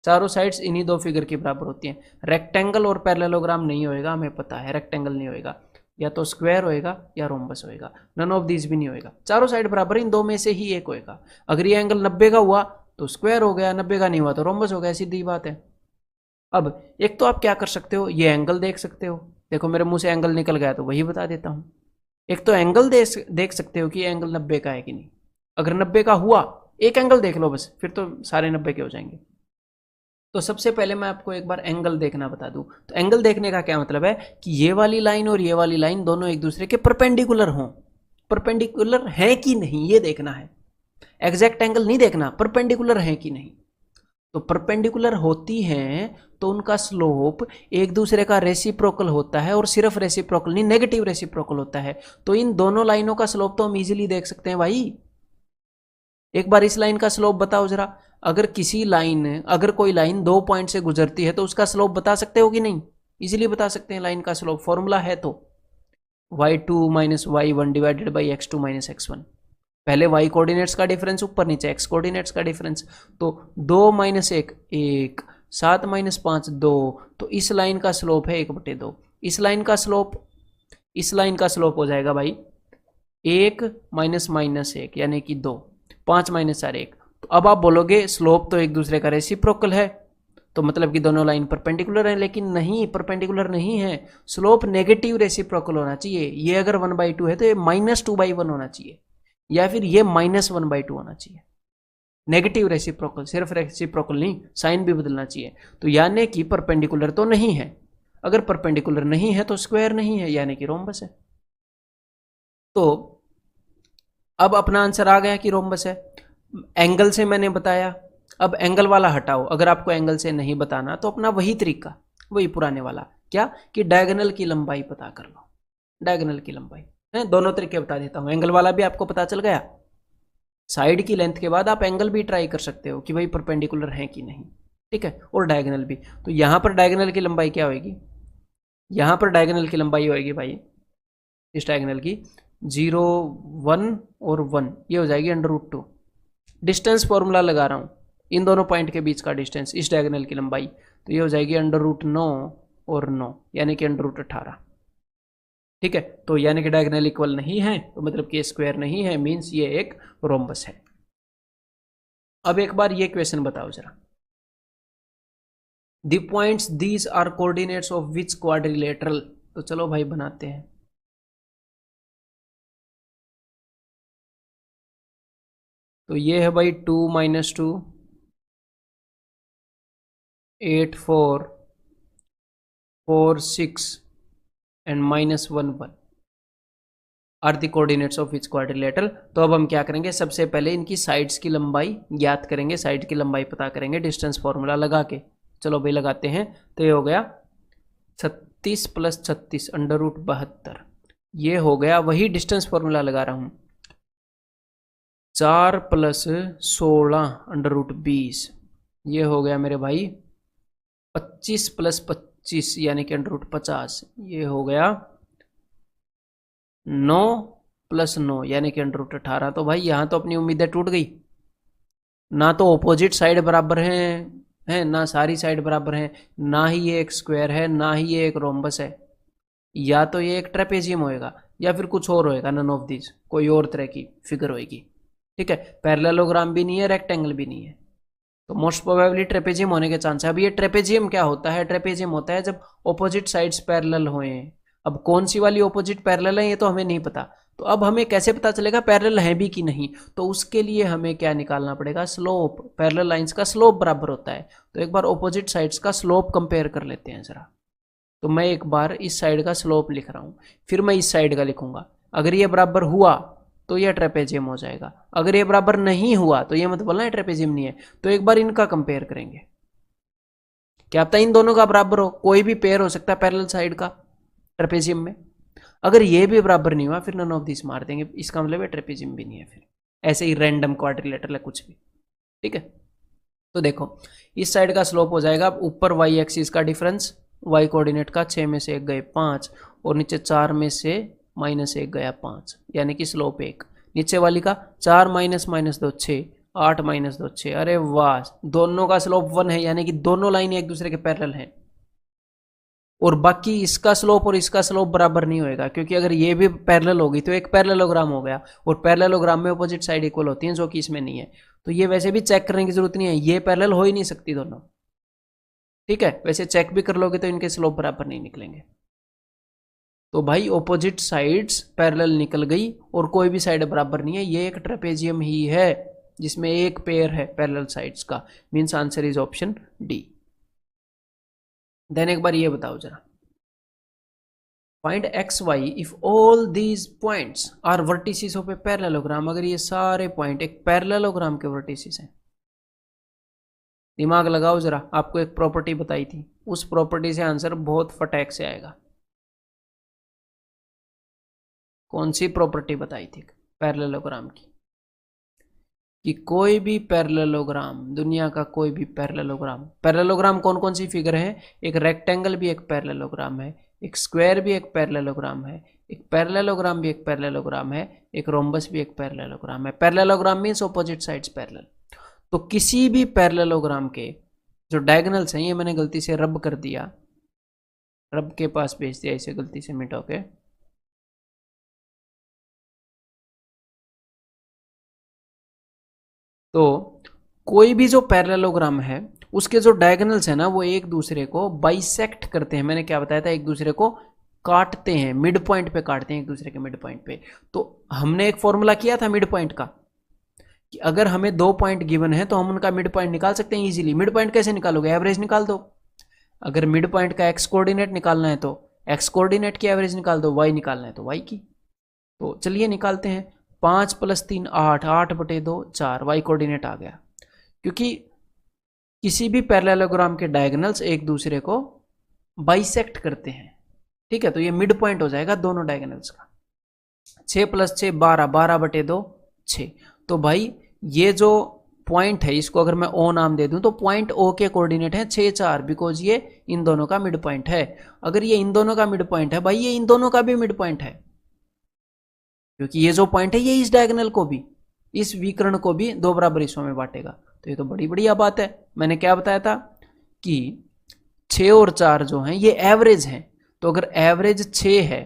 चारों साइड्स इन्हीं दो फिगर के बराबर होती हैं। रेक्टेंगल और पैरेललोग्राम नहीं होएगा, हमें पता है रेक्टेंगल नहीं होएगा, या तो स्क्वायर होएगा या रोम्बस होएगा, नन ऑफ दीज भी नहीं होएगा। चारों साइड बराबर, इन दो में से ही एक होएगा। अगर ये एंगल 90 का हुआ तो स्क्वायर हो गया, 90 का नहीं हुआ तो रोम्बस हो गया, सीधी बात है। अब एक तो आप क्या कर सकते हो, ये एंगल देख सकते हो, देखो मेरे मुंह से एंगल निकल गया तो वही बता देता हूं। एक तो एंगल देख सकते हो कि ये एंगल 90 का है कि नहीं। अगर 90 का हुआ, एक एंगल देख लो बस, फिर तो सारे 90 के हो जाएंगे। तो सबसे पहले मैं आपको एक बार एंगल देखना बता दूं। तो एंगल देखने का क्या मतलब है कि ये वाली लाइन और ये वाली लाइन दोनों एक दूसरे के परपेंडिकुलर हों। परपेंडिकुलर है कि नहीं ये देखना है, एग्जैक्ट एंगल नहीं देखना, परपेंडिकुलर है कि नहीं। तो परपेंडिकुलर होती हैं तो उनका स्लोप एक दूसरे का रेसिप्रोकल होता है, और सिर्फ रेसिप्रोकल नहीं, नेगेटिव रेसिप्रोकल होता है। तो इन दोनों लाइनों का स्लोप तो हम इजीली देख सकते हैं भाई। एक बार इस लाइन का स्लोप बताओ जरा। अगर कोई लाइन 2 पॉइंट से गुजरती है तो उसका स्लोप बता सकते हो कि नहीं? इजीली बता सकते हैं लाइन का स्लोप, फॉर्मूला है तो y2 - y1 divided by x2 - x1। पहले y कोऑर्डिनेट्स का डिफरेंस ऊपर नीचे, x कोऑर्डिनेट्स का डिफरेंस। तो 2 - 1 1, 7 - 5 2। तो इस लाइन का स्लोप है 1/2। इस लाइन का स्लोप हो जाएगा भाई 1 - -1 यानी कि 2, 5 - 4 1। तो अब आप बोलोगे स्लोप तो एक दूसरे का रेसिप्रोकल है, तो मतलब कि दोनों लाइन परपेंडिकुलर है, लेकिन नहीं, परपेंडिकुलर नहीं है। स्लोप नेगेटिव रेसिप्रोकल होना चाहिए। ये अगर 1/2 है तो ये -2/1 होना चाहिए, या फिर ये -1/2 होना चाहिए। नेगेटिव रेसिप्रोकल, सिर्फ रेसिप्रोकल नहीं, साइन भी बदलना चाहिए। तो यानी कि परपेंडिकुलर तो नहीं है। अगर परपेंडिकुलर नहीं है तो स्क्वायर नहीं है, यानी कि रोम्बस है। तो अब अपना आंसर आ गया कि रोम्बस है। एंगल से मैंने बताया, अब एंगल वाला हटाओ। अगर आपको एंगल से नहीं बताना तो अपना वही तरीका, वही पुराने वाला, क्या कि डायगोनल की लंबाई पता कर लो। डायगोनल की लंबाई है, दोनों तरीके बता देता हूं। एंगल वाला भी आपको पता चल गया, साइड की लेंथ के बाद आप एंगल भी ट्राई कर सकते हो कि भाई परपेंडिकुलर है कि नहीं, ठीक है, और डायगोनल भी। तो यहां पर डायगोनल की लंबाई क्या होगी, यहां पर डायगोनल की लंबाई होगी भाई, इस डायगोनल की 0 1 और 1, ये हो जाएगी √2। डिस्टेंस फॉर्मूला लगा रहा हूं, इन दोनों पॉइंट के बीच का डिस्टेंस, इस डायगोनल की लंबाई, तो ये हो जाएगी √9 और 9 यानी कि √18। ठीक है, तो यानी कि डायगोनल इक्वल नहीं है, तो मतलब कि स्क्वायर नहीं है, मींस ये एक रोम्बस है। अब एक बार ये क्वेश्चन बताओ जरा, the points these are coordinates of which quadrilateral. तो चलो भाई बनाते हैं। तो ये है भाई 2 - 2 8 4 4 6 and -1 1 are the coordinates of which quadrilateral. तो अब हम क्या करेंगे, सबसे पहले इनकी साइड्स की लंबाई ज्ञात करेंगे, साइड की लंबाई पता करेंगे डिस्टेंस फॉर्मूला लगा के। चलो भाई लगाते हैं। तो ये हो गया 36 + 36 √72। ये हो गया, वही डिस्टेंस फॉर्मूला लगा रहा हूं, 4 + 16 √20। ये हो गया मेरे भाई 25 + 25 यानी कि √50। ये हो गया 9 + 9 यानी कि √18। तो भाई यहाँ तो अपनी उम्मीदें टूट गई, ना तो ऑपोजिट साइड बराबर हैं ना सारी साइड बराबर हैं, ना ही ये एक स्क्वायर है, ना ही ये एक रोम्बस है। या तो ये एक ट्रेपेजियम होएगा या फिर कुछ और होएगा, नन ऑफ दिस, कोई और तरह की फिगर होएगी। ठीक है, पैरेललोग्राम भी नहीं है, रेक्टेंगल भी नहीं है, तो मोस्ट प्रोबेबली ट्रेपेजियम होने के चांस है। अब ये ट्रेपेजियम क्या होता है, ट्रेपेजियम होता है जब ऑपोजिट साइड्स पैरेलल होए। अब कौन सी वाली ऑपोजिट पैरेलल है ये तो हमें नहीं पता, तो अब हमें कैसे पता चलेगा पैरेलल है भी कि नहीं? तो उसके लिए हमें क्या निकालना पड़ेगा? स्लोप। पैरेलल लाइंस का स्लोप बराबर होता है। तो एक बार ऑपोजिट साइड्स का स्लोप कंपेयर कर लेते हैं जरा। तो मैं एक बार इस साइड का स्लोप लिख रहा हूं, फिर मैं इस साइड का लिखूंगा। अगर ये बराबर हुआ तो ये ट्रेपेजियम हो जाएगा, अगर ये बराबर नहीं हुआ तो ये मत बोलना है ट्रेपेजियम नहीं है। तो एक बार इनका कंपेयर करेंगे, क्या पता इन दोनों का बराबर हो, कोई भी पेयर हो सकता है पैरेलल साइड का ट्रेपेजियम में। अगर ये भी बराबर नहीं हुआ फिर नन ऑफ दिस मार देंगे, इसका मतलब है ट्रेपेजियम भी नहीं है, फिर ऐसे ही रैंडम क्वाड्रिलेटरल है कुछ भी। ठीक है, तो देखो इस साइड का स्लोप हो जाएगा ऊपर वाई एक्सिस का डिफरेंस, वाई कोऑर्डिनेट का 6 में से 1 गए 5 और नीचे 4 में से -1 गया 5, यानी कि स्लोप 1। नीचे वाली का 4 माइनस माइनस 2 6, 8 माइनस 2 6। अरे वाह, दोनों का स्लोप 1 है, यानी कि दोनों लाइन एक दूसरे के पैरेलल हैं। और बाकी इसका स्लोप और इसका स्लोप बराबर नहीं होएगा, क्योंकि अगर ये भी पैरेलल होगी तो एक पैरेललोग्राम हो गया, और पैरेललोग्राम में अपोजिट साइड इक्वल होती है, जो कि इसमें नहीं है। तो ये वैसे भी चेक करने की जरूरत नहीं है, ये पैरेलल हो ही नहीं सकती दोनों। ठीक है, वैसे चेक भी कर लोगे तो इनके स्लोप बराबर नहीं निकलेंगे। तो भाई ऑपोजिट साइड्स पैरेलल निकल गई और कोई भी साइड बराबर नहीं है, ये एक ट्रेपेजियम ही है जिसमें एक पेयर है पैरेलल साइड्स का। Means answer is option D. Then एक बार ये बताओ जरा, find x y if all these points are vertices of a parallelogram. अगर ये सारे पॉइंट एक पैरेललोग्राम के वर्टिसेस हैं, दिमाग लगाओ जरा, आपको एक प्रॉपर्टी बताई थी, उस प्रॉपर्टी से आंसर बहुत फटाक से आएगा। कौन सी प्रॉपर्टी बताई थी पैरेललोग्राम की? कि कोई भी पैरेललोग्राम, दुनिया का कोई भी पैरेललोग्राम, पैरेललोग्राम कौन कौन सी फिगर है? एक रेक्टेंगल भी एक पैरेललोग्राम है, एक स्क्वायर भी एक पैरेललोग्राम है, एक पैरेललोग्राम भी एक पैरेललोग्राम है, एक रोम्बस भी एक पैरेललोग्राम है। Parallelogram means opposite sides parallel. तो किसी भी पैरेललोग्राम के जो डायगोनल्स हैं, ये मैंने गलती से रब कर दिया, रब के पास भेज दिया इसे गलती से मिटा के। तो कोई भी जो पैरेललोग्राम है उसके जो डायगोनल्स है ना, वो एक दूसरे को बाइसेक्ट करते हैं। मैंने क्या बताया था, एक दूसरे को काटते हैं, मिड पॉइंट पे काटते हैं एक दूसरे के मिड पॉइंट पे। तो हमने एक फॉर्मूला किया था मिड पॉइंट का, कि अगर हमें 2 पॉइंट गिवन है तो हम उनका मिड पॉइंट निकाल सकते हैं इजीली। मिड पॉइंट कैसे निकालोगे? एवरेज निकाल दो। अगर मिड पॉइंट का एक्स कोऑर्डिनेट निकालना है तो एक्स कोऑर्डिनेट की एवरेज निकाल दो, वाई निकालना है तो वाई की। तो चलिए निकालते हैं। 5 + 3 8, 8/2 4, वाई कोऑर्डिनेट आ गया। क्योंकि किसी भी पैरेललोग्राम के डायगोनल्स एक दूसरे को बाइसेक्ट करते हैं। ठीक है, तो ये मिड पॉइंट हो जाएगा दोनों डायगोनल्स का। 6 + 6 12, 12/2 6। तो भाई ये जो पॉइंट है, इसको अगर मैं ओ नाम दे दूं तो पॉइंट ओ के कोऑर्डिनेट है 6 4, बिकॉज ये इन दोनों का मिड पॉइंट है। अगर ये इन दोनों का मिड पॉइंट है भाई, ये इन दोनों का भी मिड पॉइंट है, क्योंकि ये जो पॉइंट है ये इस डायगोनल को भी, इस विकर्ण को भी 2 बराबर हिस्सों में बांटेगा। तो ये तो बड़ी बढ़िया बात है। मैंने क्या बताया था कि 6 और 4 जो हैं ये एवरेज हैं। तो अगर एवरेज 6 है,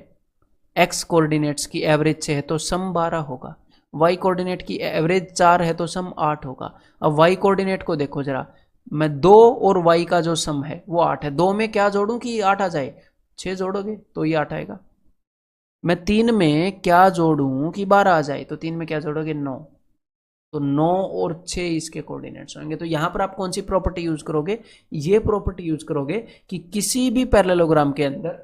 एक्स कोऑर्डिनेट्स की एवरेज 6 है तो सम 12 होगा। वाई कोऑर्डिनेट की एवरेज 4 है तो सम 8 होगा। अब वाई कोऑर्डिनेट को देखो जरा, मैं 2 और वाई का जो सम है वो 8 है। 2 में क्या जोड़ूं कि 8 आ जाए? 6 जोड़ोगे तो ये 8 आएगा। मैं 3 में क्या जोड़ूं कि 12 आ जाए? तो 3 में क्या जोड़ोगे? 9। तो 9 और 6 इसके कोऑर्डिनेट्स होंगे। तो यहां पर आप कौन सी प्रॉपर्टी यूज करोगे? ये प्रॉपर्टी यूज करोगे कि किसी भी पैरेललोग्राम के अंदर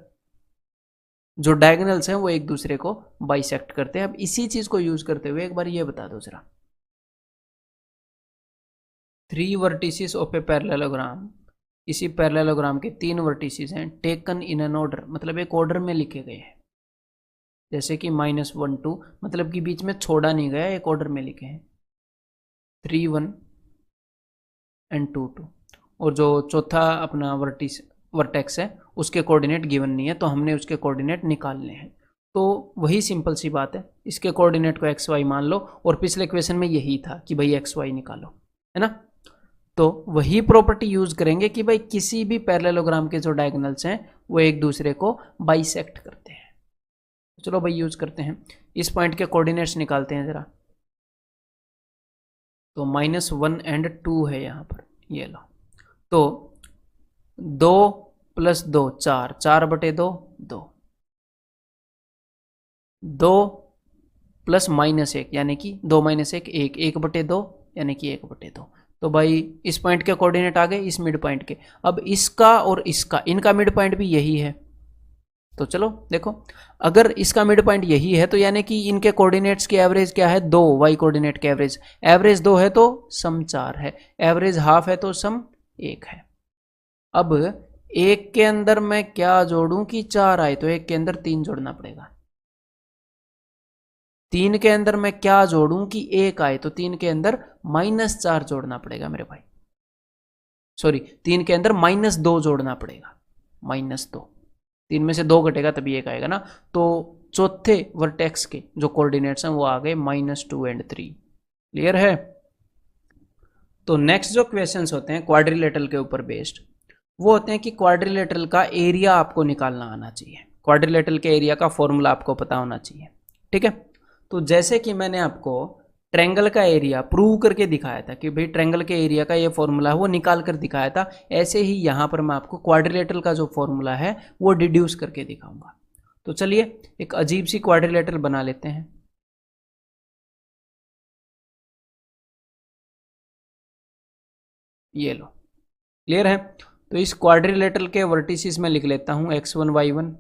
जो डायगोनल्स हैं वो एक दूसरे को बाइसेक्ट करते हैं। अब इसी चीज को यूज करते हुए एक बार ये बता दो जरा, 3 वर्टिसेस ऑफ ए पैरेललोग्राम, इसी पैरेललोग्राम के 3 वर्टिसेस हैं, टेकन इन एन ऑर्डर, मतलब एक ऑर्डर में लिखे गए हैं। जैसे कि -1 2, मतलब कि बीच में छोड़ा नहीं गया, एक ऑर्डर में लिखे हैं। 3 1 एंड 2 2। और जो चौथा अपना वर्टेक्स है उसके कोऑर्डिनेट गिवन नहीं है, तो हमने उसके कोऑर्डिनेट निकालने हैं। तो वही सिंपल सी बात है, इसके कोऑर्डिनेट को एक्स वाई मान लो, और पिछले क्वेश्चन में यही था कि भाई एक्स वाई निकालो, है ना। तो वही प्रॉपर्टी यूज करेंगे कि भाई किसी भी पैरेललोग्राम के जो डायगोनल्स हैं वो एक दूसरे को बाइसेक्ट करते हैं। चलो भाई यूज करते हैं। इस पॉइंट के कोऑर्डिनेट्स निकालते हैं जरा। तो -1 एंड 2 है यहाँ पर, ये लो। तो 2 + 2 4, 4/2 2, 2 प्लस -1 यानी कि 2 - 1 1, 1/2 यानी कि 1/2। तो भाई इस पॉइंट के कोऑर्डिनेट आ गए इस मिड पॉइंट के। अब इसका और इसका, इनका मिड पॉइंट भी यही है। तो चलो देखो, अगर इसका मिड पॉइंट यही है तो यानी कि इनके कोऑर्डिनेट्स की एवरेज क्या है, 2, वाई कोऑर्डिनेट के एवरेज, एवरेज 2 है तो सम 4 है, एवरेज हाफ है तो सम 1 है। अब 1 के अंदर मैं क्या जोड़ूं कि 4 आए, तो 1 के अंदर 3 जोड़ना पड़ेगा। 3 के अंदर मैं क्या जोड़ूं कि 1 आए, तो 3 के अंदर -4 जोड़ना पड़ेगा मेरे भाई, सॉरी 3 के अंदर -2 जोड़ना पड़ेगा, -2। 3 में से 2 घटेगा तभी 1 आएगा ना। तो चौथे वर्टेक्स के जो कोऑर्डिनेट्स हैं वो आ गए -2 और 3। क्लियर है। तो नेक्स्ट जो क्वेश्चंस होते हैं क्वाड्रिलेटरल के ऊपर बेस्ड, वो होते हैं कि क्वाड्रिलेटरल का एरिया आपको निकालना आना चाहिए, क्वाड्रिलेटरल के एरिया का फॉर्मूला आपको पता होना चाहिए। ठीक है। तो जैसे कि मैंने आपको ट्रायंगल का एरिया प्रूव करके दिखाया था कि भाई ट्रायंगल के एरिया का ये फॉर्मूला है, वो निकाल कर दिखाया था, ऐसे ही यहाँ पर मैं आपको क्वाड्रिलेटरल का जो फॉर्मूला है वो डिड्यूस करके दिखाऊंगा। तो चलिए एक अजीब सी क्वाड्रिलेटरल बना लेते हैं। ये लो, क्लियर है। तो इस क्वाड्रिलेटरल के वर्टिसेस में लिख लेता हूं x1 y1,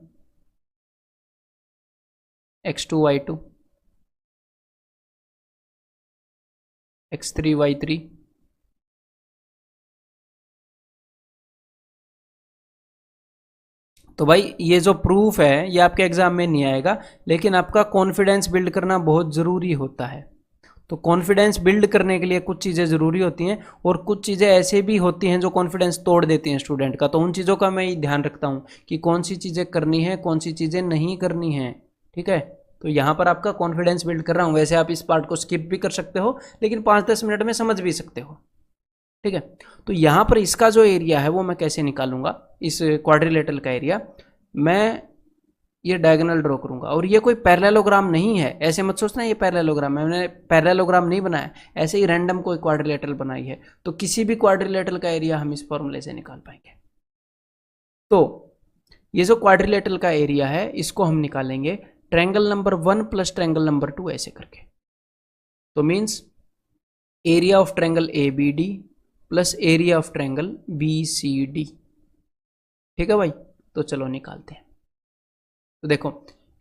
x2 y2, x3 y3, तो भाई ये जो प्रूफ है ये आपके एग्जाम में नहीं आएगा, लेकिन आपका कॉन्फिडेंस बिल्ड करना बहुत ज़रूरी होता है। तो कॉन्फिडेंस बिल्ड करने के लिए कुछ चीज़ें ज़रूरी होती हैं और कुछ चीज़ें ऐसे भी होती हैं जो कॉन्फिडेंस तोड़ देती हैं स्टूडेंट का। तो उन चीज़ों का मैं ध्यान रखता हूँ कि कौन सी चीज़ें करनी है, कौन सी चीज़ें नहीं करनी है। ठीक है। तो यहाँ पर आपका कॉन्फिडेंस बिल्ड कर रहा हूँ। वैसे आप इस पार्ट को स्किप भी कर सकते हो, लेकिन 5-10 मिनट में समझ भी सकते हो। ठीक है। तो यहाँ पर इसका जो एरिया है वो मैं कैसे निकालूंगा, इस क्वाड्रिलेटरल का एरिया मैं ये डायगोनल ड्रॉ करूंगा। और ये कोई पैरेललोग्राम नहीं है, ऐसे मत सोचना ये पैरेललोग्राम है, मैंने पैरेललोग्राम नहीं बनाया, ऐसे ही रैंडम कोई क्वाड्रिलेटरल बनाई है। तो किसी भी क्वाड्रिलेटरल का एरिया हम इस फॉर्मूले से निकाल पाएंगे। तो ये जो क्वाड्रिलेटरल का एरिया है इसको हम निकालेंगे ट्रायंगल नंबर 1 प्लस ट्रायंगल नंबर 2 ऐसे करके। तो means area of triangle A B D plus area of triangle B C D. ठीक है भाई। तो चलो निकालते हैं। तो देखो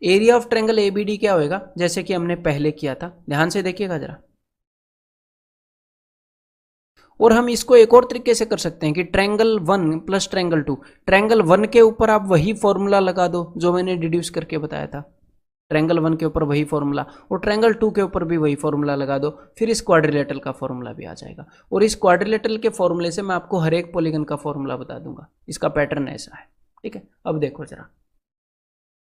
area of triangle A B D क्या होएगा, जैसे कि हमने पहले किया था, ध्यान से देखिएगा जरा। और हम इसको एक और तरीके से कर सकते हैं कि ट्रायंगल 1 प्लस ट्रायंगल 2, ट्रायंगल 1 के ऊपर आप वही फॉर्मूला लगा दो जो मैंने डिड्यूस करके बताया था, ट्रायंगल 1 के ऊपर वही फॉर्मूला, और ट्रायंगल 2 के ऊपर भी वही फॉर्मूला लगा दो, फिर इस क्वाड्रिलेटरल का फॉर्मूला भी आ जाएगा। और इस क्वाड्रिलेटरल के फॉर्मूले से मैं आपको हर एक पॉलीगन का फॉर्मूला बता दूंगा। इसका पैटर्न ऐसा है। ठीक है। अब देखो जरा,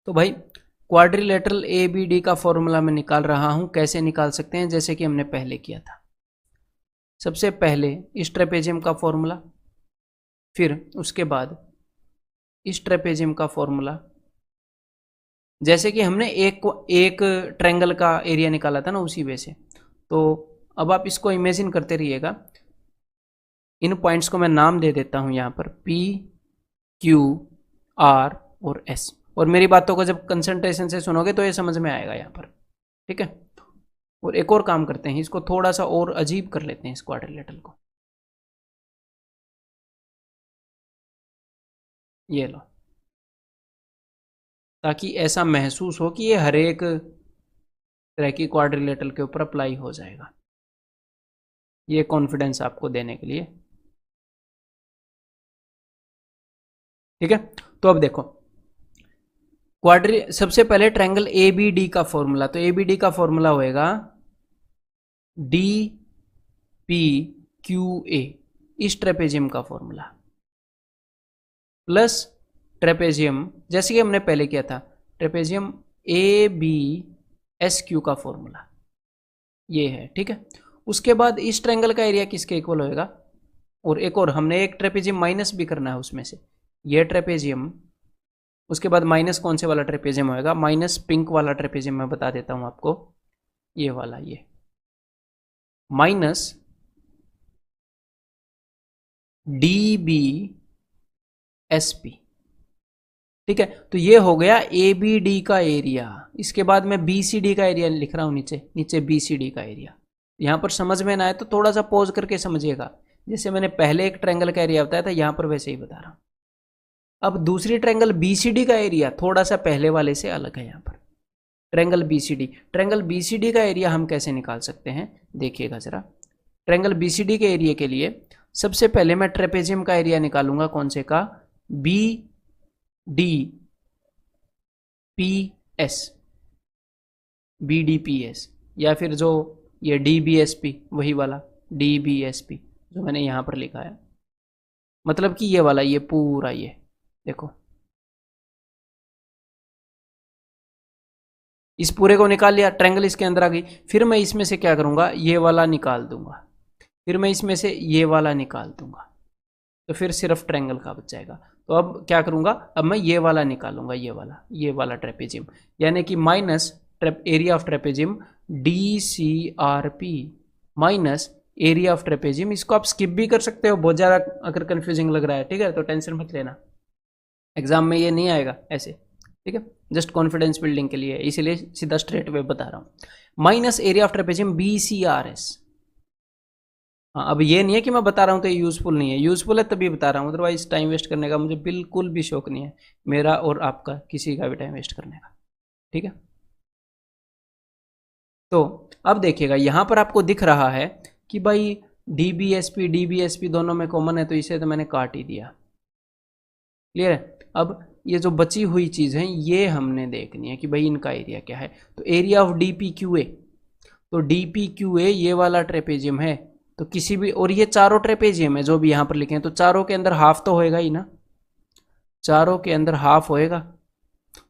तो भाई क्वाड्रिलेटरल ए बी डी का फॉर्मूला मैं निकाल रहा हूं। कैसे निकाल सकते हैं, जैसे कि हमने पहले किया था। सबसे पहले इस ट्रेपेजियम का फॉर्मूला, फिर उसके बाद इस ट्रेपेजियम का फॉर्मूला, जैसे कि हमने एक ट्रायंगल का एरिया निकाला था ना उसी वे से। तो अब आप इसको इमेजिन करते रहिएगा। इन पॉइंट्स को मैं नाम दे देता हूं यहां पर P, Q, R और S। और मेरी बातों को जब कंसंट्रेशन से सुनोगे तो ये समझ में आएगा यहाँ पर। ठीक है। और एक और काम करते हैं, इसको थोड़ा सा और अजीब कर लेते हैं इस क्वाड्रिलेटरल को। ये लो, ताकि ऐसा महसूस हो कि ये हर एक तरह की क्वाड्रिलेटरल के ऊपर अप्लाई हो जाएगा, ये कॉन्फिडेंस आपको देने के लिए। ठीक है। तो अब देखो सबसे पहले ट्रायंगल ए बी डी का फॉर्मूला, तो ए बी डी का फॉर्मूला होएगा डी पी क्यू ए, इस ट्रेपेजियम का फॉर्मूला, प्लस ट्रेपेजियम जैसे कि हमने पहले किया था trapezium A B S Q का फॉर्मूला ये है। ठीक है। उसके बाद इस ट्रायंगल का एरिया किसके इक्वल होएगा, और एक और हमने एक ट्रेपेजियम माइनस भी करना है उसमें से, ये ट्रेपेजियम, उसके बाद माइनस कौन से वाला ट्रेपेजियम होएगा, माइनस पिंक वाला ट्रेपेजियम मैं बता देता हूं आपको, ये वाला, ये minus D B S P. ठीक है, तो ये हो गया ए बी डी का एरिया। इसके बाद मैं बी सी डी का एरिया लिख रहा हूँ, नीचे नीचे बी सी डी का एरिया। यहाँ पर समझ में ना आए तो थोड़ा सा पॉज करके समझिएगा, जैसे मैंने पहले एक ट्रायंगल का एरिया बताया था, यहाँ पर वैसे ही बता रहा हूँ। अब दूसरी ट्रायंगल बी सी डी का एरिया थोड़ा सा पहले वाले से अलग है। यहाँ पर triangle B C D, triangle B C D का एरिया हम कैसे निकाल सकते हैं, देखिएगा जरा। ट्रायंगल बी सी डी के एरिया के लिए सबसे पहले मैं ट्रेपेजियम का एरिया निकालूंगा, कौन से का, B D P S, B D P S, या फिर जो ये डी बी एस पी, वही वाला डी बी एस पी जो मैंने यहाँ पर लिखा है, मतलब कि ये वाला, ये पूरा, ये देखो इस पूरे को निकाल लिया, ट्रायंगल इसके अंदर आ गई। फिर मैं इसमें से क्या करूँगा, ये वाला निकाल दूंगा, फिर मैं इसमें से ये वाला निकाल दूंगा, तो फिर सिर्फ ट्रायंगल का बच जाएगा। तो अब क्या करूँगा, अब मैं ये वाला निकालूंगा, ये वाला ट्रेपेजियम, यानी कि minus area of trapezium D C R P minus area of trapezium. इसको आप स्किप भी कर सकते हो बहुत ज़्यादा अगर कंफ्यूजिंग लग रहा है, ठीक है, तो टेंशन मत लेना, एग्जाम में ये नहीं आएगा ऐसे, ठीक है, जस्ट कॉन्फिडेंस बिल्डिंग के लिए, इसीलिए सीधा स्ट्रेट वे बता रहा हूँ। Minus area of trapezium B C R S. हाँ, अब ये नहीं है कि मैं बता रहा हूँ तो ये यूजफुल नहीं है, यूजफुल है तभी बता रहा हूँ, अदरवाइज टाइम वेस्ट करने का मुझे बिल्कुल भी शौक नहीं है, मेरा और आपका, किसी का भी टाइम वेस्ट करने का, ठीक है। तो अब देखिएगा यहाँ पर आपको दिख रहा है कि भाई डीबीएसपी दोनों में कॉमन है, तो इसे तो मैंने काट ही दिया, क्लियर है। अब ये जो बची हुई चीज़ है ये हमने देखनी है कि भाई इनका एरिया क्या है। तो area of D P Q A, तो डी पी क्यू ए ये वाला ट्रेपेजियम है, तो किसी भी, और ये चारों ट्रेपेजियम है जो भी यहाँ पर लिखे हैं, तो चारों के अंदर हाफ तो होएगा ही ना, चारों के अंदर हाफ होएगा,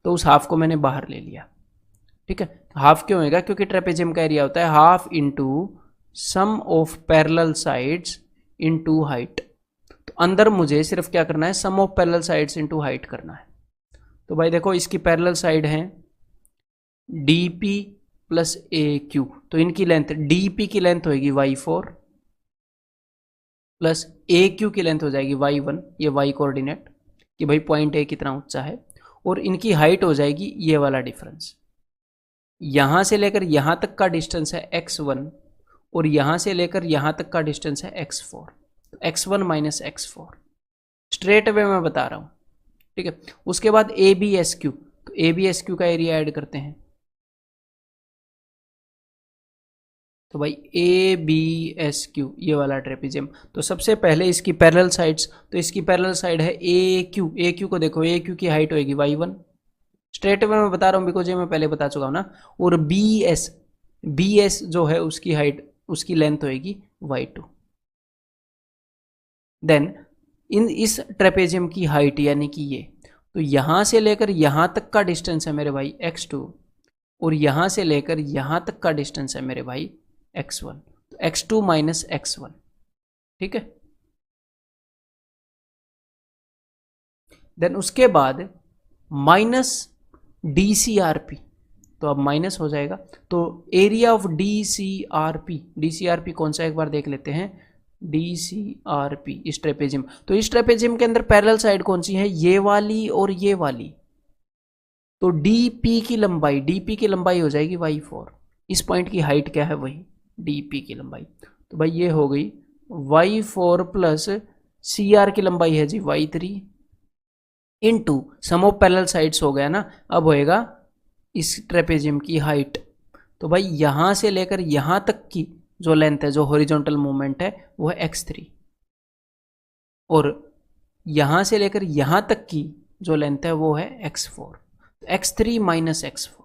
तो उस हाफ को मैंने बाहर ले लिया, ठीक है। हाफ क्यों होएगा, क्योंकि ट्रेपेजियम का एरिया होता है half into sum of parallel sides into height. तो अंदर मुझे सिर्फ क्या करना है, sum of parallel sides into height करना है। तो भाई देखो इसकी पैरेलल साइड है D P plus A Q, तो इनकी लेंथ, डी पी की लेंथ होगी y4 प्लस ए क्यू की लेंथ हो जाएगी y1, ये y कोऑर्डिनेट कि भाई पॉइंट ए कितना ऊंचा है, और इनकी हाइट हो जाएगी ये वाला डिफरेंस। यहां से लेकर यहां तक का डिस्टेंस है x1 और यहां से लेकर यहां तक का डिस्टेंस है x4, तो x1 minus x4, straight way मैं बता रहा हूं, ठीक है। उसके बाद ए बी एस क्यू, तो ए बी एस क्यू का एरिया ऐड करते हैं, तो भाई ए बी एस क्यू ये वाला ट्रेपेजियम, तो सबसे पहले इसकी पैरेलल साइड्स, तो इसकी पैरेलल साइड है ए क्यू को देखो, ए क्यू की हाइट होगी y1, स्ट्रेट वे मैं बता रहा हूँ बिकॉज ये मैं पहले बता चुका हूँ ना, और बी एस जो है उसकी हाइट, उसकी लेंथ होगी y2। देन इस ट्रेपेजियम की हाइट यानी कि ये, तो यहां से लेकर यहां तक का डिस्टेंस है मेरे भाई x2, और यहां से लेकर यहां तक का डिस्टेंस है मेरे भाई x1, तो x2 माइनस x1, ठीक है। देन उसके बाद minus D C R P, तो अब माइनस हो जाएगा, तो area of D C R P कौन सा एक बार देख लेते हैं, डी सी आर पी इस ट्रेपेजियम, तो इस ट्रेपेजियम के अंदर पैरेलल साइड कौन सी है, ये वाली और ये वाली, तो डी पी की लंबाई हो जाएगी y4, इस पॉइंट की हाइट क्या है, वही डी पी की लंबाई, तो भाई ये हो गई y4 प्लस सी आर की लंबाई है जी y3 into sum of parallel sides हो गया ना, अब होएगा इस ट्रेपेजियम की हाइट, तो भाई यहां से लेकर यहां तक की जो लेंथ है, जो हॉरिजॉन्टल मूवमेंट है वो है x3, और यहां से लेकर यहां तक की जो लेंथ है वो है x4, x3 माइनस x4।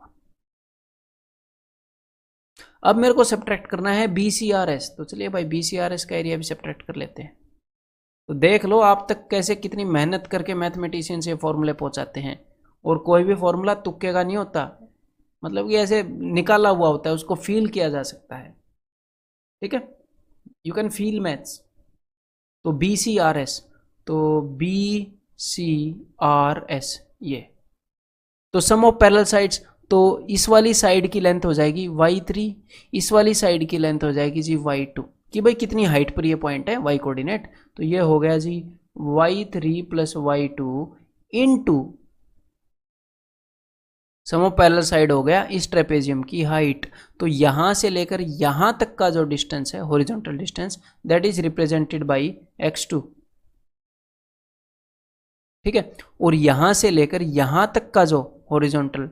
अब मेरे को सब्ट्रैक्ट करना है BCRS, तो चलिए भाई BCRS का एरिया भी सब्ट्रैक्ट कर लेते हैं। तो देख लो आप तक कैसे कितनी मेहनत करके मैथमेटिशियंस ये फॉर्मूले पहुंचाते हैं, और कोई भी फॉर्मूला तुक्के का नहीं होता, मतलब कि ऐसे निकाला हुआ होता है, उसको फील किया जा सकता है, ठीक है, यू कैन फील मैथ्स। तो BCRS, तो BCRS ये, तो सम ऑफ पैरेलल साइड्स, तो इस वाली साइड की लेंथ हो जाएगी y3, इस वाली साइड की लेंथ हो जाएगी जी y2, कि भाई कितनी हाइट पर ये पॉइंट है y कोऑर्डिनेट, तो ये हो गया जी y3 plus y2 into sum of parallel side हो गया इस ट्रेपेजियम की हाइट। तो यहां से लेकर यहां तक का जो डिस्टेंस है horizontal distance, that is represented by x2। ठीक है, और यहां से लेकर यहां तक का जो हॉरिजॉन्टल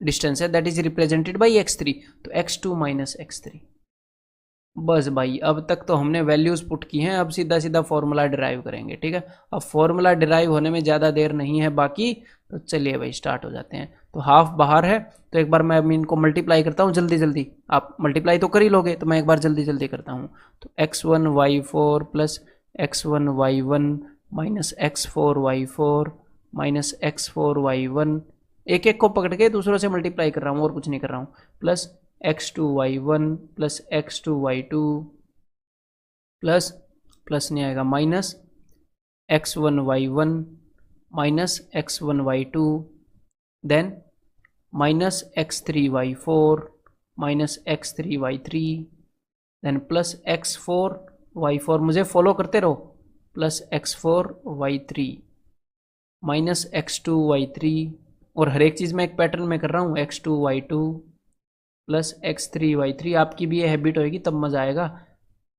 डिस्टेंस है that is represented by x3। तो x2 माइनस x3। बस भाई अब तक तो हमने वैल्यूज पुट की हैं, अब सीधा सीधा फॉर्मूला डिराइव करेंगे। ठीक है, अब फॉर्मूला डिराइव होने में ज़्यादा देर नहीं है बाकी, तो चलिए भाई स्टार्ट हो जाते हैं। तो हाफ बाहर है, तो एक बार मैं इनको मल्टीप्लाई करता हूँ जल्दी जल्दी। आप मल्टीप्लाई तो कर ही लोगे, तो मैं एक बार जल्दी जल्दी करता हूँ। तो x1y4 plus x1y1 minus x4y4 minus x4y1, एक एक को पकड़ के दूसरों से मल्टीप्लाई कर रहा हूँ और कुछ नहीं कर रहा हूँ, plus x2y1 plus x2y2 plus नहीं आएगा minus x1y1 minus x1y2, then minus x3y4 minus x3y3, then plus x4y4, मुझे फॉलो करते रहो, प्लस x4y3 माइनस x2y3, और हर एक चीज़ मैं एक पैटर्न में कर रहा हूँ, x2y2 प्लस x3y3, आपकी भी ये हैबिट होएगी तब मज़ा आएगा,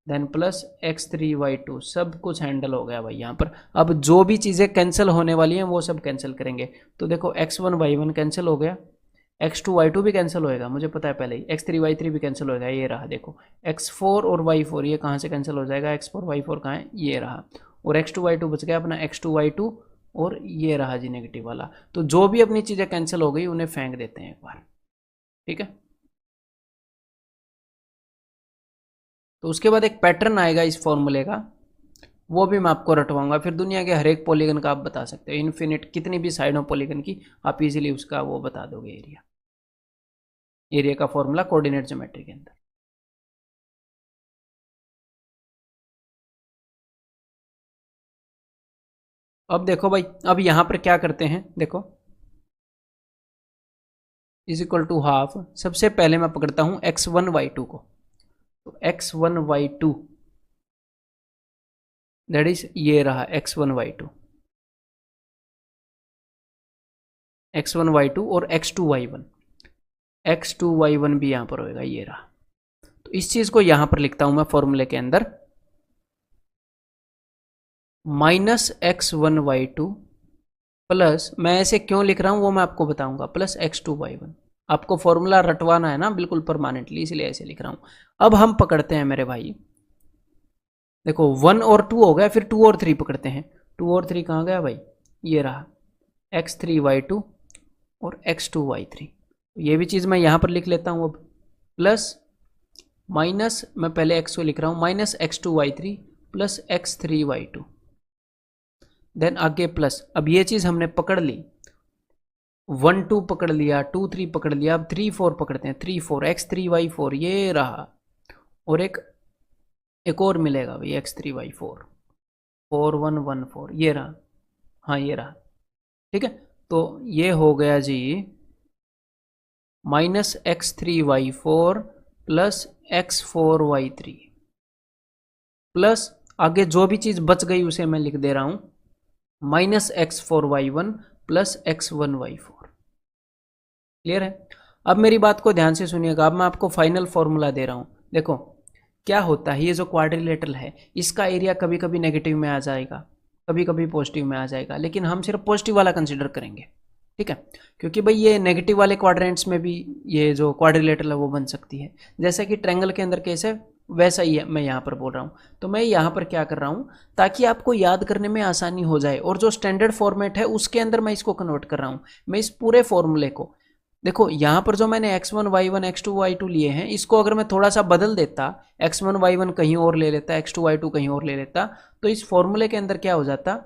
देन प्लस x3y2, सब कुछ हैंडल हो गया भाई यहाँ पर। अब जो भी चीज़ें कैंसिल होने वाली हैं वो सब कैंसिल करेंगे। तो देखो x1y1 कैंसिल हो गया, x2y2 भी कैंसिल होएगा, मुझे पता है पहले ही, x3y3 भी कैंसिल होएगा, ये रहा देखो, x4 और y4 ये कहाँ से कैंसिल हो जाएगा, x4 y4 कहाँ है, ये रहा, और x2y2 बच गया अपना x2y2, और ये रहा जी नेगेटिव वाला। तो जो भी अपनी चीज़ें कैंसिल हो गई उन्हें फेंक देते हैं एक बार। ठीक है, तो उसके बाद एक पैटर्न आएगा इस फॉर्मूले का, वो भी मैं आपको रटवाऊंगा, फिर दुनिया के हर एक पॉलीगन का आप बता सकते हो, इन्फिनिट कितनी भी साइड हो पॉलीगन की, आप इजीली उसका वो बता दोगे, एरिया का फॉर्मूला कोऑर्डिनेट ज्योमेट्री के अंदर। अब देखो भाई, अब यहां पर क्या करते हैं, देखो इज इक्वल टू हाफ, सबसे पहले मैं पकड़ता हूं x1y2 को, तो x1y2 दैट इज ये रहा x1y2 और x2y1 भी यहां पर होएगा, ये रहा। तो इस चीज को यहां पर लिखता हूं मैं फॉर्मूले के अंदर, माइनस x1y2 प्लस, मैं ऐसे क्यों लिख रहा हूं वो मैं आपको बताऊंगा, प्लस x2y1। आपको फॉर्मूला रटवाना है ना बिल्कुल परमानेंटली, इसलिए ऐसे लिख रहा हूं। अब हम पकड़ते हैं मेरे भाई, देखो 1 और 2 हो गया, फिर 2 और 3 पकड़ते हैं। 2 और 3 कहाँ गया भाई, ये रहा x3y2 और x2y3, ये भी चीज़ मैं यहाँ पर लिख लेता हूँ। अब प्लस माइनस, मैं पहले x को लिख रहा हूँ, minus x2y3 plus x3y2, then आगे प्लस। अब ये चीज़ हमने पकड़ ली, 1 2 पकड़ लिया, 2 3 पकड़ लिया, अब 3 4 पकड़ते हैं, 3 4 x3y4 ये रहा, और एक और मिलेगा भाई x3y4 4 1 1 4, ये रहा, हाँ ये रहा। ठीक है, तो ये हो गया जी minus x3y4 plus x4y3, plus आगे जो भी चीज़ बच गई उसे मैं लिख दे रहा हूं, minus x4y1 plus x1y4। Clear है? अब मेरी बात को ध्यान से सुनिएगा, अब मैं आपको फाइनल फॉर्मूला दे रहा हूं। देखो क्या होता है, ये जो क्वाड्रिलेटरल है इसका एरिया कभी कभी नेगेटिव में आ जाएगा, कभी कभी पॉजिटिव में आ जाएगा, लेकिन हम सिर्फ पॉजिटिव वाला कंसीडर करेंगे। ठीक है, क्योंकि भाई ये नेगेटिव वाले क्वाड्रेंट्स में भी ये जो क्वाड्रिलेटरल है वो बन सकती है, जैसा कि ट्रायंगल के अंदर केस है वैसा ही है, मैं यहाँ पर बोल रहा हूँ। तो मैं यहाँ पर क्या कर रहा हूँ, ताकि आपको याद करने में आसानी हो जाए, और जो स्टैंडर्ड फॉर्मेट है उसके अंदर मैं इसको कन्वर्ट कर रहा हूँ। मैं इस पूरे फॉर्मूले को, देखो यहाँ पर जो मैंने x1 y1 x2 y2 लिए हैं, इसको अगर मैं थोड़ा सा बदल देता, x1 y1 कहीं और ले लेता, x2 y2 कहीं और ले लेता, तो इस फॉर्मूले के अंदर क्या हो जाता,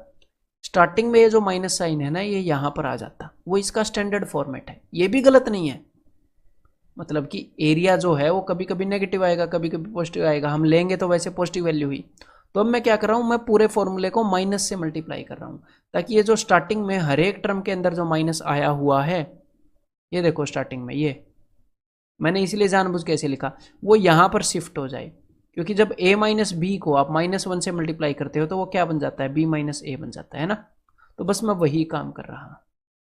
स्टार्टिंग में ये जो माइनस साइन है ना ये यहाँ पर आ जाता, वो इसका स्टैंडर्ड फॉर्मेट है। ये भी गलत नहीं है, मतलब कि एरिया जो है वो कभी कभी नेगेटिव आएगा, कभी कभी पॉजिटिव आएगा, हम लेंगे तो वैसे पॉजिटिव वैल्यू हुई। तो अब मैं क्या कर रहा हूँ, मैं पूरे फॉर्मूले को माइनस से मल्टीप्लाई कर रहा हूँ, ताकि ये जो स्टार्टिंग में हर एक टर्म के अंदर जो माइनस आया हुआ है, ये देखो स्टार्टिंग में ये मैंने इसलिए जानबूझ के ऐसे लिखा, वो यहाँ पर शिफ्ट हो जाए, क्योंकि जब a माइनस बी को आप -1 से मल्टीप्लाई करते हो तो वो क्या बन जाता है, b माइनस ए बन जाता है ना। तो बस मैं वही काम कर रहा हूँ।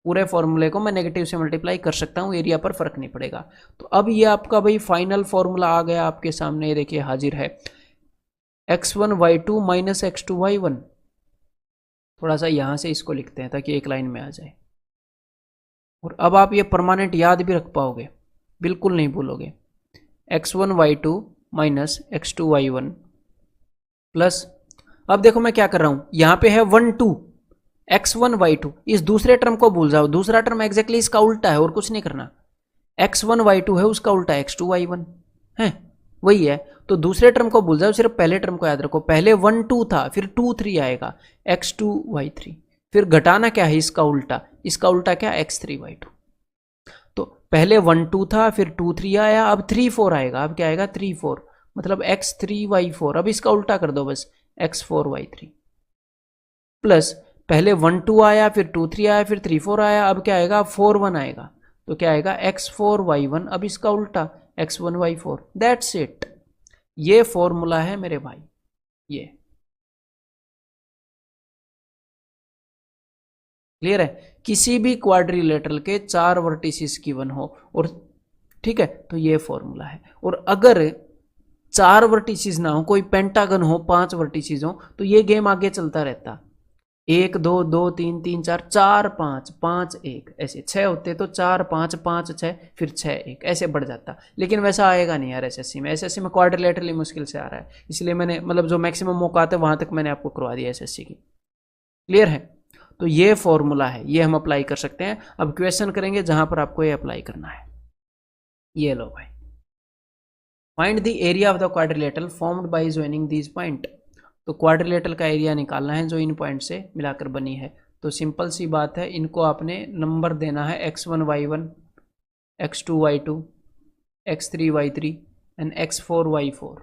पूरे फॉर्मूले को मैं नेगेटिव से मल्टीप्लाई कर सकता हूँ, एरिया पर फर्क नहीं पड़ेगा। तो अब ये आपका भाई फाइनल फॉर्मूला आ गया आपके सामने, ये देखिए हाजिर है, x1 y2 minus x2 y1। थोड़ा सा यहाँ से इसको लिखते हैं ताकि एक लाइन में आ जाए। और अब आप ये परमानेंट याद भी रख पाओगे, बिल्कुल नहीं भूलोगे। x1 y2 minus x2 y1 plus, अब देखो मैं क्या कर रहा हूं, यहां पे है 1 2 x1 y2, इस दूसरे टर्म को भूल जाओ, दूसरा टर्म एग्जैक्टली इसका उल्टा है और कुछ नहीं करना। x1 y2 है, उसका उल्टा x2 y1 है, वही है। तो दूसरे टर्म को भूल जाओ, सिर्फ पहले टर्म को याद रखो। पहले 1 2 था, फिर 2 3 आएगा, x2 y3, फिर घटाना क्या है इसका उल्टा, इसका उल्टा क्या, x3 y2। तो पहले 1 2 था, फिर 2 3 आया, अब 3 4 आएगा, अब क्या आएगा 3 4, मतलब x3 y4। अब इसका उल्टा कर दो बस, x4 y3 प्लस पहले 1 2 आया, फिर 2 3 आया, फिर 3 4 आया, अब क्या आएगा 4 1 आएगा, तो क्या आएगा x4 y1, अब इसका उल्टा x1 y4। दैट्स इट, ये फॉर्मूला है मेरे भाई। ये क्लियर है, किसी भी क्वाड्रिलेटरल के 4 वर्टिसेस गिवन हो और ठीक है, तो ये फॉर्मूला है। और अगर 4 वर्टिसेस ना हो, कोई पेंटागन हो, 5 वर्टिसेस हो, तो ये गेम आगे चलता रहता, 1 2 2 3 3 4 4 5 5 1 ऐसे 6 होते तो 4 5 5 6 फिर 6 1 ऐसे बढ़ जाता। लेकिन वैसा आएगा नहीं यार एसएससी में, एसएससी में क्वाड्रिलेटरली मुश्किल से आ रहा है, इसलिए मैंने मतलब जो मैक्सिमम मौका आता है वहां तक मैंने आपको करवा दिया एसएससी की। क्लियर है, तो ये फॉर्मूला है, ये हम अप्लाई कर सकते हैं। अब क्वेश्चन करेंगे जहां पर आपको ये अप्लाई करना है। ये लो भाई, find the area of the quadrilateral formed by joining these point. तो क्वाड्रिलेटरल का एरिया निकालना है जो इन पॉइंट से मिलाकर बनी है। तो सिंपल सी बात है, इनको आपने नंबर देना है x1 y1, x2 y2, x3 y3 and x4 y4।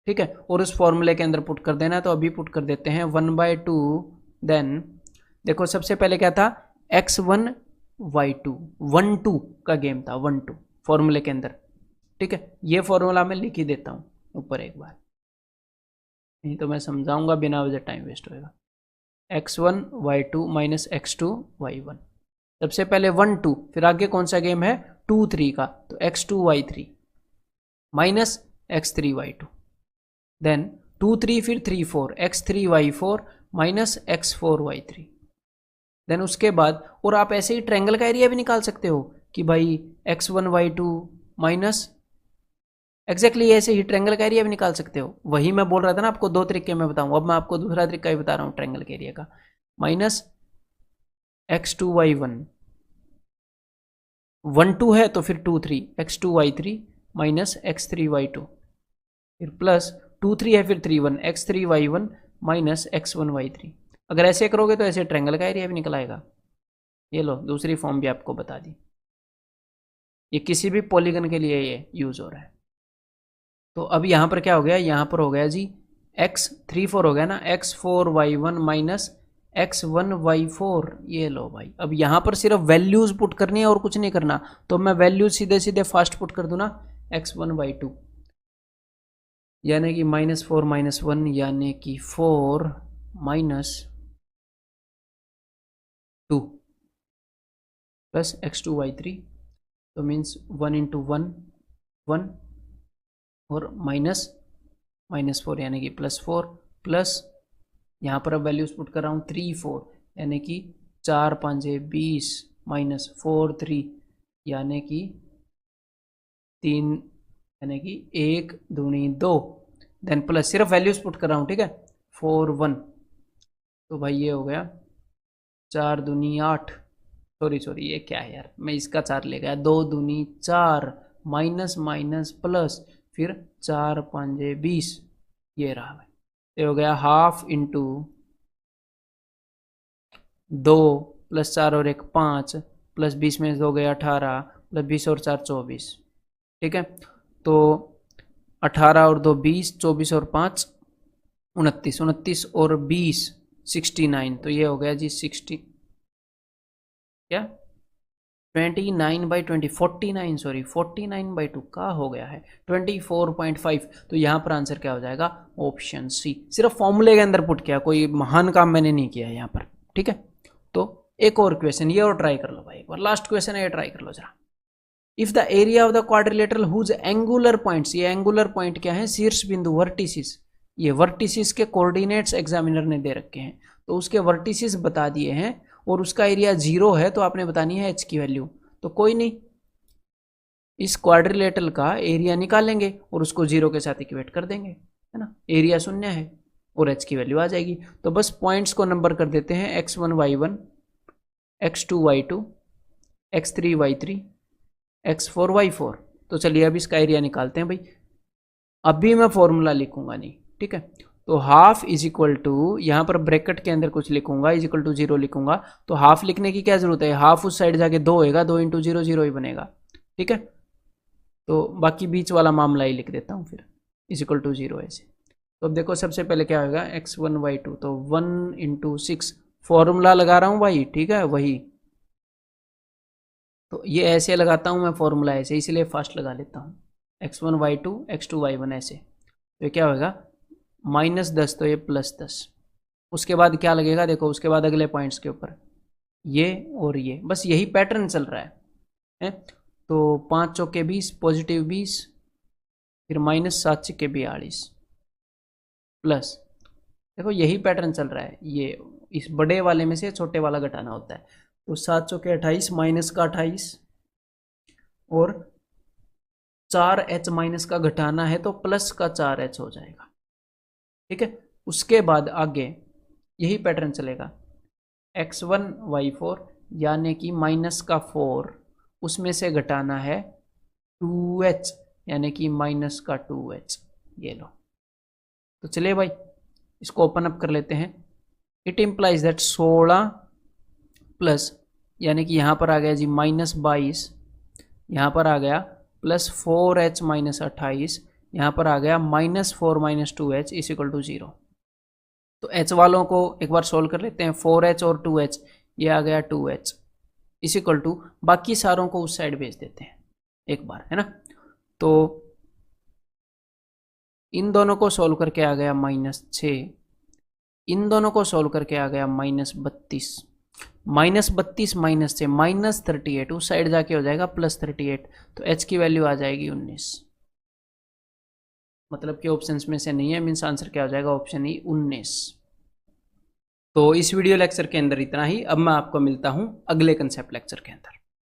ठीक है, और उस फॉर्मूले के अंदर पुट कर देना है। तो अभी पुट कर देते हैं 1/2, देन देखो सबसे पहले क्या था, x1 y2, 1 2 का गेम था, 1 2 फॉर्मूले के अंदर। ठीक है, ये फॉर्मूला मैं लिख ही देता हूं ऊपर एक बार, नहीं तो मैं समझाऊंगा बिना वजह टाइम वेस्ट होएगा। x1 y2 minus x2 y1, सबसे पहले 1 2, फिर आगे कौन सा गेम है 2 3 का, तो x2 y3 minus x3 y2, then 2 3 फिर 3 4, x3 y4 minus x4 y3। Then उसके बाद, और आप ऐसे ही ट्रायंगल का एरिया भी निकाल सकते हो कि भाई x1 y2 माइनस, एग्जैक्टली ऐसे ही ट्रायंगल का एरिया भी निकाल सकते हो। वही मैं बोल रहा था ना आपको, 2 तरीके में बताऊं, अब मैं आपको दूसरा तरीका भी बता रहा हूं ट्रायंगल के एरिया का। माइनस x2 y1, 1 2 है तो फिर 2 3, x2 y3 minus x3 y2, फिर प्लस 2 3 है फिर 3 1, x3 y1 minus x1 y3। अगर ऐसे करोगे तो ऐसे ट्रायंगल का एरिया भी निकल आएगा। ये लो दूसरी फॉर्म भी आपको बता दी, ये किसी भी पॉलीगन के लिए ये यूज हो रहा है। तो अब यहां पर क्या हो गया, यहां पर हो गया जी x3 4 हो गया ना, x4 y1 minus x1 y4। ये लो भाई, अब यहां पर सिर्फ वैल्यूज पुट करनी है और कुछ नहीं करना। तो मैं वैल्यूज सीधे सीधे फास्ट पुट कर दूं ना, x1 y2 यानी कि -4 -1 यानी कि 4 -2 प्लस x2 y3, तो मीन्स 1 × 1 1 और -4 यानी कि +4 प्लस यहाँ पर अब वैल्यूज पुट कर रहा हूँ 3 4 यानी कि 4 5 20 -4 3 यानी कि 3 यानी कि 1 दूनी 2, देन प्लस सिर्फ वैल्यूज पुट कर रहा हूँ। ठीक है, 4 1, तो भाई ये हो गया 4 दूनी 8, सॉरी ये क्या है यार, मैं इसका 4 ले गया, 2 दूनी 4 माइनस माइनस प्लस फिर 4 5 20, ये रहा भाई। ये हो गया हाफ इंटू 2 प्लस 4 और 1 5 प्लस 20 में 2 गए 18 प्लस 20 और 4 24। ठीक है, तो 18 और 2 20, 24 और 5 29, 29 और 20 69, तो ये हो गया जी 60 क्या 29/20 49 सॉरी 49/2 का हो गया है 24.5। तो यहाँ पर आंसर क्या हो जाएगा, ऑप्शन सी। सिर्फ फॉर्मूले के अंदर पुट किया, कोई महान काम मैंने नहीं किया यहाँ पर। ठीक है, तो एक और क्वेश्चन ये और ट्राई कर लो भाई, एक बार लास्ट क्वेश्चन है, ये ट्राई कर लो जरा। If the area of the quadrilateral whose angular points, ये एंगुलर पॉइंट क्या है, शीर्ष बिंदु वर्टिसिस, ये वर्टिसिस के कोऑर्डिनेट्स एग्जामिनर ने दे रखे हैं, तो उसके वर्टिसिस बता दिए हैं और उसका एरिया 0 है, तो आपने बतानी है h की वैल्यू। तो कोई नहीं, इस क्वाड्रिलेटरल का एरिया निकालेंगे और उसको 0 के साथ इक्वेट कर देंगे, है ना, एरिया 0 है और h की वैल्यू आ जाएगी। तो बस पॉइंट्स को नंबर कर देते हैं, x1 y1, x2 y2, x3 y3, x4 y4। तो चलिए अब इसका एरिया निकालते हैं भाई। अभी मैं फॉर्मूला लिखूंगा नहीं, ठीक है। तो हाफ इज इक्वल टू, यहाँ पर ब्रैकेट के अंदर कुछ लिखूंगा, इज इक्वल टू 0 लिखूंगा। तो हाफ लिखने की क्या जरूरत है, हाफ उस साइड जाके 2 होएगा, 2 इंटू 0 0 ही बनेगा, ठीक है। तो बाकी बीच वाला मामला ही लिख देता हूँ फिर, इज इक्वल टू 0 ऐसे। तो अब देखो सबसे पहले क्या होगा, x1 y2, तो 1 इंटू 6, फॉर्मूला लगा रहा हूँ भाई, ठीक है, वही। तो ये ऐसे लगाता हूँ मैं फॉर्मूला ऐसे, इसलिए फास्ट लगा लेता हूँ, x1 y2 x2 y1 ऐसे। तो ये क्या होगा, -10, तो ये +10। उसके बाद क्या लगेगा, देखो उसके बाद अगले पॉइंट्स के ऊपर ये और ये, बस यही पैटर्न चल रहा है? तो 5 चौके 20, पॉजिटिव 20, फिर -7 छक्के 42 प्लस, देखो यही पैटर्न चल रहा है। ये इस बड़े वाले में से छोटे वाला घटाना होता है। तो 7 चौके 28, माइनस का 28, और 4h माइनस का घटाना है तो प्लस का 4h हो जाएगा, ठीक है। उसके बाद आगे यही पैटर्न चलेगा, x1 y4 यानी कि माइनस का 4, उसमें से घटाना है 2h यानी कि माइनस का 2h, ये लो। तो चलिए भाई इसको ओपन अप कर लेते हैं। इट इम्प्लाइज दैट 16 प्लस, यानी कि यहाँ पर आ गया जी -22, यहाँ पर आ गया प्लस 4h माइनस 28, यहाँ पर आ गया -4 - 2h इज इक्वल टू 0। तो h वालों को एक बार सोल्व कर लेते हैं, 4h और 2h, ये आ गया 2h इज इक्वल टू, बाकी सारों को उस साइड भेज देते हैं एक बार, है ना। तो इन दोनों को सोल्व करके आ गया -6, इन दोनों को सोल्व करके आ गया -32, -32 -6 -38, उस साइड जाके हो जाएगा +38। तो h की वैल्यू आ जाएगी 19, मतलब कि ऑप्शंस में से नहीं है, मीन्स आंसर क्या हो जाएगा, ऑप्शन ई 19। तो इस वीडियो लेक्चर के अंदर इतना ही। अब मैं आपको मिलता हूं अगले कंसेप्ट लेक्चर के अंदर।